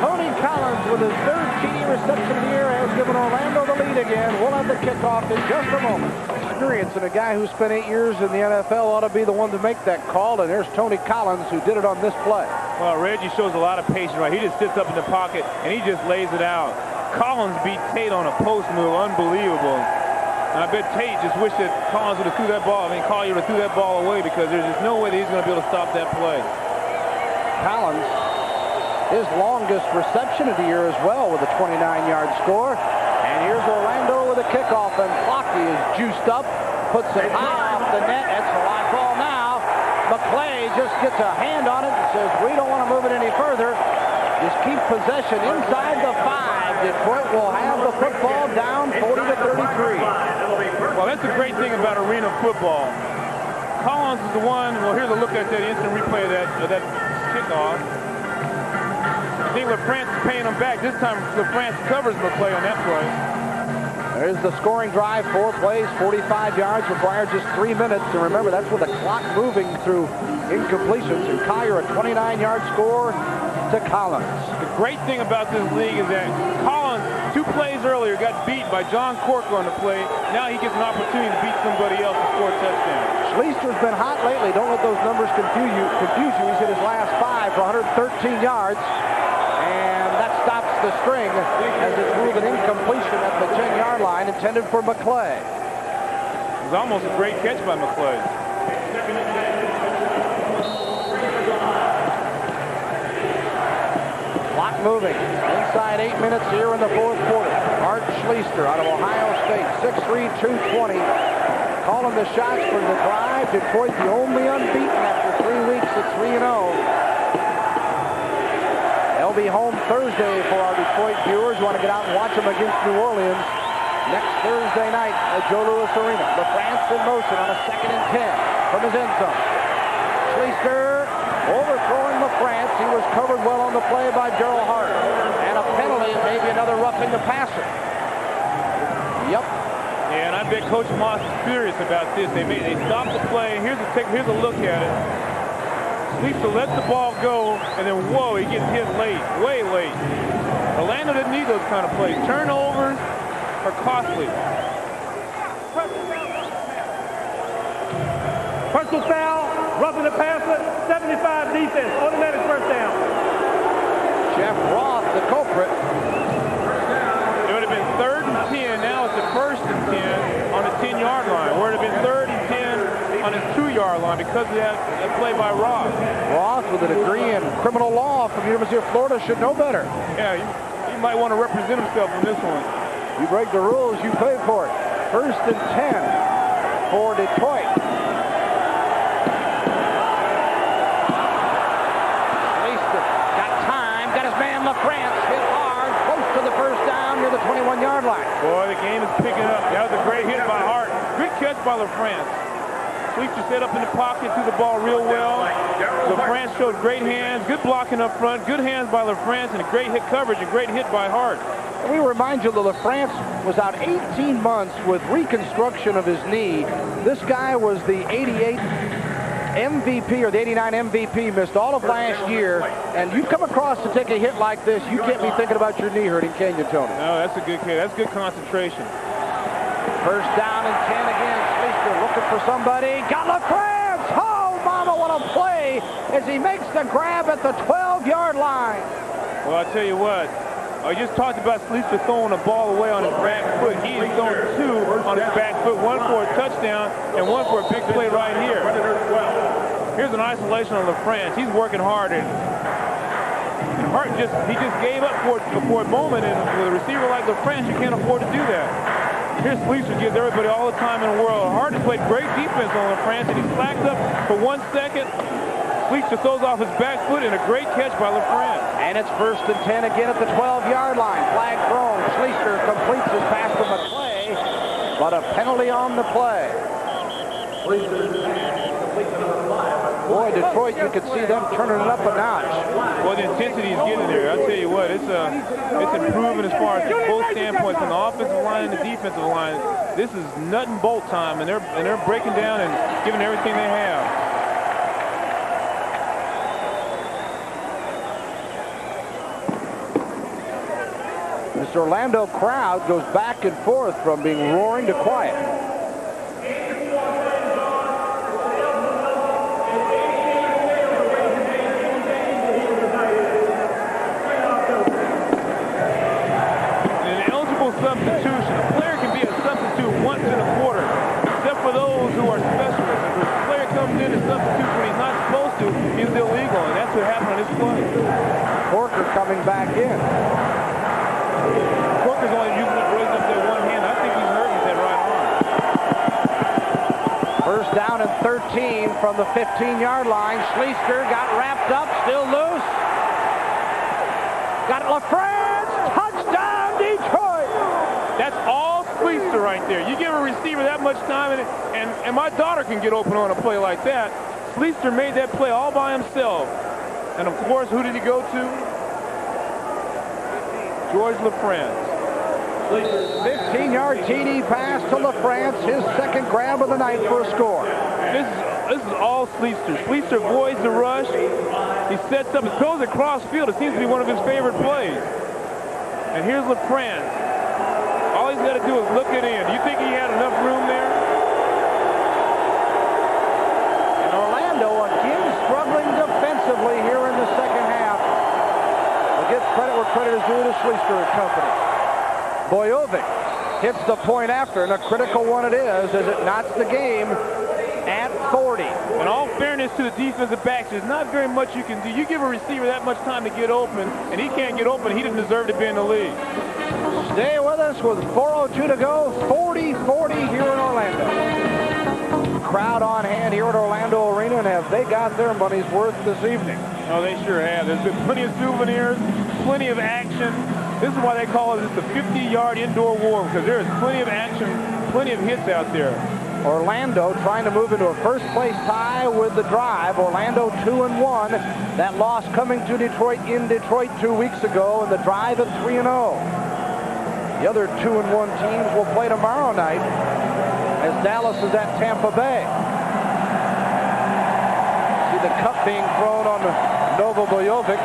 Tony Collins with his third TD reception of the year has given Orlando the lead again. We'll have the kickoff in just a moment. Experience, and a guy who spent 8 years in the NFL ought to be the one to make that call, and there's Tony Collins who did it on this play. Well, Reggie shows a lot of patience, right? He just sits up in the pocket, and he just lays it out. Collins beat Tate on a post move. Unbelievable. And I bet Tate just wished that Collins would have threw that ball. I mean, Collier would have threw that ball away because there's just no way that he's going to be able to stop that play. Collins, his longest reception of the year as well with a 29-yard score. And here's Orlando with a kickoff, and Blocky is juiced up, puts it high off the net. It's a live ball now. McClay just gets a hand on it and says, we don't want to move it any further. Just keep possession inside the 5. Detroit will have the football down 40-33. Well, that's the great thing about arena football. Collins is the one, well, here's a look at that instant replay of that kickoff. I think LaFrance is paying him back. This time, LaFrance covers McClay on that play. There's the scoring drive, 4 plays, 45 yards, required just 3 minutes. And remember, that's with the clock moving through incompletions. And Collier, a 29-yard score to Collins. The great thing about this league is that Collins, 2 plays earlier, got beat by John Corker on the play. Now he gets an opportunity to beat somebody else and score a touchdown. Schleister's been hot lately. Don't let those numbers confuse you. He's hit his last 5 for 113 yards. And that stops the string as it's ruled an incompletion at the 10-yard line intended for McClay. It was almost a great catch by McClay. Clock moving. Inside 8 minutes here in the fourth quarter. Art Schleister out of Ohio State, 6'3", 220. Calling the shots for the drive. Detroit the only unbeaten after 3 weeks at 3-0. They'll be home Thursday for our Detroit viewers. You want to get out and watch them against New Orleans next Thursday night at Joe Louis Arena. LaFrance in motion on a 2nd and 10 from his end zone. Schleister overthrowing LaFrance. He was covered well on the play by Darrell Hart. And a penalty and maybe another roughing the passer. Yep. Yeah, and I bet Coach Moss is furious about this. They stopped the play. Here's a look at it. Schleister lets the ball go, and then, whoa, he gets hit late, way late. Orlando didn't need those kind of plays. Turnovers are costly. Personal foul, roughing the passer, 75 defense, automatic first down. Jeff Roth the culprit. It would have been 3rd and 10. Now it's a 1st and 10 on the 10-yard line. Where it would have been 3rd and 10 on his 2-yard line because of that play by Ross. Ross, with a degree in criminal law from the University of Florida, should know better. Yeah, he might want to represent himself in this one. You break the rules, you pay for it. 1st and 10 for Detroit. Leicester got time, got his man LaFrance hit hard, close to the 1st down near the 21-yard line. Boy, the game is picking up. That was a great hit by Hart. Good catch by LaFrance. Leicester set up in the pocket, threw the ball real well. LaFrance showed great hands, good blocking up front, good hands by LaFrance, and a great hit coverage, a great hit by Hart. We remind you that LaFrance was out 18 months with reconstruction of his knee. This guy was the 88 MVP or the 89 MVP, missed all of last year, and you come across to take a hit like this, you can't be thinking about your knee hurting, can you, Tony? No, that's a good hit. That's good concentration. 1st down and 10 again. Leicester looking for somebody. Got LaFrance! Oh, mama, what a play as he makes the grab at the 12-yard line. Well, I'll tell you what. I just talked about Leicester throwing the ball away on his back foot. He is throwing 2 on his back foot, 1 for a touchdown and 1 for a big play right here. Here's an isolation on LaFrance. He's working hard, and Hart just gave up for a moment, and with a receiver like LaFrance, you can't afford to do that. Here's Leicester gives everybody all the time in the world. Hart has played great defense on LaFrance, and he slacked up for 1 second. Leicester throws off his back foot, and a great catch by LaFrance. And it's 1st and 10 again at the 12-yard line. Flag thrown. Schleicher completes his pass to McClay, but a penalty on the play. Boy, Detroit, you could see them turning it up a notch. Well, the intensity is getting there. I'll tell you what, it's improving as far as both standpoints, from the offensive line and the defensive line. This is nut and bolt time, and they're breaking down and giving everything they have. This Orlando crowd goes back and forth from being roaring to quiet. An eligible substitution. A player can be a substitute once in a quarter, except for those who are specialists. If a player comes in and substitutes when he's not supposed to, he's illegal, and that's what happened on this play. Corker coming back in. Corker's only using it, raising up that one hand. I think he's hurt with that right arm. 1st down and 13 from the 15-yard line. Schleicher got wrapped up, still loose. Got LaFrance, touchdown Detroit. That's all Schleicher right there. You give a receiver that much time, and my daughter can get open on a play like that. Schleicher made that play all by himself. And of course, who did he go to? George LaFrance. 15-yard TD pass to LaFrance, his 2nd grab of the night for a score. This is all Schleicher. Schleicher avoids the rush. He sets up, it goes across field. It seems to be one of his favorite plays. And here's LaFrance. All he's got to do is look it in. Do you think he had enough room there? And Orlando again struggling defensively here in the 2nd half. We'll give credit where credit is due to Schleicher and company. Bojovic hits the point after, and a critical one it is, as it knots the game at 40. In all fairness to the defensive backs, there's not very much you can do. You give a receiver that much time to get open, and he can't get open. He didn't deserve to be in the league. Stay with us with 4:02 to go. 40-40 here in Orlando. Crowd on hand here at Orlando Arena, and have they got their money's worth this evening? Oh, they sure have. There's been plenty of souvenirs, plenty of action. This is why they call it the 50-yard indoor war, because there is plenty of action, plenty of hits out there. Orlando trying to move into a first-place tie with the Drive. Orlando 2-1. That loss coming to Detroit in Detroit 2 weeks ago, and the Drive at 3-0. The other 2-1 teams will play tomorrow night as Dallas is at Tampa Bay. See the cup being thrown on Nova Bojovic.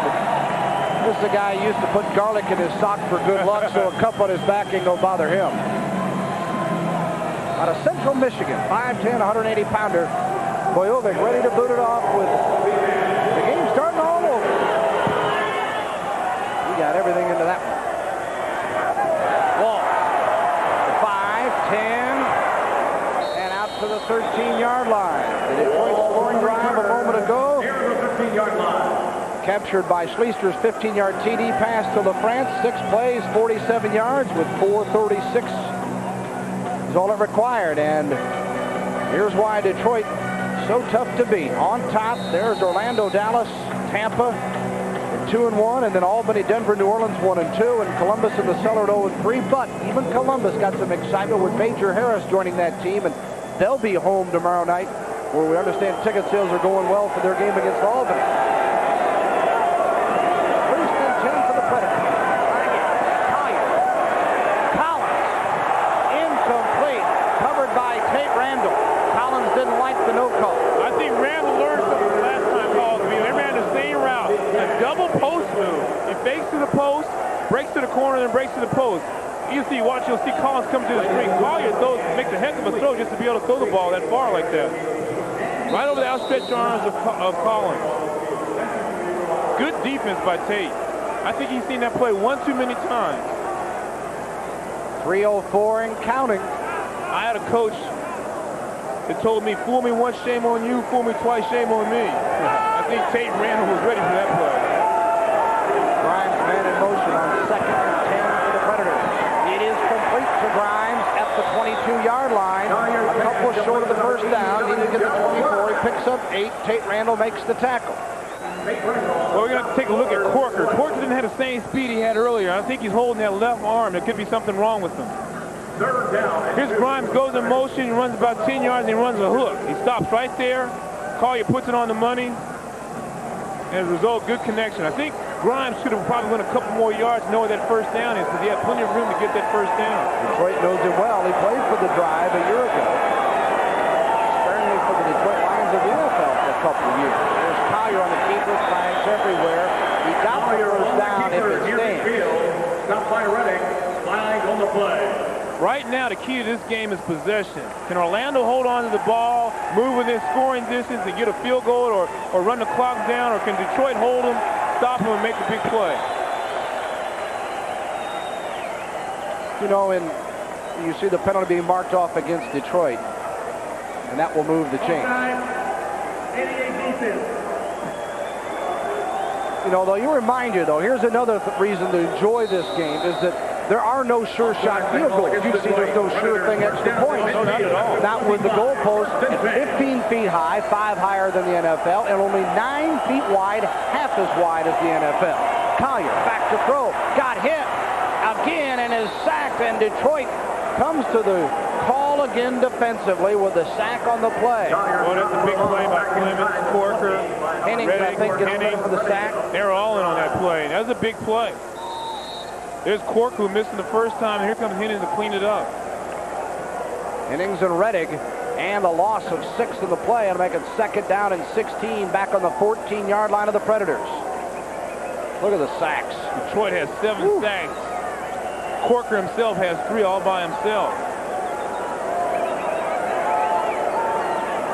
This is a guy who used to put garlic in his sock for good luck, so a cup on his back ain't gonna bother him. Out of Central Michigan, 5'10", 180-pounder. Bojovic ready to boot it off with the game starting all over. He got everything into that one. Ball. 5, 10, and out to the 13-yard line. The Detroit scoring drive a moment ago. Captured by Schleister's 15-yard TD pass to LaFrance. 6 plays, 47 yards with 4:36 is all it required. And here's why Detroit so tough to beat. On top, there's Orlando, Dallas, Tampa, 2-1, and then Albany, Denver, New Orleans 1-2, and Columbus in the cellar at 0-3. But even Columbus got some excitement with Major Harris joining that team, and they'll be home tomorrow night, where we understand ticket sales are going well for their game against Albany. First and 10 for the Predators. Collins, incomplete, covered by Tate Randall. Collins didn't like the no call. I think Randall learned something the last time called to me. They ran the same route, a double post move. He fakes to the post, breaks to the corner, then breaks to the post. You'll see Collins come to the screen. Collier makes a heck of a throw just to be able to throw the ball that far like that. Right over the outstretched arms of Collins. Good defense by Tate. I think he's seen that play one too many times. 3:04 and counting. I had a coach that told me, fool me once, shame on you, fool me twice, shame on me. I think Tate Randall was ready for that play. Grimes man in motion on 2nd and 10 for the Predators. It is complete to Grimes at the 22-yard line. A couple short of the first down. He didn't get the 24. He picks up 8. Tate Randall makes the tackle. Well, we're going to have to take a look at Corker. Corker didn't have the same speed he had earlier. I think he's holding that left arm. There could be something wrong with him. Here's Grimes, goes in motion, he runs about 10 yards, and he runs a hook. He stops right there. Collier puts it on the money. And as a result, good connection. I think Grimes should have probably went a couple more yards knowing that first down is, because he had plenty of room to get that first down. Detroit knows him well. He played for the Drive a year ago. Sparingly for the Detroit Lions of the NFL for a couple of years. There's Collier on the keeper, flags everywhere. He got the first down if it stands. Stop by Redding. Flag on the play. Right now, the key to this game is possession. Can Orlando hold on to the ball, move within scoring distance, and get a field goal or run the clock down, or can Detroit hold them, stop them, and make a big play? You know, and you see the penalty being marked off against Detroit, and that will move the chains. You know, though, you remind you, though, here's another reason to enjoy this game is that there are no sure shot field goals. You see there's no sure thing extra points. No, not at all. Not with the goalpost. It's 15 feet high, 5 higher than the NFL, and only 9 feet wide, half as wide as the NFL. Collier back to throw. Got hit again and is sacked, and Detroit comes to the call again defensively with a sack on the play. Well, that's a big play by Climax, Corker, Hennings, I think, gets credit for the sack. They're all in on that play. That was a big play. There's Corker who missed it the first time, and here comes Hennings to clean it up. Hennings and Rettig, and a loss of 6 in the play, and make it 2nd down and 16 back on the 14-yard line of the Predators. Look at the sacks. Detroit has 7 sacks. Corker himself has 3 all by himself.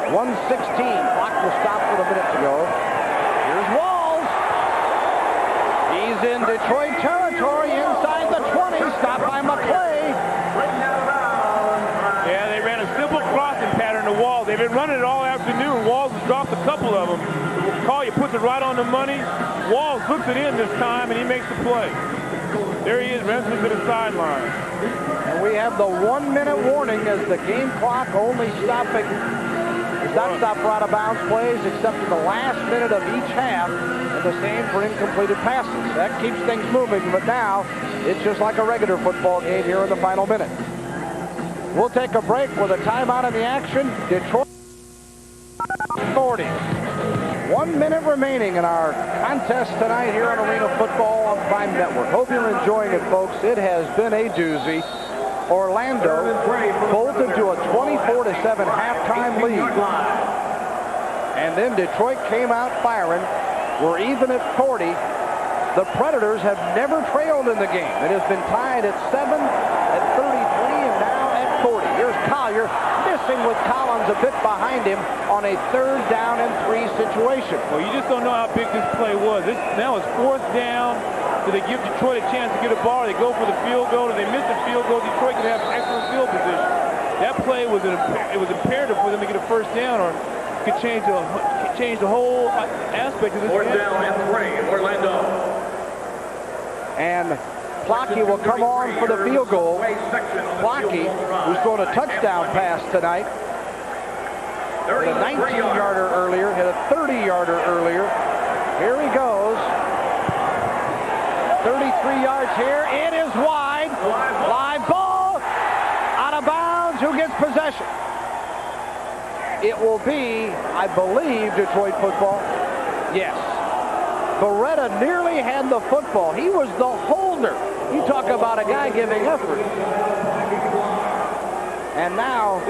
1:16. Clock will stop with a minute to go. Here's Walls. He's in Detroit territory inside the 20. Stopped by McClay. Yeah, they ran a simple crossing pattern to Walls. They've been running it all afternoon. Walls has dropped a couple of them. Collier puts it right on the money. Walls looks it in this time, and he makes the play. There he is, runs to the sideline. And we have the 1-minute warning as the game clock only stopping. Does not stop for out-of-bounds plays except in the last minute of each half, and the same for incompleted passes. That keeps things moving, but now it's just like a regular football game here in the final minute. We'll take a break with a timeout in the action. Detroit 40. 1 minute remaining in our contest tonight here on Arena Football on Prime Network. Hope you're enjoying it, folks. It has been a doozy. Orlando bolted to a 24-7 halftime lead. And then Detroit came out firing. We're even at 40. The Predators have never trailed in the game. It has been tied at 7, at 33, and now at 40. Here's Collier missing with Collins a bit behind him on a 3rd down and 3 situation. Well, you just don't know how big this play was. Now it's 4th down Do they give Detroit a chance to get a ball? They go for the field goal. If they miss the field goal, Detroit could have excellent field position. That play was imperative for them to get a first down, or could change the whole aspect of this game. 4th down and 3, Orlando. And Plocky will come on for the field goal. Plocky, who's thrown a touchdown pass tonight, hit a 19-yarder earlier, hit a 30-yarder earlier. Here he goes. 33 yards here. It is wide. Live ball. Out of bounds. Who gets possession? It will be, I believe, Detroit football. Yes. Beretta nearly had the football. He was the holder. You talk about a guy giving effort. And now,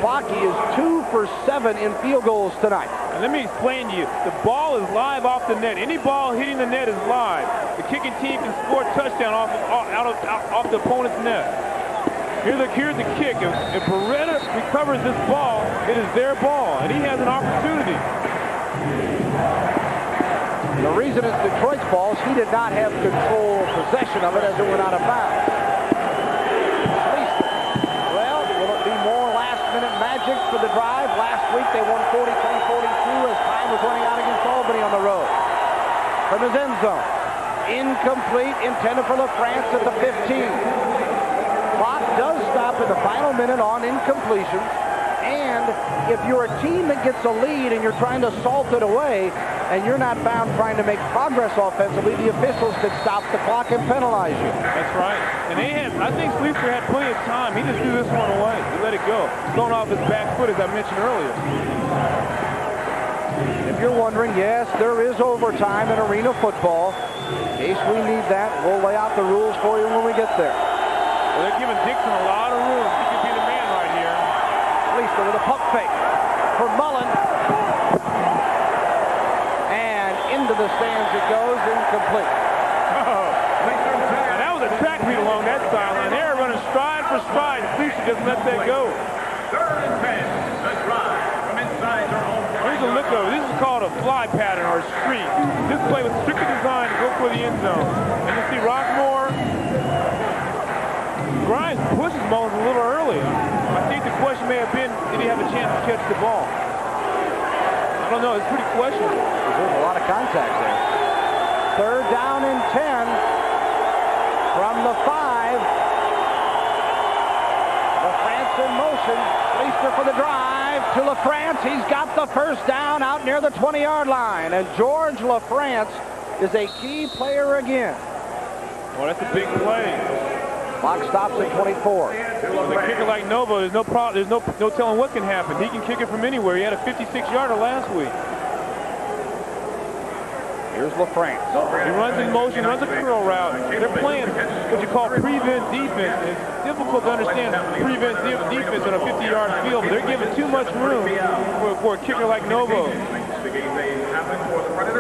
Plocky is 2 for 7 in field goals tonight. And let me explain to you. The ball is live off the net. Any ball hitting the net is live. The kicking team can score a touchdown off the opponent's net. Here's the kick. If Beretta recovers this ball, it is their ball, and he has an opportunity. The reason it's Detroit's ball is he did not have control of possession of it as it went out of bounds. Well, will it be more last-minute magic for the drive? Last week they won 43-42 as time was running out against Albany on the road. From his end zone. Incomplete, intended for LaFrance at the 15. Clock does stop in the final minute on incompletion. And if you're a team that gets a lead and you're trying to salt it away, and you're not bound trying to make progress offensively, the officials could stop the clock and penalize you. That's right. And I think Sleeper had plenty of time. He just threw this one away. He let it go. Thrown off his back foot, as I mentioned earlier. If you're wondering, yes, there is overtime in arena football. In case we need that, we'll lay out the rules for you when we get there. Well, they're giving Dixon a lot of room. He could be the man right here. Lisa with a pump fake for Mullen. And into the stands it goes, incomplete. Now, that was a track meet along that sideline. They were running stride for stride. Sleeper just let that go. 3rd and 10. The drive from inside their own. Here's a look over. This is called a fly pattern or a streak. This play was strictly designed to go for the end zone. And you see Rockmore. Grimes pushes Mullins a little early. I think the question may have been, did he have a chance to catch the ball? I don't know. It's pretty questionable. There's a lot of contact there. 3rd down and 10 from the 5. LaFrance in motion. Leaster for the drive to LaFrance. He's got the first down out near the 20-yard line. And George LaFrance is a key player again. Well, that's a big play. Clock stops at 24. With a kicker like Novo, there's no problem. There's no telling what can happen. He can kick it from anywhere. He had a 56-yarder last week. Here's LaFrance. He runs in motion, runs a curl route. They're playing what you call prevent defense. It's difficult to understand prevent defense on a 50-yard field, but they're giving too much room for a kicker like Novo.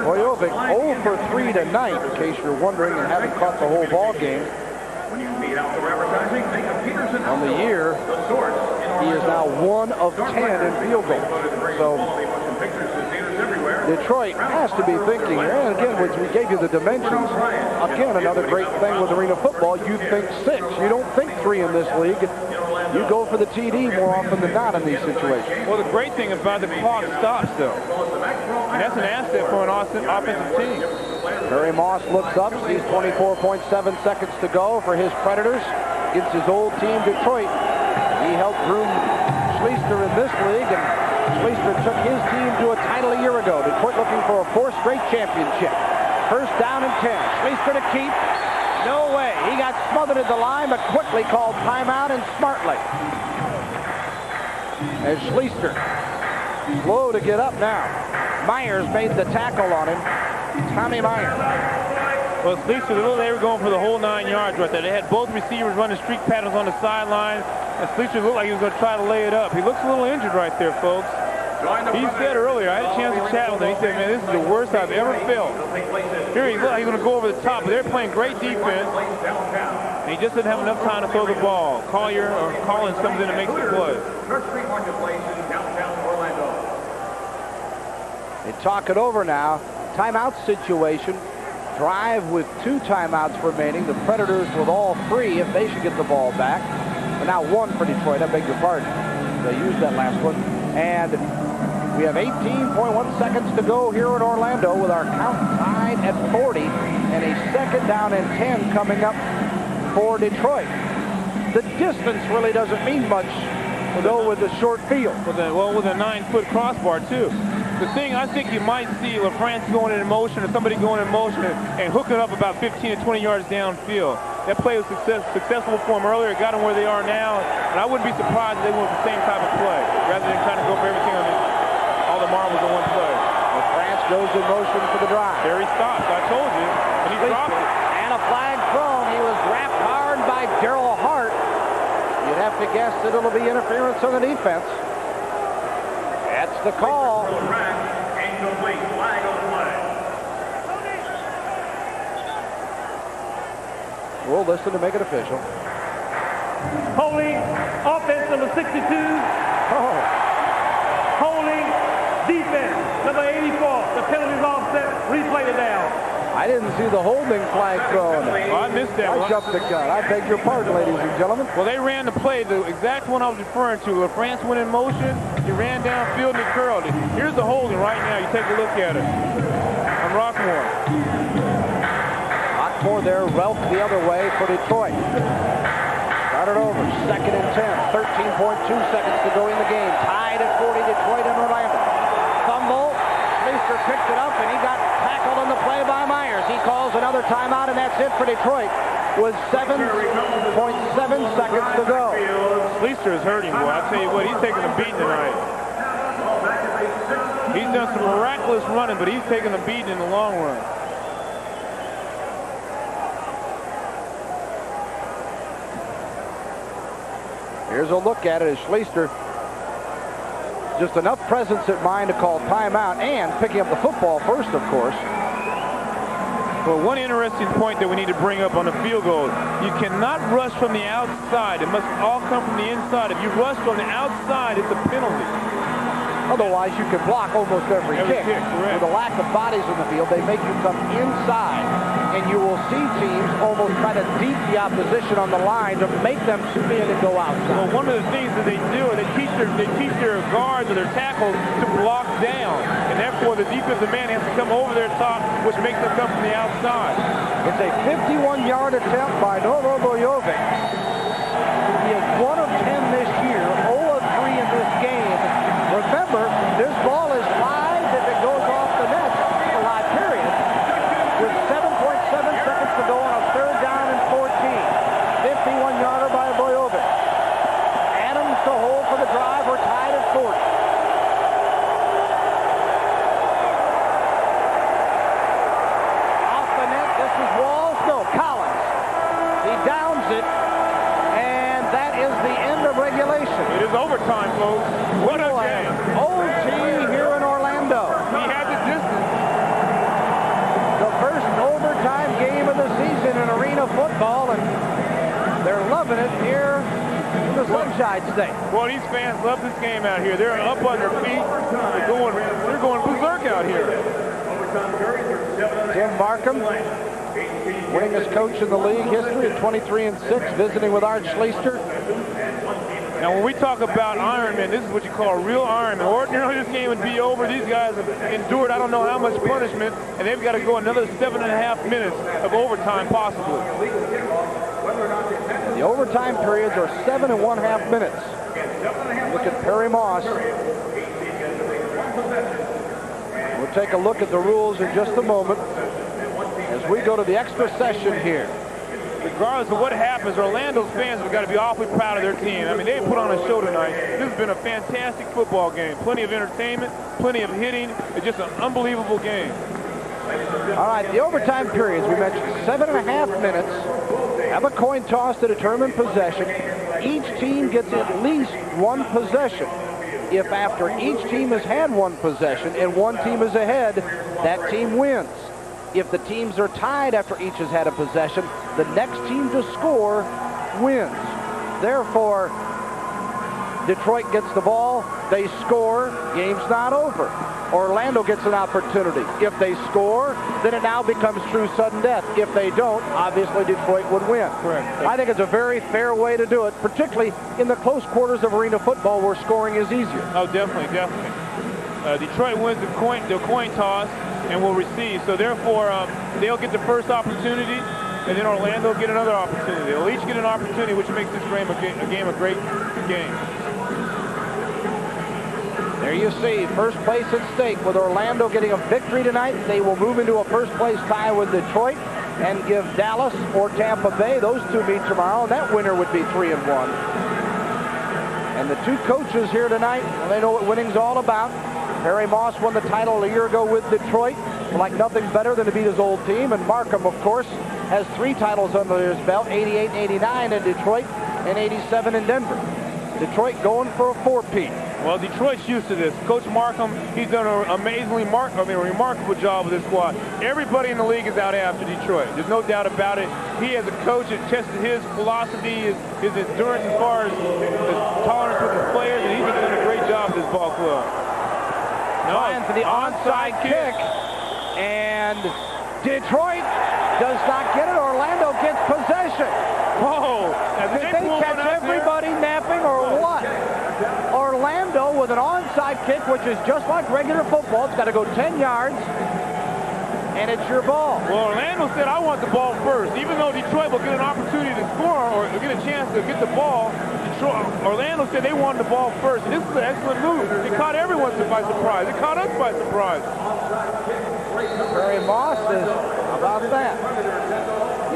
Bojovic 0 for 3 tonight, in case you're wondering and haven't caught the whole ball game. On the year, he is now 1 of 10 in field goals. So Detroit has to be thinking here. And again, when we gave you the dimensions, again, another great thing with arena football, you think 6. You don't think 3 in this league. You go for the TD more often than not in these situations. Well, the great thing about the clock stops, though. And that's an asset for an offensive team. Harry Moss looks up, sees 24.7 seconds to go for his Predators against his old team, Detroit. He helped groom Schleister in this league, and Schleister took his team to a title a year ago. Detroit looking for a 4th straight championship. 1st down and 10. Schleister to keep. No way. He got smothered at the line, but quickly called timeout and smartly. As Schleister slow to get up now. Myers made the tackle on him. Tommy Myers. Well, Schleister, they were going for the whole 9 yards right there. They had both receivers running streak patterns on the sideline, and Schleister looked like he was going to try to lay it up. He looks a little injured right there, folks. He said earlier, I had a chance to chat with him. He said, man, this is the worst I've ever felt. Here he looked like he's going to go over the top, but they're playing great defense, and he just didn't have enough time to throw the ball. Collins comes in and makes the play. They talk it over now. Timeout situation. drive with 2 timeouts remaining. The Predators with all 3 if they should get the ball back. But now 1 for Detroit. I beg your pardon. They used that last one. And we have 18.1 seconds to go here in Orlando with our count tied at 40 and a 2nd down and 10 coming up for Detroit. The distance really doesn't mean much, though, with the short field. With a 9-foot crossbar, too. The thing I think you might see LaFrance going in motion or somebody going in motion and hooking up about 15 to 20 yards downfield. That play was successful for them earlier. It got them where they are now. And I wouldn't be surprised if they went with the same type of play rather than trying to go for everything on all the marbles in one play. LaFrance goes in motion for the drive. There he stops. I told you. And he dropped it. And a flag thrown. He was wrapped hard by Darryl Hart. You'd have to guess that it'll be interference on the defense. That's the call. Incomplete. Flag on the play. We'll listen to make it official. Holding offense number 62. Oh. Holding defense number 84. The penalty's offset. Replay the down. I didn't see the holding flag thrown. Oh, I missed that. I jumped the gun. I beg your pardon, ladies and gentlemen. Well, they ran the play, the exact one I was referring to. LaFrance went in motion. He ran downfield and he curled it. Here's the holding right now. You take a look at it. On Rockmore. Rockmore there, Relk the other way for Detroit. Started over, 2nd and 10. 13.2 seconds to go in the game. Tied at 40, Detroit and Orlando. Fumble. Schleister picked it up and he got tackled on the play by Myers. He calls another timeout and that's it for Detroit with 7.7 seconds to go. Schleister is hurting, boy. I'll tell you what, he's taking a beating tonight. He's done some miraculous running, but he's taking a beating in the long run. Here's a look at it as Schleister, just enough presence at mind to call timeout and picking up the football first, of course. Well, one interesting point that we need to bring up on the field goal, you cannot rush from the outside. It must all come from the inside. If you rush from the outside, it's a penalty. Otherwise, you can block almost every kick. With the lack of bodies in the field, they make you come inside, and you will see teams almost try to deep the opposition on the line to make them spin and go outside. Well, one of the things that they do is they teach their guards or their tackles to block down, and therefore the defensive man has to come over their top, which makes them come from the outside. It's a 51-yard attempt by Novo Bojovic. He is 1 of 10 this year, 0 of 3 in this game. Remember, this ball is live if it goes off the net, a live period, with 7.7 seconds to go on a 3rd down and 14. 51-yarder by Bojovic. Adams to hold for the drive. We're tied at 40. Off the net, this is Walls. No, Collins. He downs it, and that is the end of regulation. It is overtime, folks. What a game. OT here in Orlando. He had the distance. The first overtime game of the season in arena football, and they're loving it here in the Sunshine State. Well, these fans love this game out here. They're up on their feet. They're going berserk out here. Tim Markham, winningest coach in the league history at 23-6, visiting with Art Schleister. Now, when we talk about Ironman, this is what you call a real Ironman. Ordinarily, this game would be over. These guys have endured I don't know how much punishment, and they've got to go another 7.5 minutes of overtime, possibly. The overtime periods are 7.5 minutes. Look at Perry Moss. We'll take a look at the rules in just a moment as we go to the extra session here. Regardless of what happens, Orlando's fans have got to be awfully proud of their team. I mean, they put on a show tonight. This has been a fantastic football game. Plenty of entertainment, plenty of hitting. It's just an unbelievable game. All right, the overtime periods, we mentioned 7.5 minutes. Have a coin toss to determine possession. Each team gets at least 1 possession. If after each team has had 1 possession and 1 team is ahead, that team wins. If the teams are tied after each has had a possession, the next team to score wins. Therefore, Detroit gets the ball, they score, game's not over. Orlando gets an opportunity. If they score, then it now becomes true sudden death. If they don't, obviously Detroit would win. Correct. I think it's a very fair way to do it, particularly in the close quarters of arena football where scoring is easier. Oh, definitely, definitely. Detroit wins the coin toss and will receive. So therefore, they'll get the first opportunity, and then Orlando will get another opportunity. They'll each get an opportunity, which makes this game a great game. There you see, first place at stake. With Orlando getting a victory tonight, they will move into a first-place tie with Detroit and give Dallas or Tampa Bay. Those two meet tomorrow, and that winner would be 3-1. And the two coaches here tonight, well, they know what winning's all about. Harry Moss won the title a year ago with Detroit. Would like nothing better than to beat his old team. And Markham, of course, has 3 titles under his belt, 88 and 89 in Detroit and 87 in Denver. Detroit going for a 4-peat. Well, Detroit's used to this. Coach Markham, he's done an amazingly remarkable job with this squad. Everybody in the league is out after Detroit. There's no doubt about it. He, as a coach, has tested his philosophy, his endurance as far as his tolerance with his players, and he's been doing a great job with this ball club. Trying for the onside kick. And Detroit does not get it. Orlando gets possession. Whoa! Did they catch everybody napping or what? Orlando with an onside kick, which is just like regular football. It's got to go 10 yards, and it's your ball. Well, Orlando said, I want the ball first. Even though Detroit will get an opportunity to score or get a chance to get the ball, Orlando said they wanted the ball first. And this is an excellent move. It caught everyone by surprise. It caught us by surprise. Harry Moss says, how about that?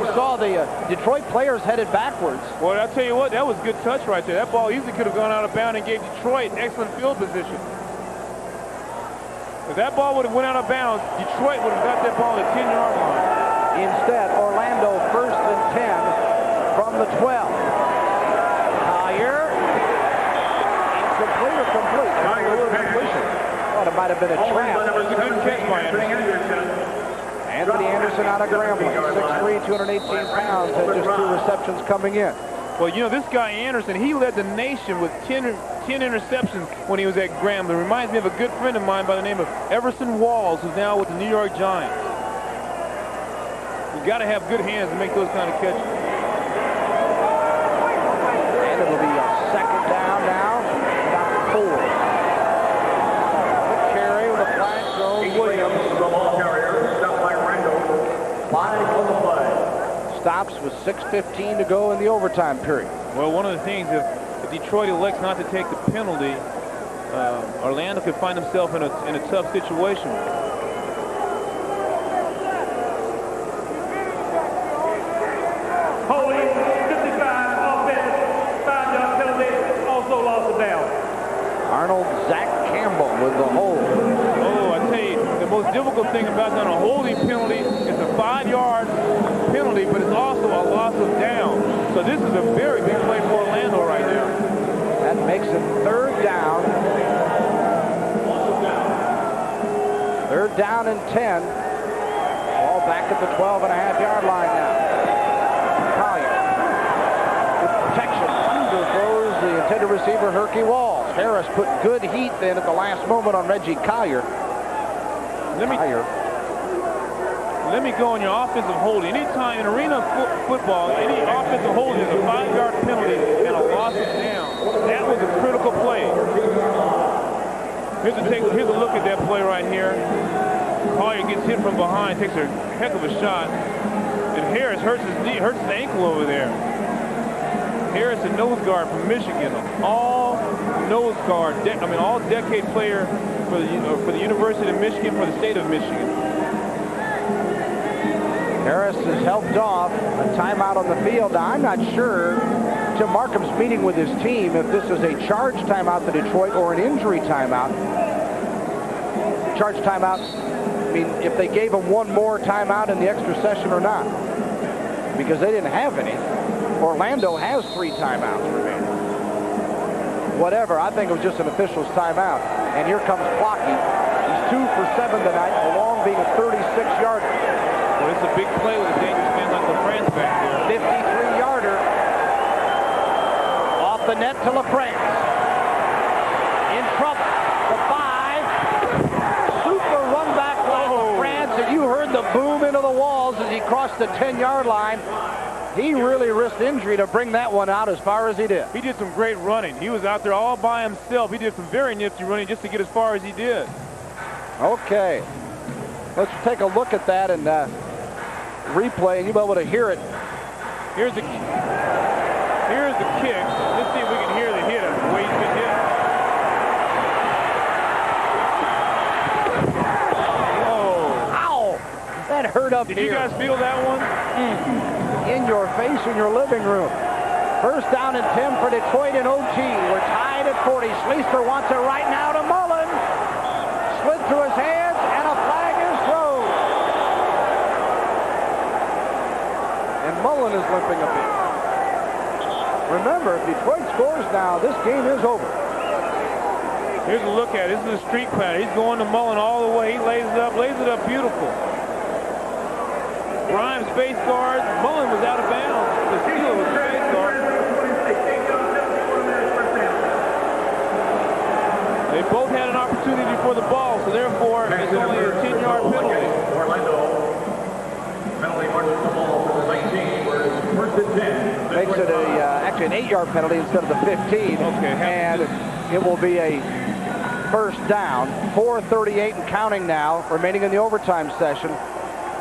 You saw the Detroit players headed backwards. Well, I'll tell you what, that was a good touch right there. That ball easily could have gone out of bounds and gave Detroit excellent field position. If that ball would have went out of bounds, Detroit would have got that ball at the 10-yard line. Instead, Orlando first and 10 from the 12. Collier. Incomplete or complete? Completion. Thought it might have been a trap. It was a good catch by Anderson. Anthony Anderson out of Grambling, 6'3", 218 pounds, had just 2 receptions coming in. Well, you know, this guy Anderson, he led the nation with 10 interceptions when he was at Grambling. Reminds me of a good friend of mine by the name of Everson Walls, who's now with the New York Giants. You've got to have good hands to make those kind of catches. And it'll be a second down now, about 4. The carry with a flag thrown, Williams. Stops with 6:15 to go in the overtime period. Well, one of the things, if Detroit elects not to take the penalty, Orlando could find himself in a tough situation. Holding, 55, offense, 5-yard penalty, also lost it down. Arnold Zach Campbell with the hold. Oh, I tell you, the most difficult thing about that, a holding penalty is a 5-yard penalty, but it's also a loss of down. So this is a very big play for Orlando right now. That makes it 3rd down. 3rd down and 10. Ball back at the 12.5-yard line now. Collier. Good protection. Underthrows the intended receiver, Herky Walls. Harris put good heat in at the last moment on Reggie Collier. Let me go on your offensive holding. Anytime in arena football, any offensive holding is a 5-yard penalty and a loss of down. That was a critical play. Here's a look at that play right here. Collier gets hit from behind, takes a heck of a shot, and Harris hurts his knee, hurts his ankle over there. Harris, a nose guard from Michigan, all nose guard, all decade player for the University of Michigan, for the state of Michigan. Harris is helped off. A timeout on the field. Now, I'm not sure Tim Markham's meeting with his team if this is a charge timeout to Detroit or an injury timeout. Charge timeout, I mean, if they gave him one more timeout in the extra session or not. Because they didn't have any. Orlando has 3 timeouts remaining. Whatever, I think it was just an official's timeout. And here comes Clocky. He's 2 for 7 tonight, the long being a 36-yarder. Well, it's a big play with a dangerous man like LaFrance back there. 53-yarder. Off the net to LaFrance. In trouble. The 5. the 10-yard line. He really risked injury to bring that one out as far as he did. He did some great running. He was out there all by himself. He did some very nifty running just to get as far as he did. Okay. Let's take a look at that and replay, and you'll be able to hear it. Here's the kick. Let's see if we can hear the hit, the way he's been hit. Whoa. Ow! That hurt up here. Did you guys feel that one? In your face in your living room. First down and 10 for Detroit in OT. We're tied at 40. Schleister wants it right now to Mullen. Slid through his hands, and a flag is thrown. And Mullen is limping a bit. Remember, if Detroit scores now, this game is over. Here's a look at it. This is a street pattern. He's going to Mullen all the way. He lays it up beautiful. Grimes face guard. Mullen was out of bounds. The steal was face guard. They both had an opportunity for the ball, so therefore it's only a 10-yard penalty. Orlando penalty marches the ball for the 19, where it's first and 10. Makes it actually an 8-yard penalty instead of the 15. Okay. And it will be a first down. 4:38 and counting now, remaining in the overtime session.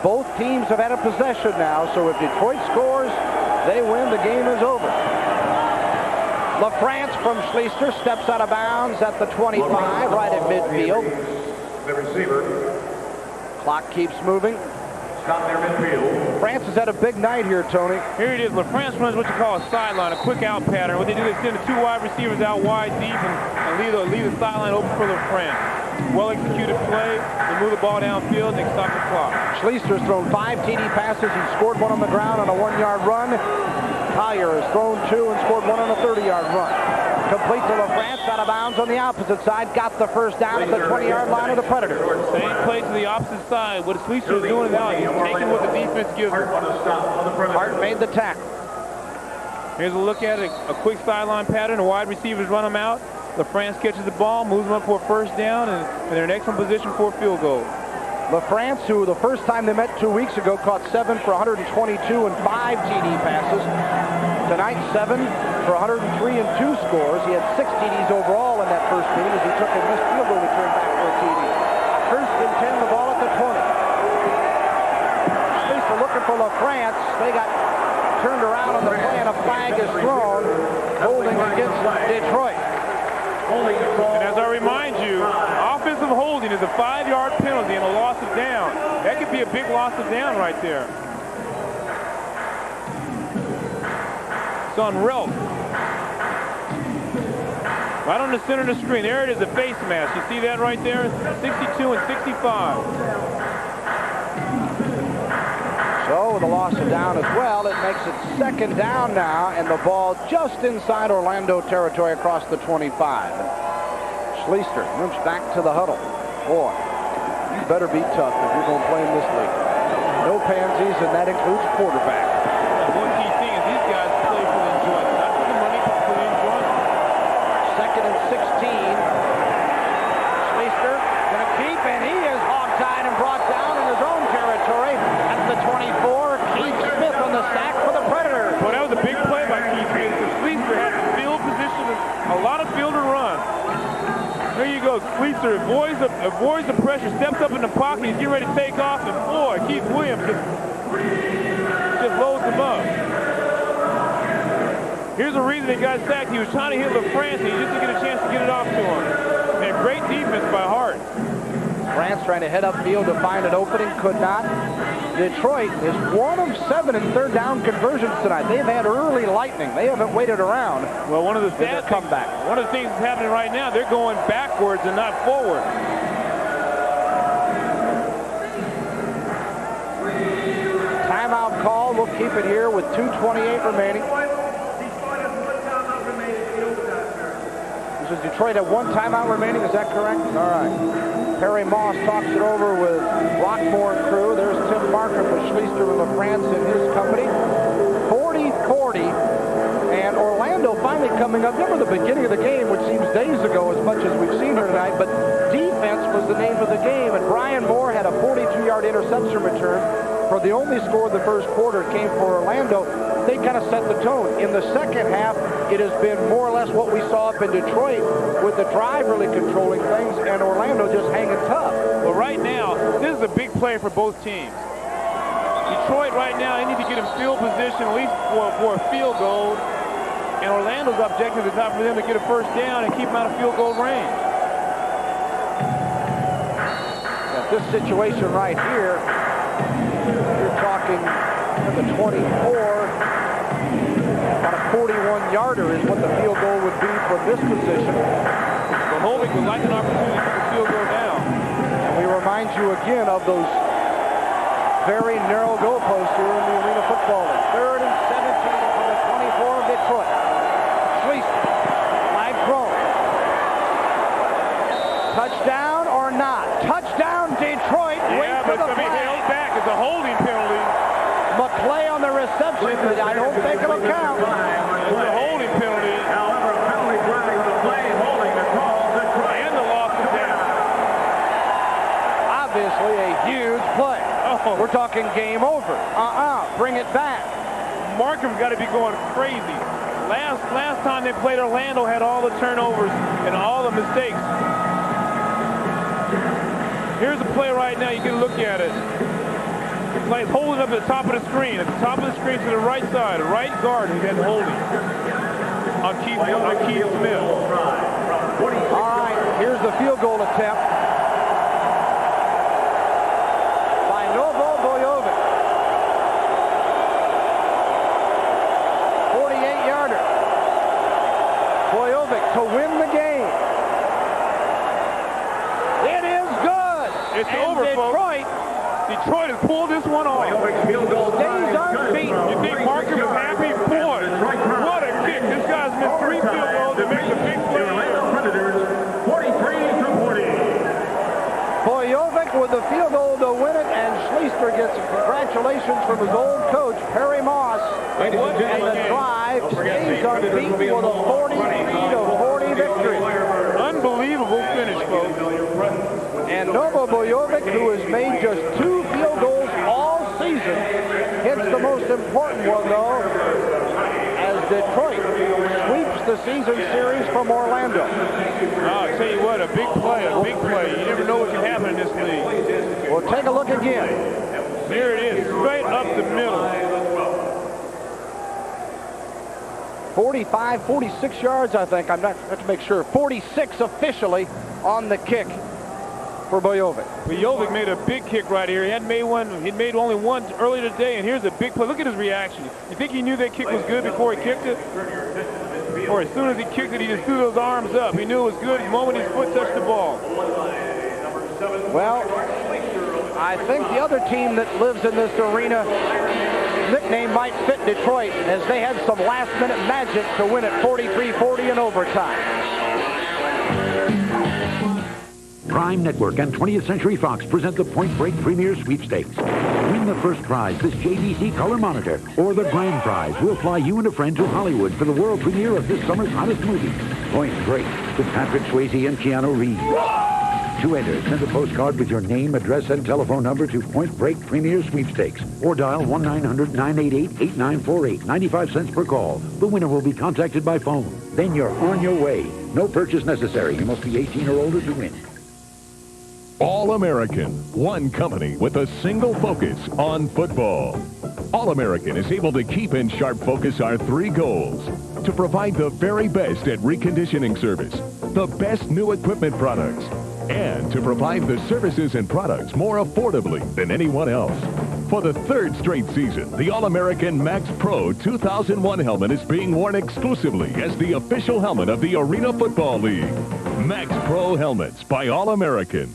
Both teams have had a possession now, so if Detroit scores, they win. The game is over. LaFrance from Schleister steps out of bounds at the 25, right at midfield. The receiver. Clock keeps moving. Stop there midfield. France has had a big night here, Tony. Here it is. LaFrance runs what you call a sideline, a quick out pattern. What they do is send the 2 wide receivers out wide deep and leave the sideline open for LaFrance. Well-executed play. They move the ball downfield and they stop the clock. Schleister's thrown 5 TD passes. He's scored 1 on the ground on a 1-yard run. Collier has thrown 2 and scored 1 on a 30-yard run. Complete to LaFrance, out of bounds on the opposite side. Got the first down at the 20-yard line of the Predators. Same play to the opposite side. What Schleister is doing now, he's taking what the defense gives him. Hart made the tackle. Here's a look at it. A quick sideline pattern. The wide receivers run them out. LaFrance catches the ball, moves them up for a first down, and they're in excellent position for a field goal. LaFrance, who the first time they met 2 weeks ago, caught 7 for 122 and 5 TD passes. Tonight, 7 for 103 and 2 scores. He had 6 TDs overall in that first meeting as he took a missed field goal return back for a TD. First and 10, the ball at the 20. Schleister looking for LaFrance. They got turned around on the play, and a flag is thrown, holding against Detroit. And as I remind you, offensive holding is a 5-yard penalty and a loss of down. That could be a big loss of down right there. It's on Relf. Right on the center of the screen. There it is, the face mask. You see that right there? 62 and 65. So with a loss of down as well, it makes it second down now, and the ball just inside Orlando territory across the 25. Schleister moves back to the huddle. Boy, you better be tough if you're going to play in this league. No pansies, and that includes quarterback. One key thing is these guys play for the enjoyment, not for the money, but for the enjoyment. Second and 16. Schleister going to keep, and he is hog-tied and brought down in his own territory at the 24. Keith Smith on the sack for the Predators. Well, that was a big play by Keith Smith. Schleister had the field position, a lot of field to run. There you go, Schleister avoids the pressure, steps up in the pocket, he's getting ready to take off, and boy, Keith Williams just loads him up. Here's the reason he got sacked. He was trying to hit LaFrance, and he just didn't get a chance to get it off to him. And great defense by Hart. France trying to head upfield to find an opening, could not. Detroit is 1 of 7 in third down conversions tonight. They've had early lightning. They haven't waited around. Well, one of the things that's happening right now, they're going backwards and not forward. Timeout call. We'll keep it here with 2:28 remaining. This is Detroit at 1 timeout remaining. Is that correct? All right. Perry Moss talks it over with Rockmore and crew. There's Tim Barker for Schleister and LaFrance in his company. 40-40. And Orlando finally coming up. Remember the beginning of the game, which seems days ago as much as we've seen here tonight, but defense was the name of the game. And Brian Moore had a 42-yard interception return. for the only score of the first quarter came for Orlando. They kind of set the tone. In the second half, it has been more or less what we saw up in Detroit, with the drive really controlling things and Orlando just hanging tough. Well, right now, this is a big play for both teams. Detroit right now, they need to get in field position at least for a field goal. And Orlando's objective is not for them to get a first down and keep them out of field goal range. At this situation right here, you're talking the 24. About a 41-yarder is what the field goal would be from this position. The Holvik would like an opportunity to get the field goal down. And we remind you again of those very narrow goalposts here in the Arena Football League. 3rd and 17 from the 24 of Detroit. Schlichter, flag thrown. Touchdown or not? Touchdown, Detroit. Wait for the flag. Held back. It's a holding penalty. McClay on the reception, but I don't think it'll count. It's a holding penalty. However, a penalty flag on the play holding the call. And the loss of down. Obviously a huge play. Oh. We're talking game over. Bring it back. Markham's got to be going crazy. Last time they played, Orlando had all the turnovers and all the mistakes. Here's the play right now. You can look at it. It's holding up at the top of the screen. At the top of the screen to the right side. Right guard who had holding on Keith Smith. All right, here's the field goal attempt by Novo Bojovic. 48-yarder. Bojovic to win the game. It is good. It's and over, Detroit. folks. Detroit has pulled this one off. Stays unbeaten. You think Markham is happy? Boy, what a kick. This guy's missed 3 field goals to make a big play. Predators, 43-40. Bojovic with the field goal to win it, and Schlichter gets congratulations from his old coach, Perry Moss. And the drive stays unbeaten with a 43-40 victory. Unbelievable finish, folks. And Novo Bojovic, who has made just 2 field goals all season, hits the most important one, though, as Detroit sweeps the season series from Orlando. I'll tell you what, a big play. You never know what can happen in this league. We'll take a look again. There it is, straight up the middle. 45, 46 yards, I think. I'm not have to make sure. 46 officially on the kick for Bojovic. Bojovic made a big kick right here. He hadn't made one. He'd made only one earlier today, and here's a big play. Look at his reaction. You think he knew that kick was good before he kicked it? Or as soon as he kicked it, he just threw those arms up. He knew it was good the moment his foot touched the ball. Well, I think the other team that lives in this arena nickname might fit Detroit, as they had some last-minute magic to win it 43-40 in overtime. Prime Network and 20th Century Fox present the Point Break Premier Sweepstakes. Win the first prize, this JVC color monitor, or the grand prize. We'll fly you and a friend to Hollywood for the world premiere of this summer's hottest movie, Point Break, with Patrick Swayze and Keanu Reeves. To enter, send a postcard with your name, address, and telephone number to Point Break Premier Sweepstakes, or dial 1-900-988-8948, 95 cents per call. The winner will be contacted by phone. Then you're on your way. No purchase necessary. You must be 18 or older to win. All-American, one company with a single focus on football. All-American is able to keep in sharp focus our 3 goals: to provide the very best at reconditioning service, the best new equipment products, and to provide the services and products more affordably than anyone else. For the 3rd straight season, the All-American Max Pro 2001 helmet is being worn exclusively as the official helmet of the Arena Football League. Max Pro helmets by All-American.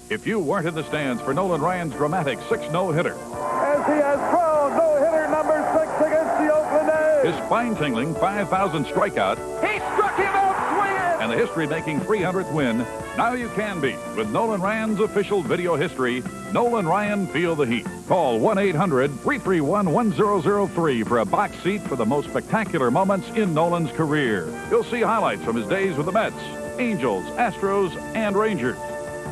If you weren't in the stands for Nolan Ryan's dramatic 6 no-hitter, as he has thrown no-hitter number 6 against the Oakland A's, his spine-tingling 5,000 strikeout, he struck him out swinging, and the history-making 300th win, now you can be with Nolan Ryan's official video history. Nolan Ryan, Feel the Heat. Call 1-800-331-1003 for a box seat for the most spectacular moments in Nolan's career. You'll see highlights from his days with the Mets, Angels, Astros, and Rangers.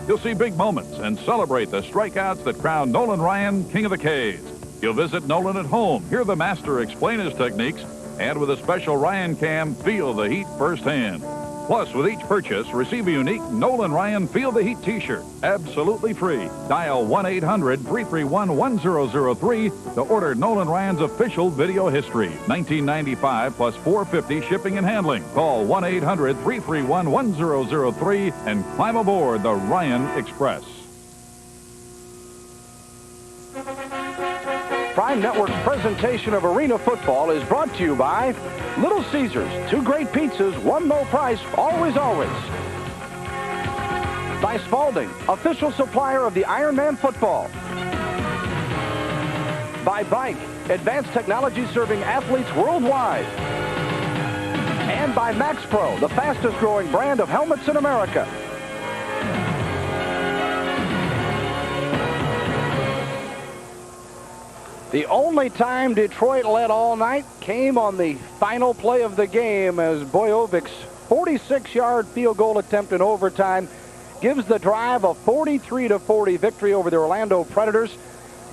You'll see big moments and celebrate the strikeouts that crown Nolan Ryan King of the K's. You'll visit Nolan at home, hear the master explain his techniques, and with a special Ryan Cam, feel the heat firsthand. Plus, with each purchase, receive a unique Nolan Ryan Feel the Heat t-shirt, absolutely free. Dial 1-800-331-1003 to order Nolan Ryan's official video history. $19.95 plus $4.50 shipping and handling. Call 1-800-331-1003 and climb aboard the Ryan Express. Prime Network's presentation of Arena Football is brought to you by Little Caesars, 2 great pizzas, 1 low price, always, always. By Spalding, official supplier of the Ironman football. By Bike, advanced technology serving athletes worldwide. And by Max Pro, the fastest growing brand of helmets in America. The only time Detroit led all night came on the final play of the game as Bojovic's 46-yard field goal attempt in overtime gives the Drive a 43-40 victory over the Orlando Predators.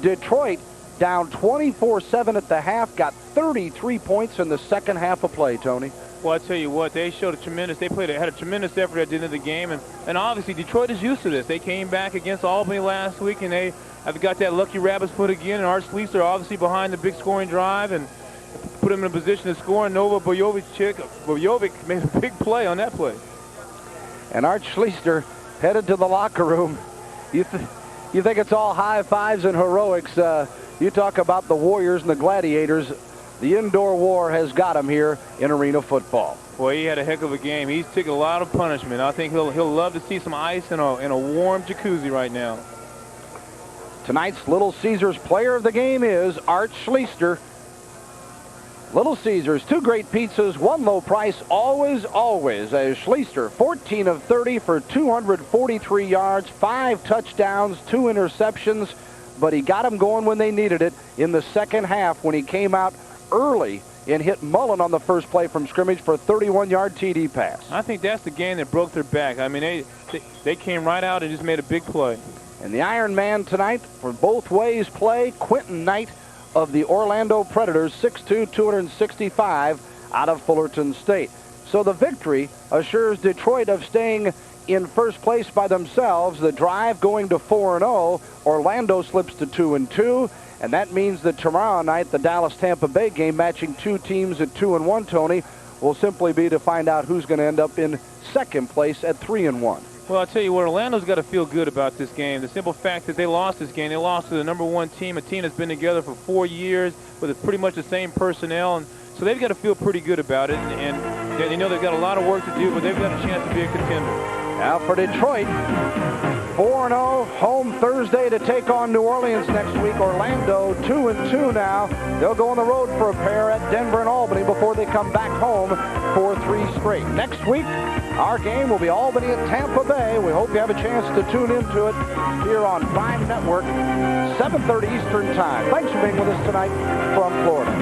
Detroit down 24-7 at the half, got 33 points in the second half of play, Tony. Well, I tell you what, they showed had a tremendous effort at the end of the game, and obviously Detroit is used to this. They came back against Albany last week, and I've got that lucky rabbit's foot again, and Art Schlichter obviously behind the big scoring drive and put him in a position to score, and Nova Bojovic made a big play on that play. And Art Schlichter headed to the locker room. You think it's all high fives and heroics. You talk about the Warriors and the Gladiators. The indoor war has got him here in Arena Football. Boy, he had a heck of a game. He's taken a lot of punishment. I think he'll love to see some ice in a warm jacuzzi right now. Tonight's Little Caesars player of the game is Art Schlichter. Little Caesars, 2 great pizzas, 1 low price, always, always. As Schlichter, 14 of 30 for 243 yards, 5 touchdowns, 2 interceptions, but he got them going when they needed it in the second half when he came out early and hit Mullen on the first play from scrimmage for a 31-yard TD pass. I think that's the game that broke their back. I mean, they came right out and just made a big play. And the Iron Man tonight for both ways play, Quentin Knight of the Orlando Predators, 6'2", 265 out of Fullerton State. So the victory assures Detroit of staying in first place by themselves. The Drive going to 4-0. Orlando slips to 2-2. And that means that tomorrow night, the Dallas-Tampa Bay game, matching 2 teams at 2-1, Tony, will simply be to find out who's going to end up in second place at 3-1. Well, I'll tell you what, Orlando's got to feel good about this game. The simple fact that they lost this game, they lost to the #1 team, a team that's been together for 4 years with pretty much the same personnel. And so they've got to feel pretty good about it. And they know they've got a lot of work to do, but they've got a chance to be a contender. Now for Detroit, 4-0, home Thursday to take on New Orleans next week. Orlando 2-2 now. They'll go on the road for a pair at Denver and Albany before they come back home for 3 straight. Next week, our game will be Albany at Tampa Bay. We hope you have a chance to tune into it here on Prime Network, 7:30 Eastern Time. Thanks for being with us tonight from Florida.